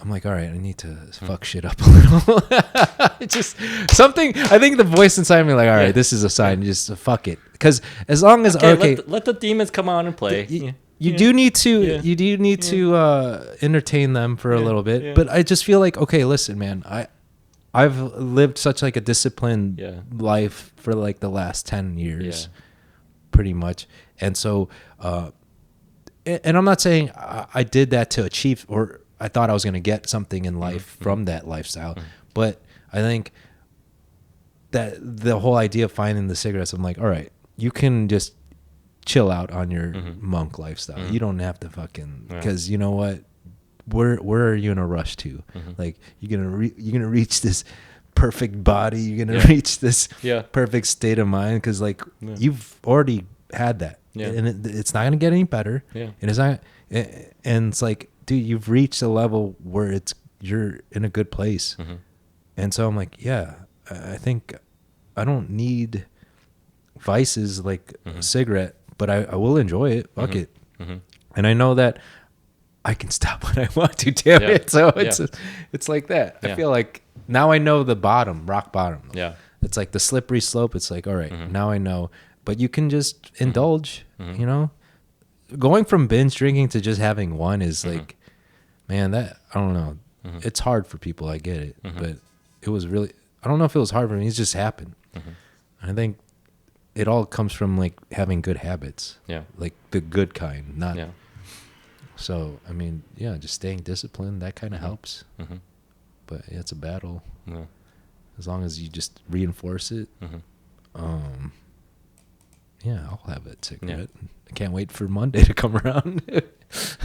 I'm like, all right, I need to fuck shit up a little. It's just something. I think the voice inside me, like, all right, Yeah. this is a sign. Just fuck it. Because as long as Okay, let the demons come on and play. you Yeah. do need to Yeah. you do need to entertain them for a Yeah. little bit. Yeah. But I just feel like, okay, listen, man, I've lived such like a disciplined Yeah. life for like the last 10 years, Yeah. pretty much. And so, and I'm not saying I did that to achieve, or I thought I was going to get something in life from that lifestyle. But I think that the whole idea of finding the cigarettes, I'm like, all right, you can just chill out on your monk lifestyle. You don't have to fucking, because you know what? Where are you in a rush to? Like you're gonna reach this perfect body. You're gonna reach this Yeah. perfect state of mind because like Yeah. you've already had that, Yeah. and it's not gonna get any better. Yeah. And it's not, and it's like, dude, you've reached a level where you're in a good place. And so I'm like, yeah, I think I don't need vices like a cigarette, but I will enjoy it. Fuck it. And I know that I can stop when I want to, damn Yeah. it. So Yeah. it's like that. I Yeah. feel like now I know the bottom, rock bottom. Yeah. It's like the slippery slope. It's like, all right, now I know. But you can just indulge, you know? Going from binge drinking to just having one is like, man, that, I don't know. It's hard for people. I get it. But it was really, I don't know if it was hard for me. It just happened. I think it all comes from like having good habits. Yeah. Like the good kind, not. Yeah. So, I mean, yeah, just staying disciplined, that kind of helps. Mhm. But yeah, it's a battle. Yeah. As long as you just reinforce it. Yeah, I'll have a cigarette. I can't wait for Monday to come around.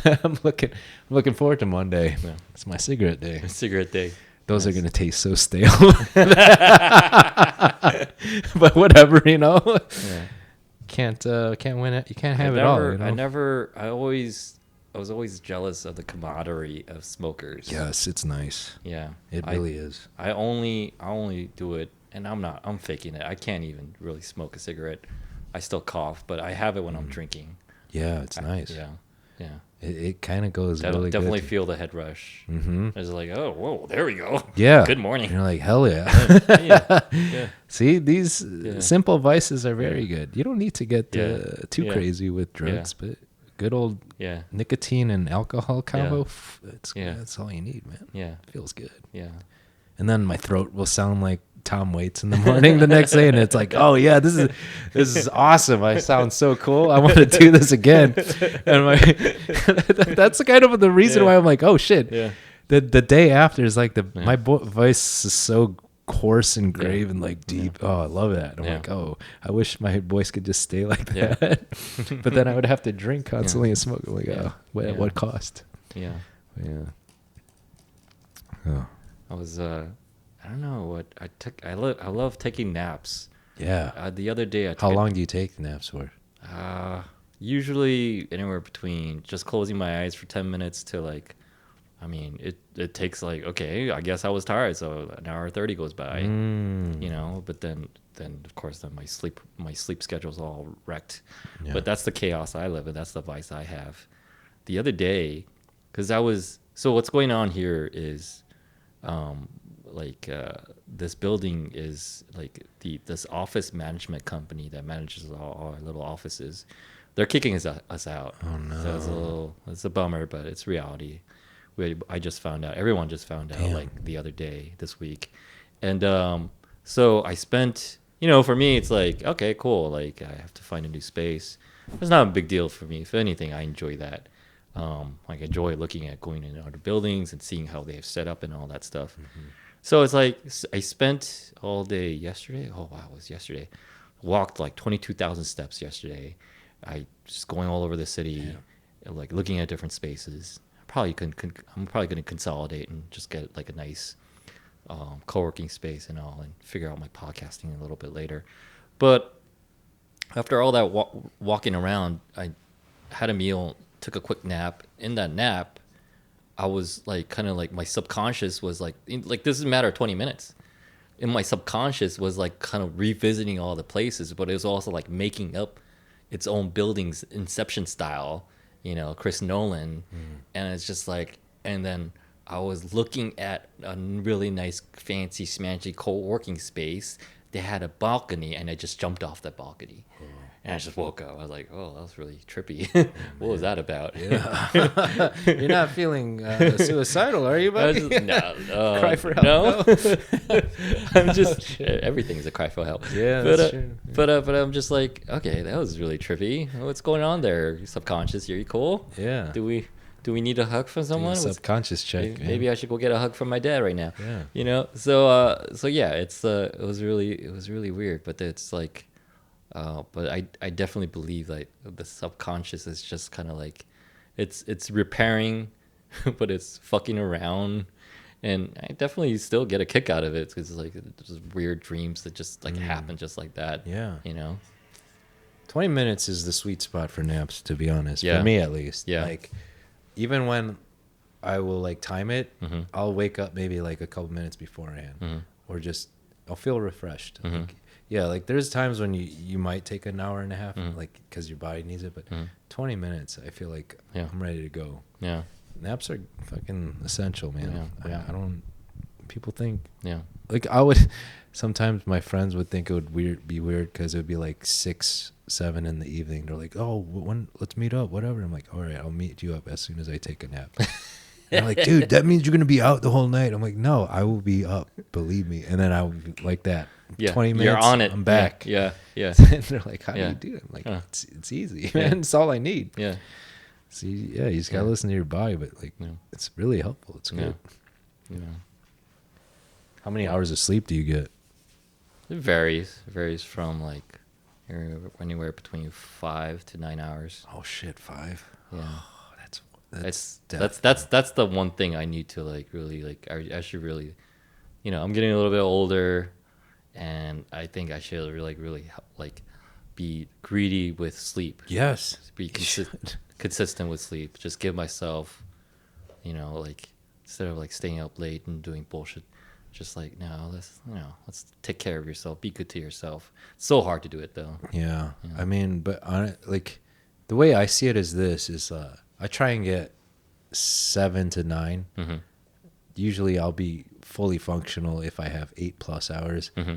I'm looking forward to Monday. Yeah. It's my cigarette day. Cigarette day. Those are Nice. going to taste so stale. But whatever, you know. Yeah. Can't win it. You can't have it all. You know? I was always jealous of the camaraderie of smokers. Yes, it's nice. Yeah. It really is. I only do it, and I'm faking it. I can't even really smoke a cigarette. I still cough, but I have it when I'm drinking. Yeah, it's nice. Yeah. Yeah. It kind of goes really Definitely good. feel the head rush. Mm-hmm. It's like, oh, whoa, there we go. Yeah. Good morning. And you're like, hell yeah. Yeah. Yeah. See, these Yeah. simple vices are very good. You don't need to get Yeah. too Yeah. crazy with drugs, but good old Yeah. nicotine and alcohol combo, Yeah. that's all you need, man. Yeah. Feels good. Yeah. And then my throat will sound like Tom Waits in the morning the next day, and it's like, oh yeah, this is awesome. I sound so cool. I want to do this again. And that's kind of the reason Yeah. why I'm like, oh shit. Yeah. The day after is like Yeah. my voice is so coarse and grave and like Yeah. deep. Oh, I love that. I'm Yeah. like, oh, I wish my voice could just stay like Yeah. that. But then I would have to drink constantly and smoke. I'm like, Yeah. oh, at Yeah. what cost? Yeah. Yeah. Oh. I was I don't know what I took. I love taking naps. Yeah. The other day I How took long do you take naps for? usually anywhere between just closing my eyes for 10 minutes to like, I mean, it takes like, okay, I guess I was tired, so an hour 30 goes by, you know, but then of course then my sleep schedule's all wrecked. Yeah. But that's the chaos I live in. That's the vice I have. The other day, because so what's going on here is this building is like this office management company that manages all our little offices. They're kicking us out. Oh, no. So it's a bummer, but it's reality. I just found out. Everyone just found out Damn. like the other day, this week, and so I spent. You know, for me, it's like, okay, cool. Like I have to find a new space. It's not a big deal for me. If anything, I enjoy that. Like I enjoy looking at going into other buildings and seeing how they have set up and all that stuff. So it's like I spent all day yesterday. Oh wow, it was yesterday. Walked like 22,000 steps yesterday. I just going all over the city, like looking at different spaces. I'm probably going to consolidate and just get like a nice co-working space and all, and figure out my podcasting a little bit later. But after all that walking around, I had a meal, took a quick nap. In that nap, I was like, kind of like my subconscious was like this is a matter of 20 minutes. And my subconscious was like kind of revisiting all the places, but it was also like making up its own buildings, Inception style, Chris Nolan. And it's just like, and then I was looking at a really nice, fancy, smancy co-working space. They had a balcony, and I just jumped off that balcony. And I just woke up. I was like, "Oh, that was really trippy. What was that about?" Yeah. You're not feeling suicidal, are you, buddy? No, Cry for help. No, I'm just everything's a cry for help. Yeah, but, that's true. But I'm just like, okay, that was really trippy. What's going on there? Subconscious, are you cool? Yeah. Do we need a hug from someone? Subconscious check. Maybe I should go get a hug from my dad right now. Yeah. So yeah, it was really weird, but it's like, but I definitely believe like the subconscious is just kind of like, it's repairing, but it's fucking around, and I definitely still get a kick out of it because it's like just weird dreams that just like happen just like that. Yeah. 20 minutes is the sweet spot for naps, to be honest. Yeah. For me, at least. Yeah. Like, even when I will like time it, Mm-hmm. I'll wake up maybe like a couple minutes beforehand, or just I'll feel refreshed. Mm-hmm. Like, yeah, like there's times when you might take an hour and a half, Mm-hmm. like because your body needs it, but 20 minutes, I feel like Yeah. I'm ready to go. Yeah. Naps are fucking essential, man. Yeah. I don't. People think Yeah. like I would. Sometimes my friends would think it would be weird because it would be like 6, 7 in the evening. They're like, "Oh, when? Let's meet up, whatever." I'm like, "All right, I'll meet you up as soon as I take a nap." And they're like, "Dude, that means you're gonna be out the whole night." I'm like, "No, I will be up, believe me." And then I would be like that. Yeah. 20 minutes. You're on it. I'm back. Yeah. Yeah. And they're like, "How Yeah. do you do it?" I'm like, Huh. it's easy, Yeah. man. It's all I need. Yeah. So yeah, you just gotta Yeah. listen to your body, but like, Yeah. it's really helpful. It's Yeah. good. Yeah. How many hours of sleep do you get? It varies from like anywhere between 5 to 9 hours. Oh shit, 5. Yeah. Oh, That's death. that's the one thing I need to like really like I should really, I'm getting a little bit older, and I think I should really like be greedy with sleep. Yes. Be consistent with sleep. Just give myself, like instead of like staying up late and doing bullshit, just like no, let's take care of yourself. Be good to yourself. It's so hard to do it though. Yeah. Yeah. I mean, but like the way I see it is I try and get 7 to 9. Mm-hmm. Usually I'll be fully functional if I have 8+ hours. Mm-hmm.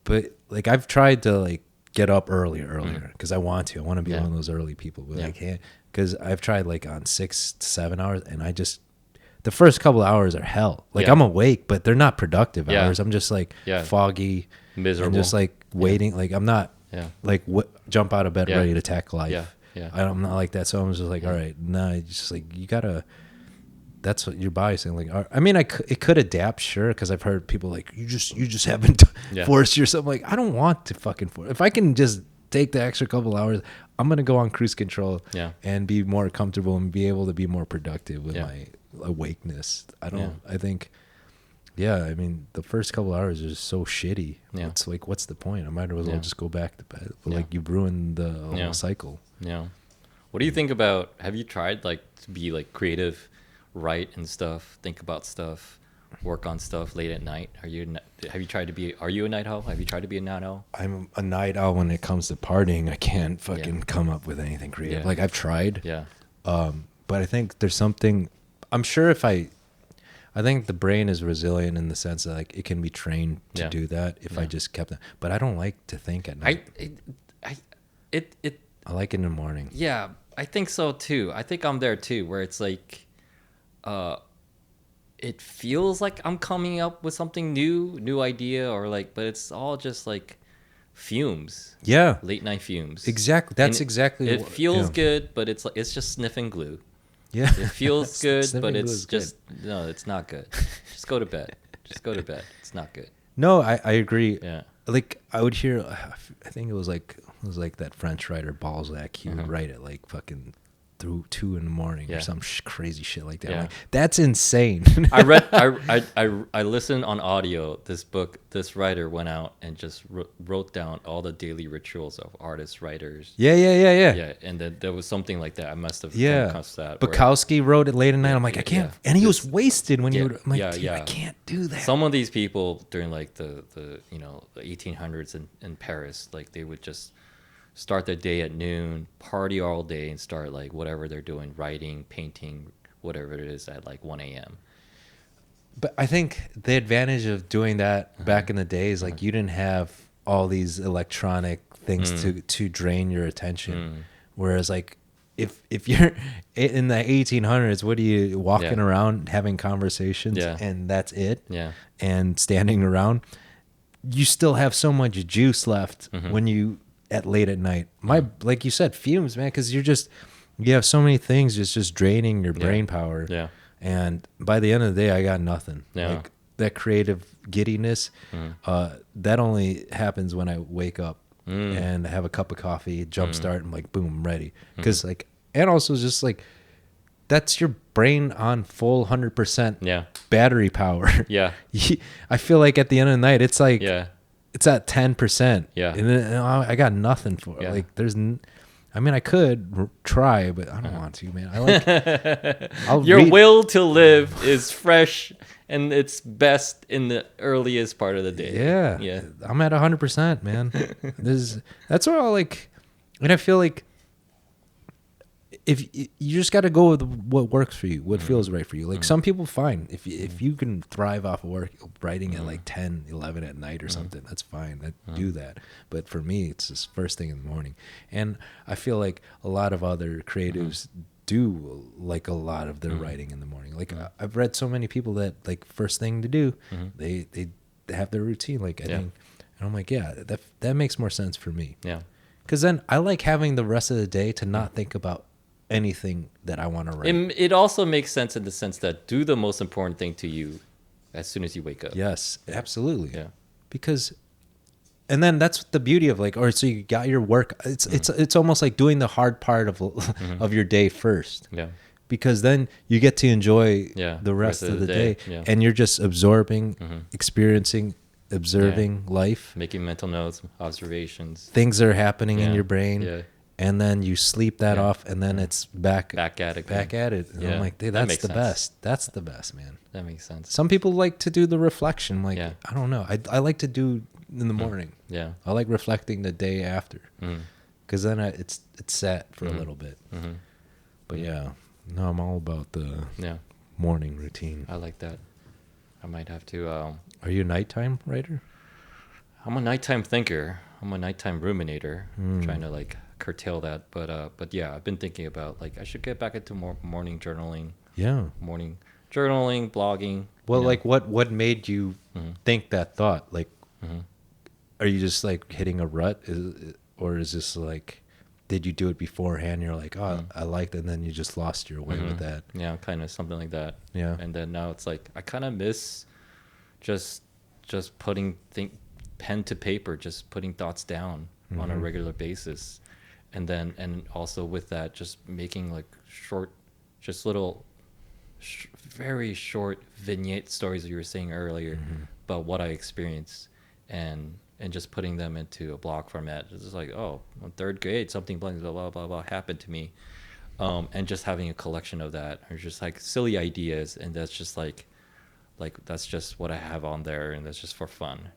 But like I've tried to like get up earlier because I want to. I want to be Yeah. one of those early people, but Yeah. I can't because I've tried like on 6 to 7 hours, and the first couple of hours are hell. Like Yeah. I'm awake, but they're not productive Yeah. hours. I'm just like Yeah. foggy, Miserable. and just like waiting. Like I'm not Yeah. like jump out of bed Yeah. ready to tackle life. Yeah. Yeah. I'm not like that. So I'm just like, all right, nah. It's just like you gotta. That's what your body's saying. Like, I mean, it could adapt, sure, because I've heard people like you just haven't Yeah. forced yourself. Like, I don't want to fucking force. If I can just take the extra couple hours, I'm gonna go on cruise control. Yeah. And be more comfortable and be able to be more productive with Yeah. my awakeness. I don't. Yeah. I think. Yeah, I mean, the first couple hours is so shitty. Yeah. It's like, what's the point? I might as well Yeah. just go back to bed. But Yeah. like, you've ruined the whole Yeah. cycle. Yeah. What do you think about? Have you tried like to be like creative, write and stuff, think about stuff, work on stuff late at night? Have you tried to be? Are you a night owl? Have you tried to be a night owl? I'm a night owl when it comes to partying. I can't fucking come up with anything creative. Yeah. Like I've tried, Yeah. but I think there's something. I'm sure I think the brain is resilient in the sense that like it can be trained to Yeah. do that if I Yeah. just kept it. But I don't like to think at night. I like it in the morning. Yeah, I think so too. I think I'm there too, where it's like, it feels like I'm coming up with something new idea, or like, but it's all just like fumes, Yeah, late night fumes. exactly. That's And exactly. It what- feels yeah. good, but it's like it's just sniffing glue. Yeah, It feels good, Sniffing but glue it's is good. just no, it's not good. Just go to bed. Just go to bed. It's not good. No, I agree. Yeah. Like I would hear, I think it was like that French writer Balzac. He Uh-huh. would write at like fucking through 2 in the morning Yeah. or some crazy shit like that. Yeah. Like, that's insane. I listened on audio. This writer went out and just wrote down all the daily rituals of artists, writers. yeah. Yeah, and then there was something like that. I must have come Yeah. across that. where Bukowski wrote it late at night. Yeah, I'm like, I can't. yeah. And he was This- wasted when yeah, you were. I'm like, yeah, dude, yeah. I can't do that. Some of these people during like the the 1800s in Paris, like they would just start their day at noon, party all day, and start like whatever they're doing, writing, painting, whatever it is at like 1 a.m. But I think the advantage of doing that back in the day is like you didn't have all these electronic things to drain your attention. Whereas like if you're in the 1800s, what are you walking Yeah. around having conversations Yeah. and that's it? Yeah. And standing around, you still have so much juice left when you at late at night. Like you said, fumes, man, because you have so many things just draining your brain power. Yeah. And by the end of the day, I got nothing. Yeah. Like that creative giddiness, that only happens when I wake up and have a cup of coffee, jump start, and like boom, I'm ready. Because like, and also just like that's your brain on full 100% Yeah. battery power. Yeah. I feel like at the end of the night, it's like Yeah. it's at 10%. Yeah. And then I got nothing for it. Yeah. Like I mean, I could try, but I don't want to, man. I like Your will to live is fresh and it's best in the earliest part of the day. Yeah. Yeah. I'm at 100%, man. That's why I like, and I feel like if you just got to go with what works for you, what feels right for you. Like some people, fine. If you can thrive off of writing at like 10, 11 at night or something, that's fine. Do that. But for me, it's just first thing in the morning. And I feel like a lot of other creatives do like a lot of their writing in the morning. Like I've read so many people that like first thing to do, they have their routine. Like I think, and I'm like, yeah, that makes more sense for me. Yeah. Because then I like having the rest of the day to not think about anything that I want to write. It also makes sense in the sense that do the most important thing to you as soon as you wake up. Yes, absolutely. Yeah. Because, and then that's the beauty of like, or so you got your work. It's almost like doing the hard part of your day first. Yeah. Because then you get to enjoy Yeah, the rest of the day, yeah. and you're just absorbing, experiencing, observing life. Making mental notes, observations. Things are happening in Yeah, your brain. yeah. And then you sleep that off, and then it's back Back at it. back at it. And Yeah, I'm like, dude, that that's makes the sense. best. That's the best, man. That makes sense. Some people like to do the reflection. Like, Yeah. I don't know. I like to do in the morning. Yeah. I like reflecting the day after, because then it's set for a little bit. But yeah, no, I'm all about the Yeah. morning routine. I like that. I might have to. Are you a nighttime writer? I'm a nighttime thinker. I'm a nighttime ruminator. Trying to like curtail that, but yeah, I've been thinking about like I should get back into more morning journaling, blogging. Well, you know. like what made you think that thought? Like, are you just like hitting a rut, or is this like, did you do it beforehand? You're like, oh, I liked it, and then you just lost your way with that. Yeah, kind of something like that. Yeah. And then now it's like I kind of miss just putting pen to paper, just putting thoughts down on a regular basis, and also with that, just making like short, just little, very short vignette stories that you were saying earlier about what I experienced, and just putting them into a blog format. It's just like, oh, in third grade, something blah blah blah blah, blah happened to me, and just having a collection of that, or just like silly ideas, and that's just like that's just what I have on there, and that's just for fun.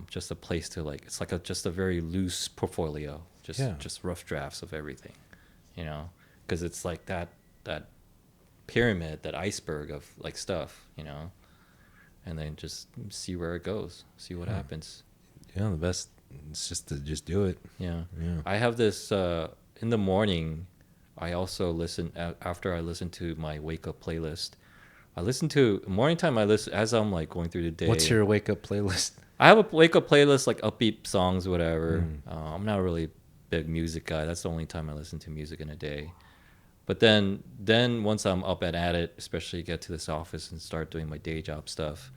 Just a place to like, it's like just a very loose portfolio, just rough drafts of everything, you know, because it's like that pyramid, that iceberg of like stuff, you know, and then just see where it goes, see what happens. Yeah, the best is just to just do it. Yeah. Yeah. I have this in the morning. I also listen after I listen to my wake up playlist. I listen to morning time. I listen as I'm like going through the day. What's your wake up playlist? I have a wake up playlist, like upbeat songs, whatever. I'm not really a big music guy. That's the only time I listen to music in a day. But then once I'm up and at it, especially get to this office and start doing my day job stuff,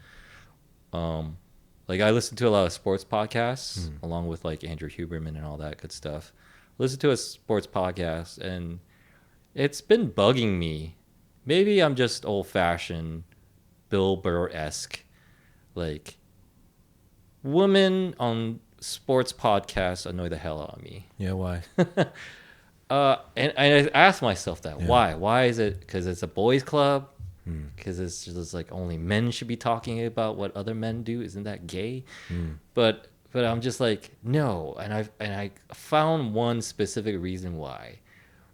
like I listen to a lot of sports podcasts along with like Andrew Huberman and all that good stuff. Listen to a sports podcast, and it's been bugging me. Maybe I'm just old-fashioned, Bill Burr-esque. Like, women on sports podcasts annoy the hell out of me. Yeah, why? And I asked myself that. Why? Why is it? Because it's a boys' club? Because it's just like only men should be talking about what other men do? Isn't that gay? But I'm just like, no. And I found one specific reason why.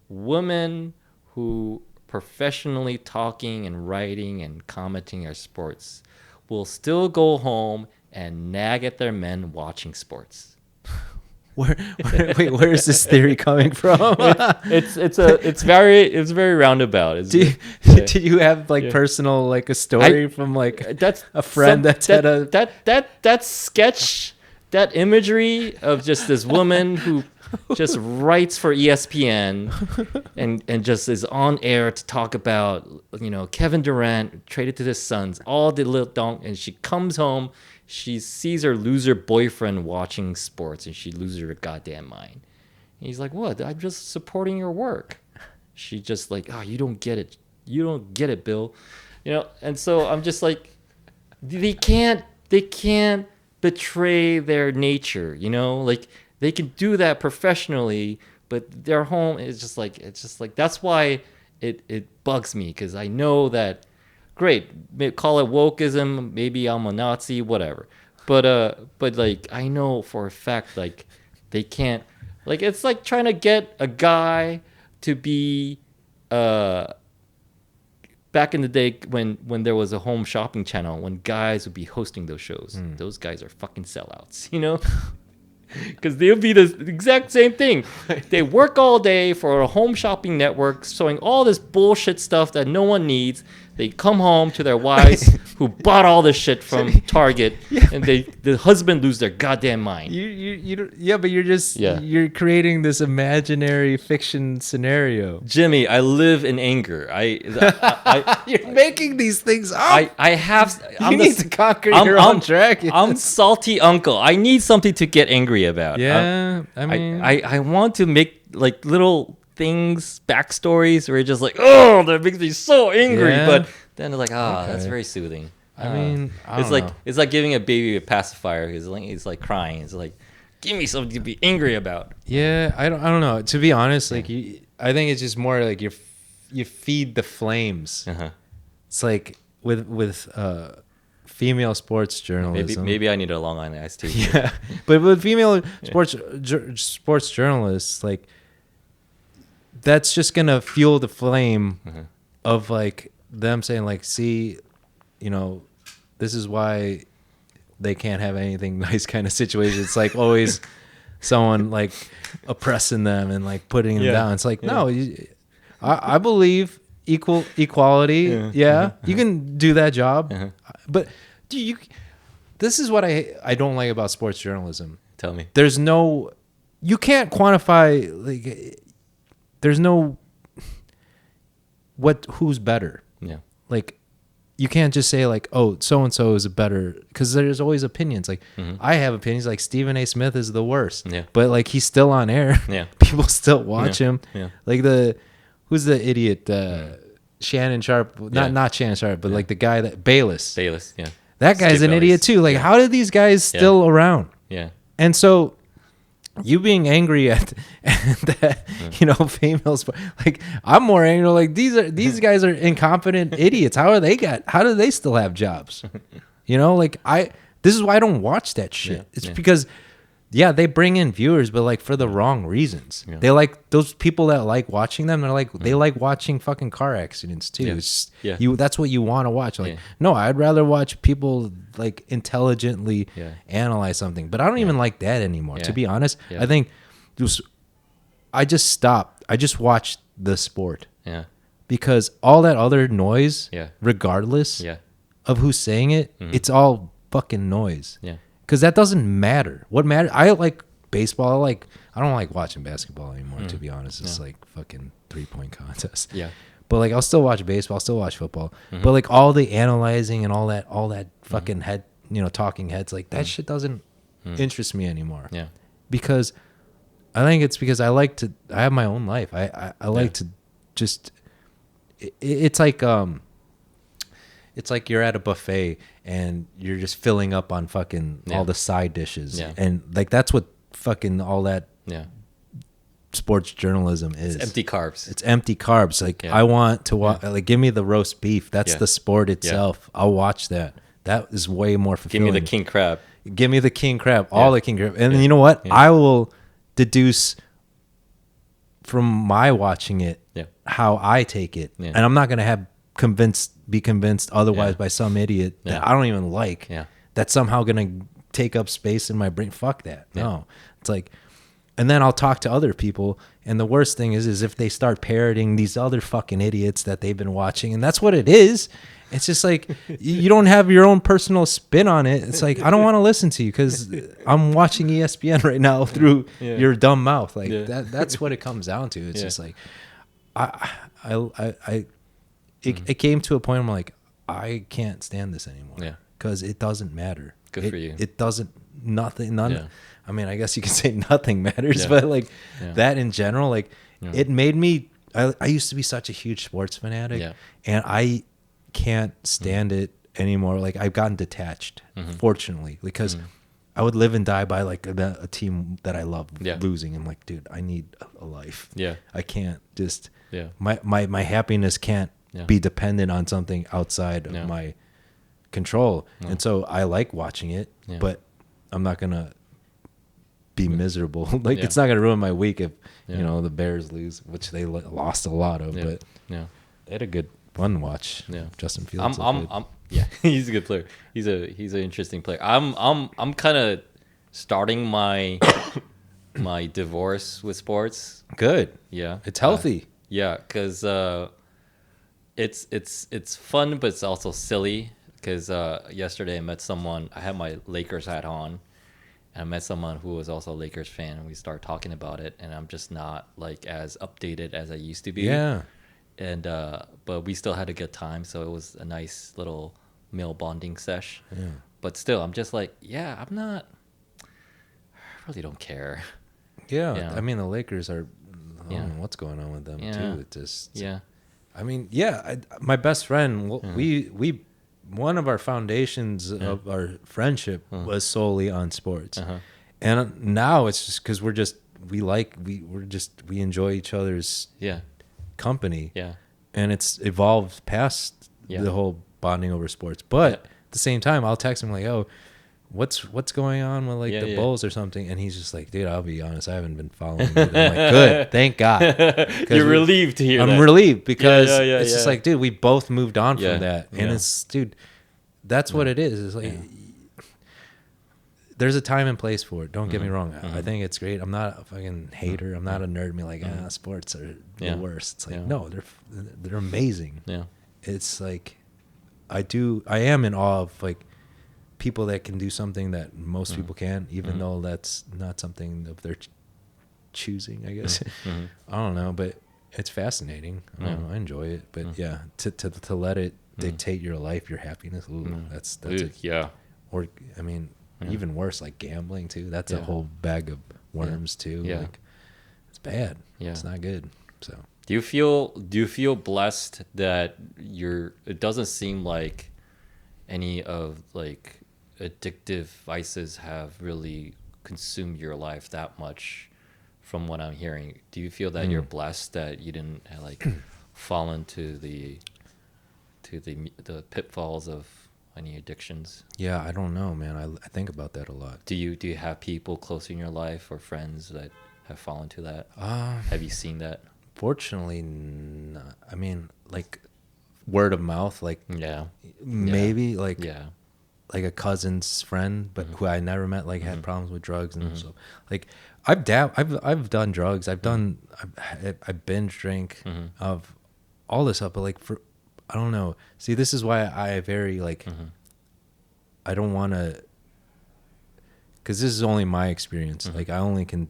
Women who professionally talking and writing and commenting our sports will still go home and nag at their men watching sports. Wait, where is this theory coming from? It's very roundabout. Do you have like personal like a story from like that's a friend that's had a that sketch, that imagery of just this woman who just writes for ESPN and just is on air to talk about, you know, Kevin Durant traded to the Suns, all the little donk, and she comes home, she sees her loser boyfriend watching sports, and she loses her goddamn mind. And he's like, "What? I'm just supporting your work." She just like, "Oh, you don't get it. You don't get it, Bill." You know, and so I'm just like, they can't betray their nature, you know? Like, they can do that professionally, but their home is just like, it's just like, that's why it bugs me, because I know that, great, call it wokeism, maybe I'm a Nazi, whatever. But like, I know for a fact, like, they can't, like, it's like trying to get a guy to be, back in the day when there was a home shopping channel, when guys would be hosting those shows, those guys are fucking sellouts, you know? Because they'll be the exact same thing. They work all day for a home shopping network, showing all this bullshit stuff that no one needs. They come home to their wives who bought all this shit from Target, and the husband lose their goddamn mind. But you're just you're creating this imaginary fiction scenario. Jimmy, I live in anger. You're making these things up. You need to conquer your own dragons. I'm salty uncle. I need something to get angry about. Yeah, I mean, I want to make like little things, backstories where you're just like, oh, that makes me so angry. Yeah. But then it's like, that's very soothing. I mean, it's like giving a baby a pacifier. He's like crying. It's like, give me something to be angry about. Yeah, I don't know. To be honest, like I think it's just more like you feed the flames. It's like with female sports journalism. Maybe I need a Long Island iced tea. Yeah, but with female sports journalists, like, that's just gonna fuel the flame of like them saying like, see, you know, this is why they can't have anything nice kind of situation. It's like always someone like oppressing them and like putting them down. It's like, no, I believe equality. Yeah, you can do that job, but this is what I don't like about sports journalism. Tell me. You can't quantify, like, there's no who's better. Yeah. Like, you can't just say like, oh, so and so is a better, because there's always opinions. Like, I have opinions like Stephen A. Smith is the worst. Yeah. But like, he's still on air. Yeah. People still watch him. Yeah. Like who's the idiot? Shannon Sharp. Not Shannon Sharp, but like the guy Bayless. Yeah. That guy's Skip an idiot Bayless. too. Like, how are these guys still around? Yeah. And so, you being angry at that, you know, females, like, I'm more angry. Like, these guys are incompetent idiots. How do they still have jobs? You know, like, this is why I don't watch that shit. Yeah, It's because, they bring in viewers, but like for the wrong reasons. Yeah. They like those people that like watching them. They're like, they like watching fucking car accidents too. Yeah. It's Yeah. that's what you want to watch. Like, no, I'd rather watch people like intelligently analyze something. But I don't even like that anymore. To be honest, I think I just stopped. I just watched the sport. Yeah. Because all that other noise, regardless Yeah. of who's saying it, it's all fucking noise. Yeah. Because that doesn't matter. What matters? I like baseball. I don't like watching basketball anymore. To be honest, it's like fucking 3-point contest. Yeah. But like, I'll still watch baseball. I'll still watch football. But like, all the analyzing and all that fucking head, you know, talking heads, like that shit doesn't interest me anymore. Yeah. Because I think it's because I have my own life. I like to just it's like you're at a buffet and you're just filling up on fucking Yeah. all the side dishes, Yeah. and like that's what fucking all that Yeah. sports journalism is. It's empty carbs. It's empty carbs. Like Yeah. I want to watch. Like give me the roast beef. That's Yeah. the sport itself. I'll watch that. That is way more Give fulfilling. me the king crab. Give me the king crab. All Yeah. the king crab. And Yeah. you know what? Yeah. I will deduce from my watching it Yeah. how I take it, Yeah. and I'm not gonna be convinced otherwise Yeah. by some idiot that Yeah. I don't even like. Yeah. That's somehow gonna take up space in my brain. Fuck that. Yeah. No, it's like, and then I'll talk to other people, and the worst thing is if they start parroting these other fucking idiots that they've been watching, and that's what it is. It's just like you don't have your own personal spin on it. It's like I don't want to listen to you because I'm watching ESPN right now through Yeah. your dumb mouth. Like Yeah. that's what it comes down to. It's Yeah. just like it came to a point where I'm like, I can't stand this anymore. Yeah. Because it doesn't matter. Good for you. It doesn't none. Yeah. I mean, I guess you can say nothing matters, Yeah. but like Yeah. that in general, like Yeah. it made me. I used to be such a huge sports fanatic, Yeah. and I can't stand it anymore. Like I've gotten detached, fortunately, because I would live and die by like a team that I love Yeah. losing. I'm like, dude, I need a life. Yeah. I can't just Yeah. my happiness can't Yeah. be dependent on something outside of Yeah. my control. Yeah. And so I like watching it, Yeah. but I'm not gonna be miserable. Like Yeah. it's not gonna ruin my week if Yeah. you know the Bears lose, which they lost a lot of. Yeah. But Yeah. they had a good fun watch. Yeah. Justin Fields. Yeah, he's a good player. He's an interesting player. I'm kind of starting my my divorce with sports. good. Yeah, It's healthy. yeah, because it's fun, but it's also silly. Because yesterday I met someone. I had my Lakers hat on, and I met someone who was also a Lakers fan, and we started talking about it. And I'm just not like as updated as I used to be. Yeah. And but we still had a good time, so it was a nice little male bonding sesh. Yeah. But still, I'm just like, yeah, I really don't care. Yeah. Yeah. I mean, the Lakers are. I Yeah. don't know what's going on with them Yeah. too. It just. Yeah, I mean, yeah. My best friend. We one of our foundations of our friendship was solely on sports, Uh-huh. and now it's just because we enjoy each other's yeah, company, yeah, and it's evolved past Yeah. the whole bonding over sports. But Yeah. at the same time, I'll text him like, "Oh, what's going on with like Yeah, the yeah. Bulls or something?" And he's just like, "Dude, I'll be honest, I haven't been following it." I'm like, "Good, thank God." You're relieved to hear I'm that. relieved because Yeah, yeah, it's just yeah. like, dude, we both moved on Yeah, from that, and yeah. it's, dude, that's what it is. It's like there's a time and place for it. Don't get me wrong. I think it's great. I'm not a fucking hater. I'm not a nerd. Be like, sports are Yeah. the worst. It's like, Yeah. no, they're amazing. Yeah, It's like I am in awe of like people that can do something that most people can't, even though that's not something of their choosing, I guess. Mhm. I don't know, but it's fascinating. I don't know, I enjoy it, but yeah, to let it dictate your life, your happiness, ooh, that's Ooh, yeah, or I mean, even worse, like gambling too. That's a Yeah. whole bag of worms too. Yeah. Like it's bad. Yeah. It's not good. So Do you feel blessed that it doesn't seem like any of like addictive vices have really consumed your life that much from what I'm hearing? Do you feel that you're blessed that you didn't like fall into the pitfalls of any addictions? yeah, I don't know, man. I think about that a lot. Do you have people close in your life or friends that have fallen to that? Have you seen that? Fortunately, not. I mean, like word of mouth, like Yeah. maybe like Yeah. like a cousin's friend, but who I never met, like had problems with drugs and so like I've I've done drugs. I've done I binge drink of all this stuff, but like I don't know. See, this is why I very like I don't want to, because this is only my experience. Like I only can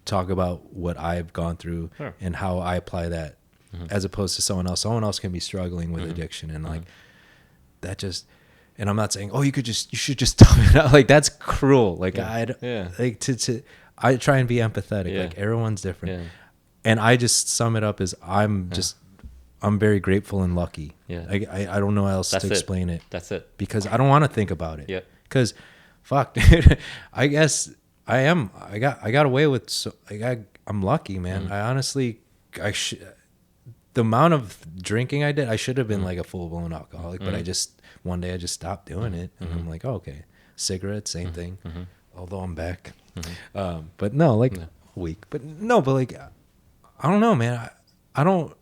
talk about what I've gone through Sure. and how I apply that, as opposed to someone else. Someone else can be struggling with addiction and like that just. And I'm not saying, oh, you should just tell me that. Like that's cruel. Like Yeah. I try and be empathetic. Yeah. Like everyone's different. Yeah. And I just sum it up as I'm very grateful and lucky. Yeah. I don't know how else That's to it. explain it. That's it. Because I don't want to think about it. Yeah. Because, fuck, dude, I guess I am. I got away with. I'm lucky, man. I honestly, the amount of drinking I did, I should have been like a full blown alcoholic, but I just one day I just stopped doing it, and I'm like, oh, okay, cigarettes, same thing. Although I'm back, but no, like a week, but no, but like, I don't know, man. I don't.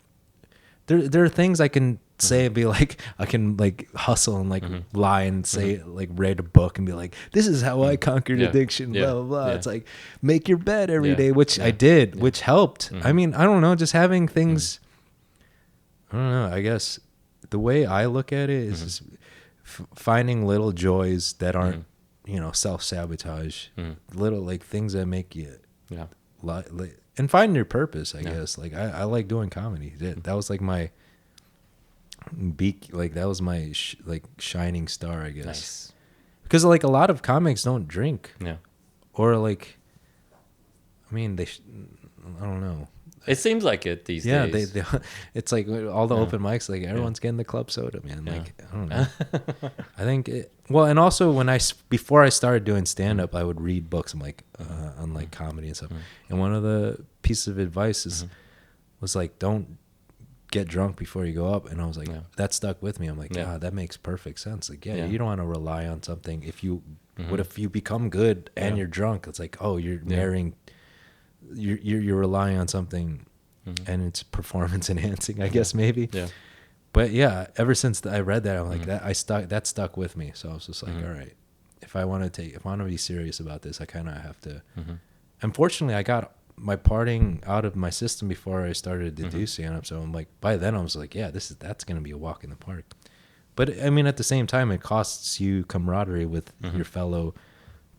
There are things I can say and be like, I can like hustle and like lie and say like read a book and be like, this is how I conquered Yeah. addiction, Yeah. blah blah blah. Yeah. It's like make your bed every day, Yeah. which I did, which helped. I mean, I don't know, just having things. I don't know. I guess the way I look at it is just finding little joys that aren't, self-sabotage. Little like things that make you Yeah. and find your purpose. I guess like I like doing comedy. That was like my that was my shining star, I guess. Nice. Because like a lot of comics don't drink, Yeah. or like, I mean I don't know. It seems like it these Yeah, days. they it's like all the open mics, like everyone's getting the club soda, man. Yeah. Like I don't know. I think and also before I started doing stand up, I would read books on like comedy and stuff. And one of the pieces of advice was like, don't get drunk before you go up. And I was like, that stuck with me. I'm like, that makes perfect sense. Like, you don't want to rely on something. If you what if you become good and you're drunk? It's like, oh, you're marrying. You're relying on something, and it's performance enhancing, I guess maybe. Yeah. But yeah, ever since I read that, I'm like that stuck with me. So I was just like, all right, if I want to be serious about this, I kind of have to. Unfortunately, I got my partying out of my system before I started to do stand up. So I'm like, by then I was like, yeah, that's gonna be a walk in the park. But I mean, at the same time, it costs you camaraderie with your fellow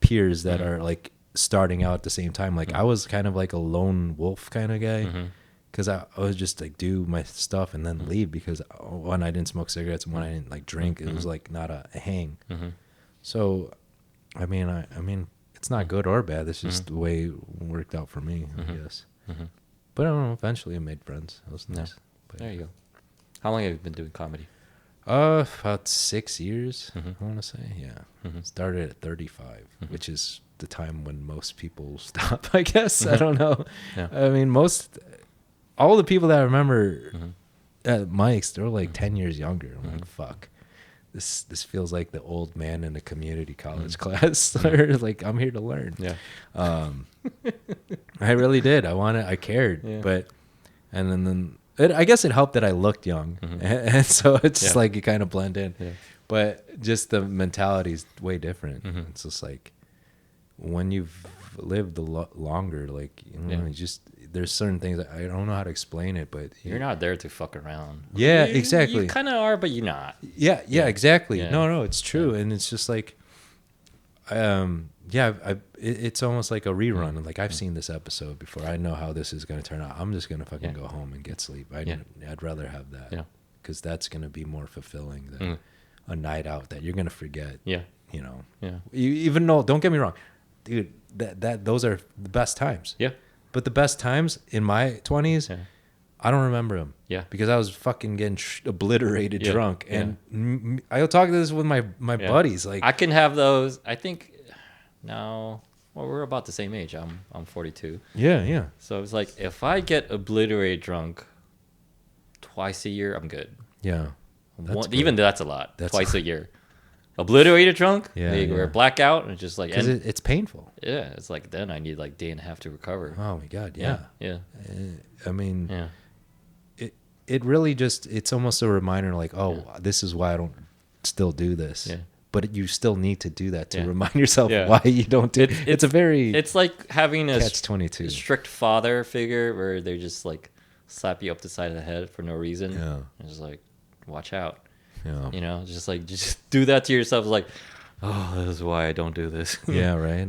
peers that are like starting out at the same time. Like I was kind of like a lone wolf kind of guy, because I would just like do my stuff and then leave, because when I didn't smoke cigarettes and when I didn't like drink, it was like not a hang. So I mean it's not good or bad, it's just the way it worked out for me, I guess. But I don't know, eventually I made friends. It was nice. But, There you go. How long have you been doing comedy? about 6 years, I want to say. Yeah. Started at 35, which is the time when most people stop, I guess. I don't know. Yeah. I mean, all the people that I remember at Mike's, they're like 10 years younger. I'm like, fuck. This feels like the old man in a community college class. Like, I'm here to learn. Yeah. I really did. I cared. Yeah. But, and then I guess it helped that I looked young. And so it's just like you kind of blend in. Yeah. But just the mentality is way different. It's just like when you've lived longer, like, you just, there's certain things that I don't know how to explain it, but You're not there to fuck around. Yeah, You exactly. kind of are, but you're not. Yeah, exactly. Yeah. No, it's true. And it's just like, it's almost like a rerun. Like, I've seen this episode before. I know how this is going to turn out. I'm just going to fucking go home and get sleep. I'd rather have that. Yeah. Because that's going to be more fulfilling than a night out that you're going to forget. Yeah. Yeah. Even though, don't get me wrong, dude, those are the best times. Yeah. But the best times in my 20s, I don't remember them. Yeah. Because I was fucking getting obliterated drunk. Yeah. And I'll talk to this with my buddies. Like, I can have those. I think now, well, we're about the same age. I'm 42. yeah. So it's like, if I get obliterated drunk twice a year, I'm good. Yeah. That's good. Even that's a lot. That's twice a year. Obliterated drunk, Yeah, we're yeah. blackout, and it's just like, Because and, it's painful. yeah, it's like then I need like day and a half to recover. Oh, my God. Yeah. Yeah. I mean, Yeah. it really just, it's almost a reminder like, oh, this is why I don't still do this. Yeah. But you still need to do that to Yeah. remind yourself Yeah. why you don't do it. It's a very It's like having a catch-22. strict father figure where they just like slap you up the side of the head for no reason. Yeah. And just like, watch out. Yeah. You know, just do that to yourself. Like, oh, this is why I don't do this. Yeah, right.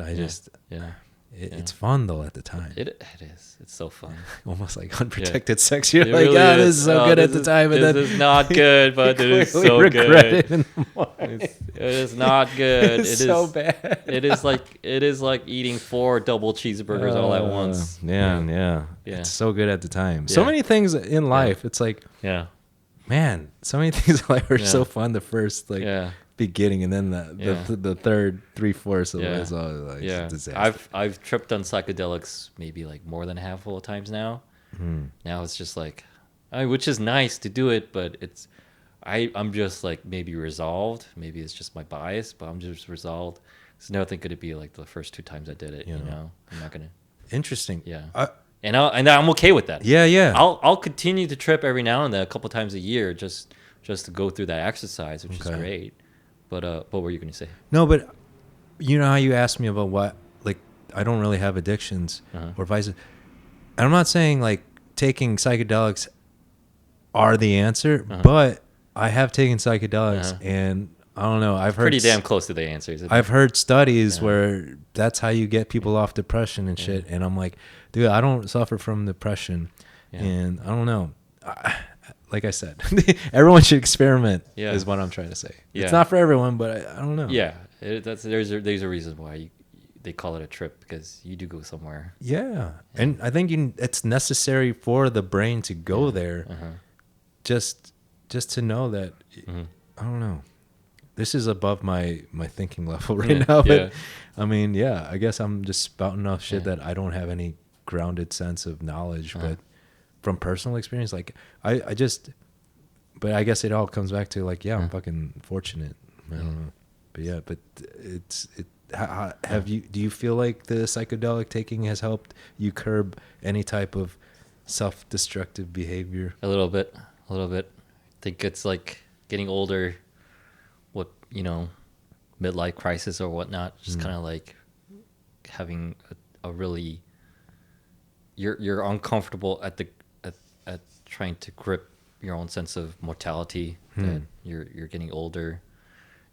Yeah. It's fun though at the time. It is. It's so fun. Almost like unprotected sex. You're It like, really this is. is so good at the time, and this then is not good, but it is clearly so regret good. it in the morning. It is not good. It's It so is bad. It is like eating 4 double cheeseburgers all at once. Yeah. Yeah. It's so good at the time. So Yeah. many things in life. It's like, Yeah. man, so many things in life are Yeah. so fun. The first Yeah. beginning, and then Yeah. the third 3/4 of Yeah. it is all like Yeah. disaster. I've tripped on psychedelics maybe like more than a handful of times now. Hmm. Now it's just like, which is nice to do it, but I'm just like maybe resolved. Maybe it's just my bias, but I'm just resolved. It's nothing going to be like the first 2 times I did it. You know, I'm not gonna. Interesting. Yeah. Uh, And I'm okay with that. yeah. I'll continue to trip every now and then, a couple times a year, just to go through that exercise, which is Okay. great. But what were you gonna say? No, but you know how you asked me about what, like, I don't really have addictions or vices. And I'm not saying like taking psychedelics are the answer, but I have taken psychedelics and I don't know. I've heard Pretty damn close to the answers. I've heard studies where that's how you get people off depression and shit. And I'm like, dude, I don't suffer from depression. Yeah. And I don't know. Like I said, everyone should experiment Yeah. is what I'm trying to say. Yeah. It's not for everyone, but I don't know. Yeah, there's a reason why they call it a trip, because you do go somewhere. Yeah. And I think it's necessary for the brain to go there just to know that, I don't know. This is above my thinking level right now. But Yeah. I mean, yeah, I guess I'm just spouting off shit that I don't have any grounded sense of knowledge, but from personal experience, like but I guess it all comes back to like, yeah, I'm fucking fortunate. I don't know. But yeah, but do you feel like the psychedelic taking has helped you curb any type of self-destructive behavior? A little bit. I think it's like getting older, midlife crisis or whatnot, just kind of like having a really, you're uncomfortable at trying to grip your own sense of mortality, that you're getting older.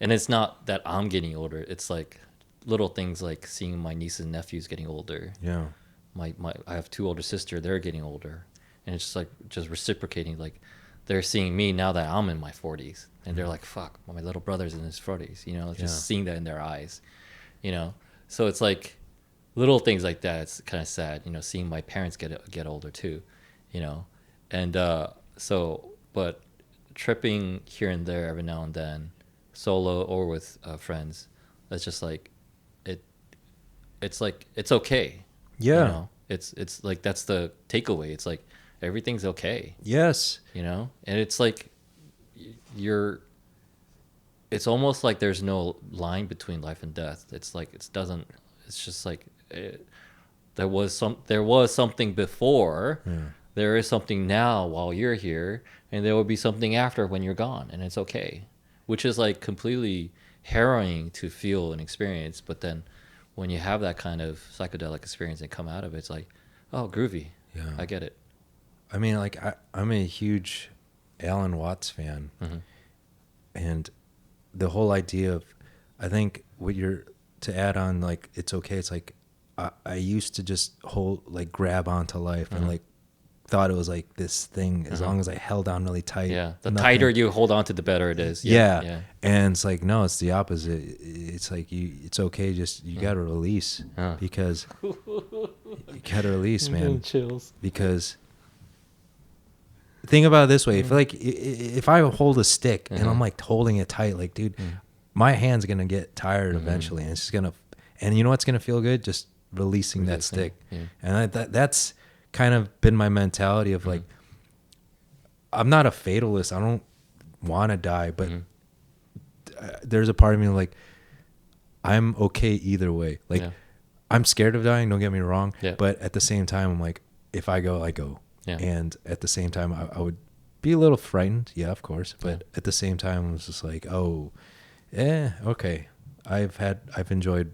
And it's not that I'm getting older, it's like little things like seeing my nieces and nephews getting older. Yeah. I have 2 older sisters, they're getting older, and it's just reciprocating, like they're seeing me now that I'm in my 40s, and they're like, fuck, my little brother's in his 40s, just seeing that in their eyes, so it's like little things like that. It's kind of sad, seeing my parents get older too, and but tripping here and there every now and then, solo or with friends, that's just like it's like it's okay. Yeah. It's like that's the takeaway. It's like everything's okay, Yes. and it's like it's almost like there's no line between life and death. It's like it's just like there was something before. There is something now while you're here, and there will be something after when you're gone, and it's okay, which is like completely harrowing to feel and experience. But then when you have that kind of psychedelic experience and come out of it, it's like, oh, groovy. Yeah. I get it. I mean, like I'm a huge Alan Watts fan, and the whole idea of, I think what you're to add on, like it's okay. It's like I used to just grab onto life and like thought it was like this thing as long as I held on really tight. Yeah, the nothing- tighter you hold on to, the better it is. Yeah. And it's like, no, it's the opposite. It's like it's okay. Just you got to release because you got to release, man. Chills. Because think about it this way: if I hold a stick and I'm like holding it tight, like, dude, my hand's gonna get tired eventually, and it's just gonna. And you know what's gonna feel good? Just releasing that stick. Yeah. And that's kind of been my mentality of like, I'm not a fatalist. I don't want to die, but there's a part of me like, I'm okay either way. Like, I'm scared of dying. Don't get me wrong. Yeah. But at the same time, I'm like, if I go, I go. Yeah. And at the same time, I would be a little frightened. Yeah, of course. But at the same time, I was just like, oh, okay. I've enjoyed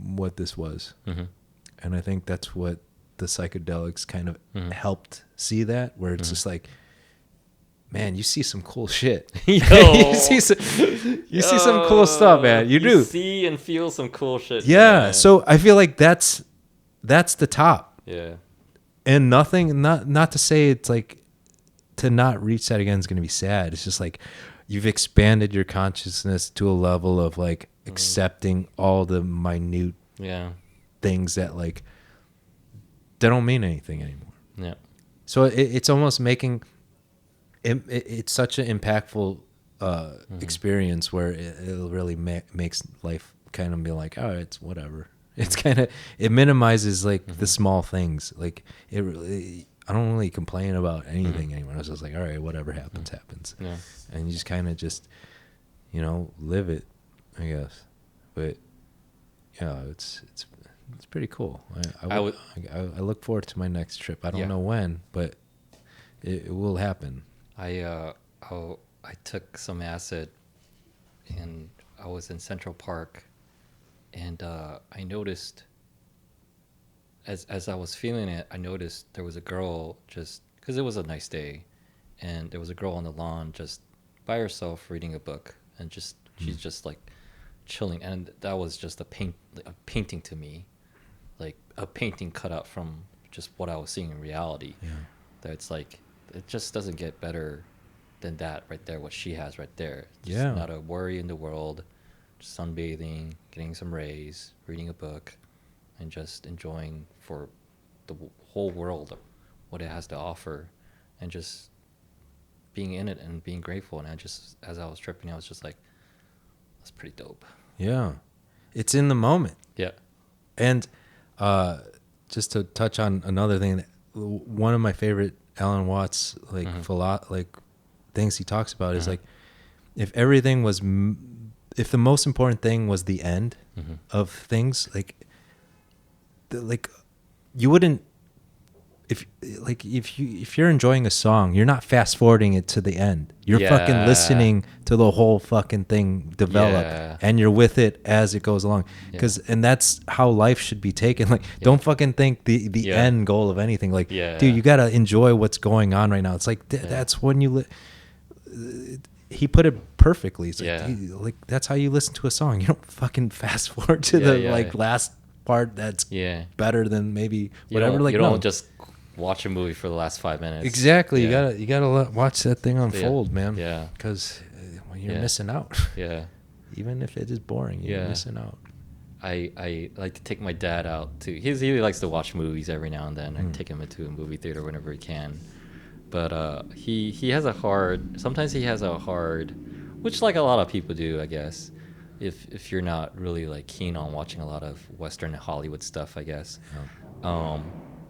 what this was. And I think that's what the psychedelics kind of helped see that, where it's just like, man, you see some cool shit. Yo. you see some cool stuff, man. You do see and feel some cool shit. Yeah. man. So I feel like that's that's the top. Yeah. And nothing, not to say it's like to not reach that again is going to be sad. It's just like you've expanded your consciousness to a level of like accepting all the minute Yeah. things that like they don't mean anything anymore. Yeah. So it's almost making it's such an impactful experience where it really makes life kind of be like, oh, it's whatever. It's kind of, it minimizes like the small things. Like it really, I don't really complain about anything anymore. I was just like, all right, whatever happens, happens. Yeah. And you just kind of just, live it, I guess. But yeah, it's pretty cool. I look forward to my next trip. I don't know when, but it will happen. I took some acid, and I was in Central Park, and I noticed as I was feeling it, I noticed there was a girl just because it was a nice day, and there was a girl on the lawn just by herself reading a book, and she's just like chilling, and that was just a painting to me, like a painting cut out from just what I was seeing in reality. Yeah. That it's like it just doesn't get better than that right there. What she has right there, just Yeah. not a worry in the world, just sunbathing, getting some rays, reading a book, and just enjoying for the whole world what it has to offer, and just being in it and being grateful. And I just, as I was tripping, I was just like, that's pretty dope. Yeah. It's in the moment. Yeah. And just to touch on another thing, one of my favorite Alan Watts like things he talks about is like if everything was if the most important thing was the end of things, like you wouldn't, if you're enjoying a song, you're not fast forwarding it to the end. You're fucking listening to the whole fucking thing develop, and you're with it as it goes along. And that's how life should be taken. Like, don't fucking think the end goal of anything. Like, dude, you gotta enjoy what's going on right now. It's like that's when you. He put it perfectly. It's like that's how you listen to a song. You don't fucking fast forward to the last part that's better than maybe whatever. You don't just watch a movie for the last 5 minutes. Exactly. You gotta watch that thing unfold, man. Yeah. Because you're missing out. Yeah. Even if it is boring, you're missing out. I like to take my dad out to. He likes to watch movies every now and then. I take him into a movie theater whenever he can. But he has a hard. Sometimes he has a hard, which like a lot of people do, I guess. If you're not really like keen on watching a lot of Western Hollywood stuff, I guess. Oh.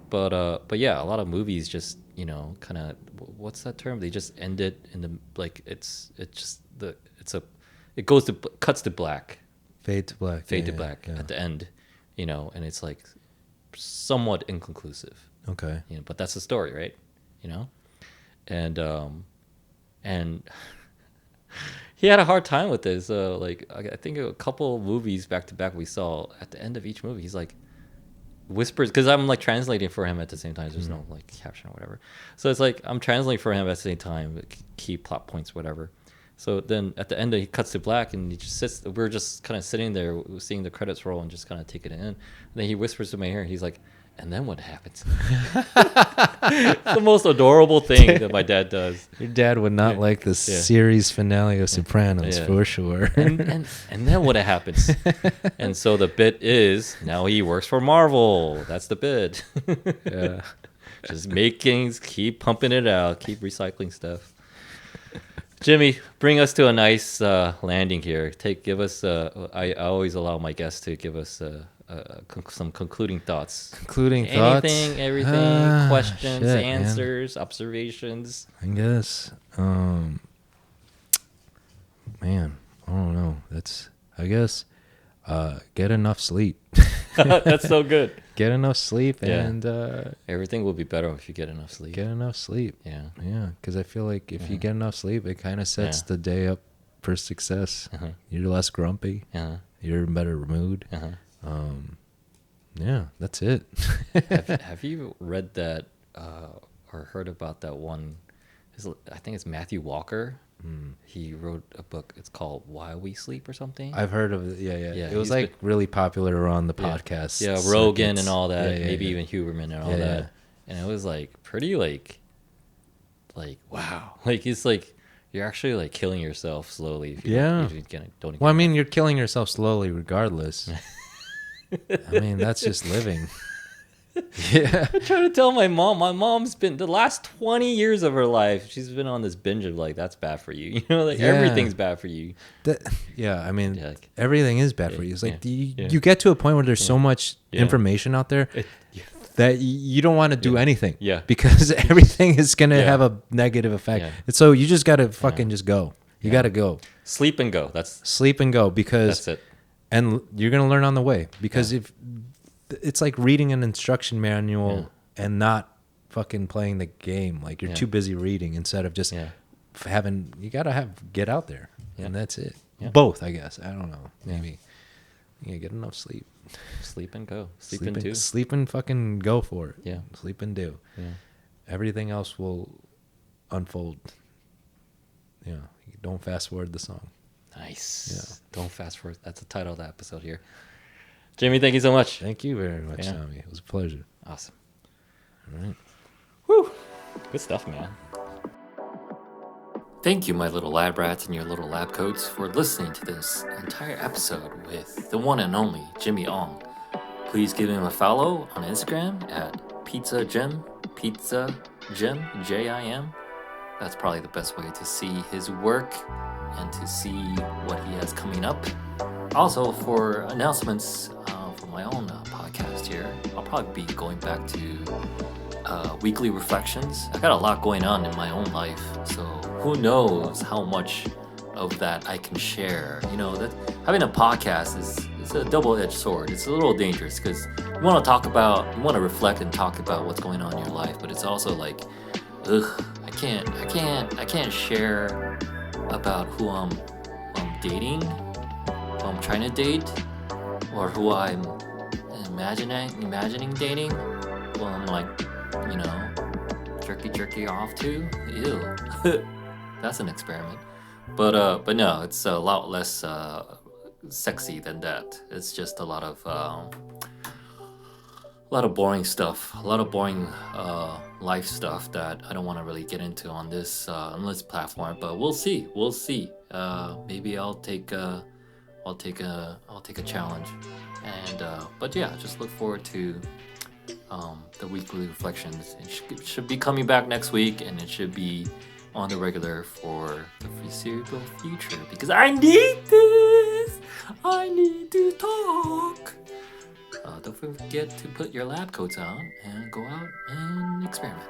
But yeah, a lot of movies just kind of, what's that term? They just end it in the like it cuts to black. Fade to black. At the end, and it's like somewhat inconclusive. Okay. But that's the story, right? And he had a hard time with this. Like I think a couple movies back to back we saw, at the end of each movie, he's like whispers, because I'm like translating for him at the same time. There's no like caption or whatever, so it's like I'm translating for him at the same time, key plot points, whatever. So then at the end he cuts to black, and he just sits. We're just kind of sitting there seeing the credits roll and just kind of taking it in. And then he whispers to my ear, and he's like, and then what happens? It's the most adorable thing that my dad does. Your dad would not like the series finale of Sopranos for sure. and then what happens? And so the bit is now he works for Marvel. That's the bit. Yeah. Just keep pumping it out, keep recycling stuff. Jimmy, bring us to a nice landing here. Give us. I always allow my guests to give us some concluding thoughts. Anything, everything, questions, answers, observations. I guess. Man, I don't know. Get enough sleep. That's so good. Get enough sleep, and everything will be better if you get enough sleep. Get enough sleep. Yeah. Because I feel like if you get enough sleep, it kind of sets the day up for success. You're less grumpy. You're in better mood. Yeah, that's it. Have you read that or heard about that one? I think it's Matthew Walker. He wrote a book. It's called Why We Sleep or something. I've heard of it. Yeah. Yeah, It was he's like really popular on the podcast. Yeah, Rogan circuits. and all that. Yeah, Maybe yeah. even Huberman and all Yeah, that. yeah. And it was like pretty like wow. Like it's like you're actually like killing yourself slowly if you Yeah. if you don't even Well, I mean, you're killing yourself slowly, regardless. I mean, that's just living. Yeah. I try to tell my mom. My mom's been the last 20 years of her life. She's been on this binge of like that's bad for you. You know, like Yeah. everything's bad for you. Yeah, I mean, Yeah, like- everything is bad for Yeah, you. It's like yeah. you get to a point where there's so much Yeah. information out there that you don't want to do anything. Yeah. Because everything is going to Yeah. have a negative effect. Yeah. And so you just got to fucking just go. You got to go. Sleep and go. That's Sleep and go because it. and you're going to learn on the way because if it's like reading an instruction manual and not fucking playing the game. Like you're Yeah. too busy reading instead of just Yeah. having you got to get out there. Yeah. And that's it. Yeah. Both, I guess. I don't know. Maybe. Yeah, get enough sleep. Sleep and go. Sleep and do. Sleep and fucking go for it. Yeah. Sleep and do. Yeah. Everything else will unfold. Yeah. Don't fast forward the song. Nice. Yeah. Don't fast forward. That's the title of the episode here. Jimmy, thank you so much. Thank you very much, Yeah. Tommy. It was a pleasure. Awesome. All right. Whew. Good stuff, man. Thank you, my little lab rats and your little lab coats, for listening to this entire episode with the one and only Jimmy Ong. Please give him a follow on Instagram at Pizza Jim, Jim. That's probably the best way to see his work and to see what he has coming up. Also, for announcements for my own podcast here, I'll probably be going back to weekly reflections. I got a lot going on in my own life, so who knows how much of that I can share. You know, that having a podcast is a double-edged sword. It's a little dangerous because you want to reflect and talk about what's going on in your life, but it's also like, I can't share about who I'm dating, who I'm trying to date, or who I'm imagining dating. Well, I'm like, you know, jerky off to. Ew, that's an experiment. But no, it's a lot less sexy than that. It's just a lot of boring stuff, a lot of boring life stuff that I don't want to really get into on this platform. But we'll see. Maybe I'll take a challenge. And but yeah, just look forward to the weekly reflections. It should be coming back next week, and it should be on the regular for the foreseeable future because I need this. I need to talk. Don't forget to put your lab coats on and go out and experiment.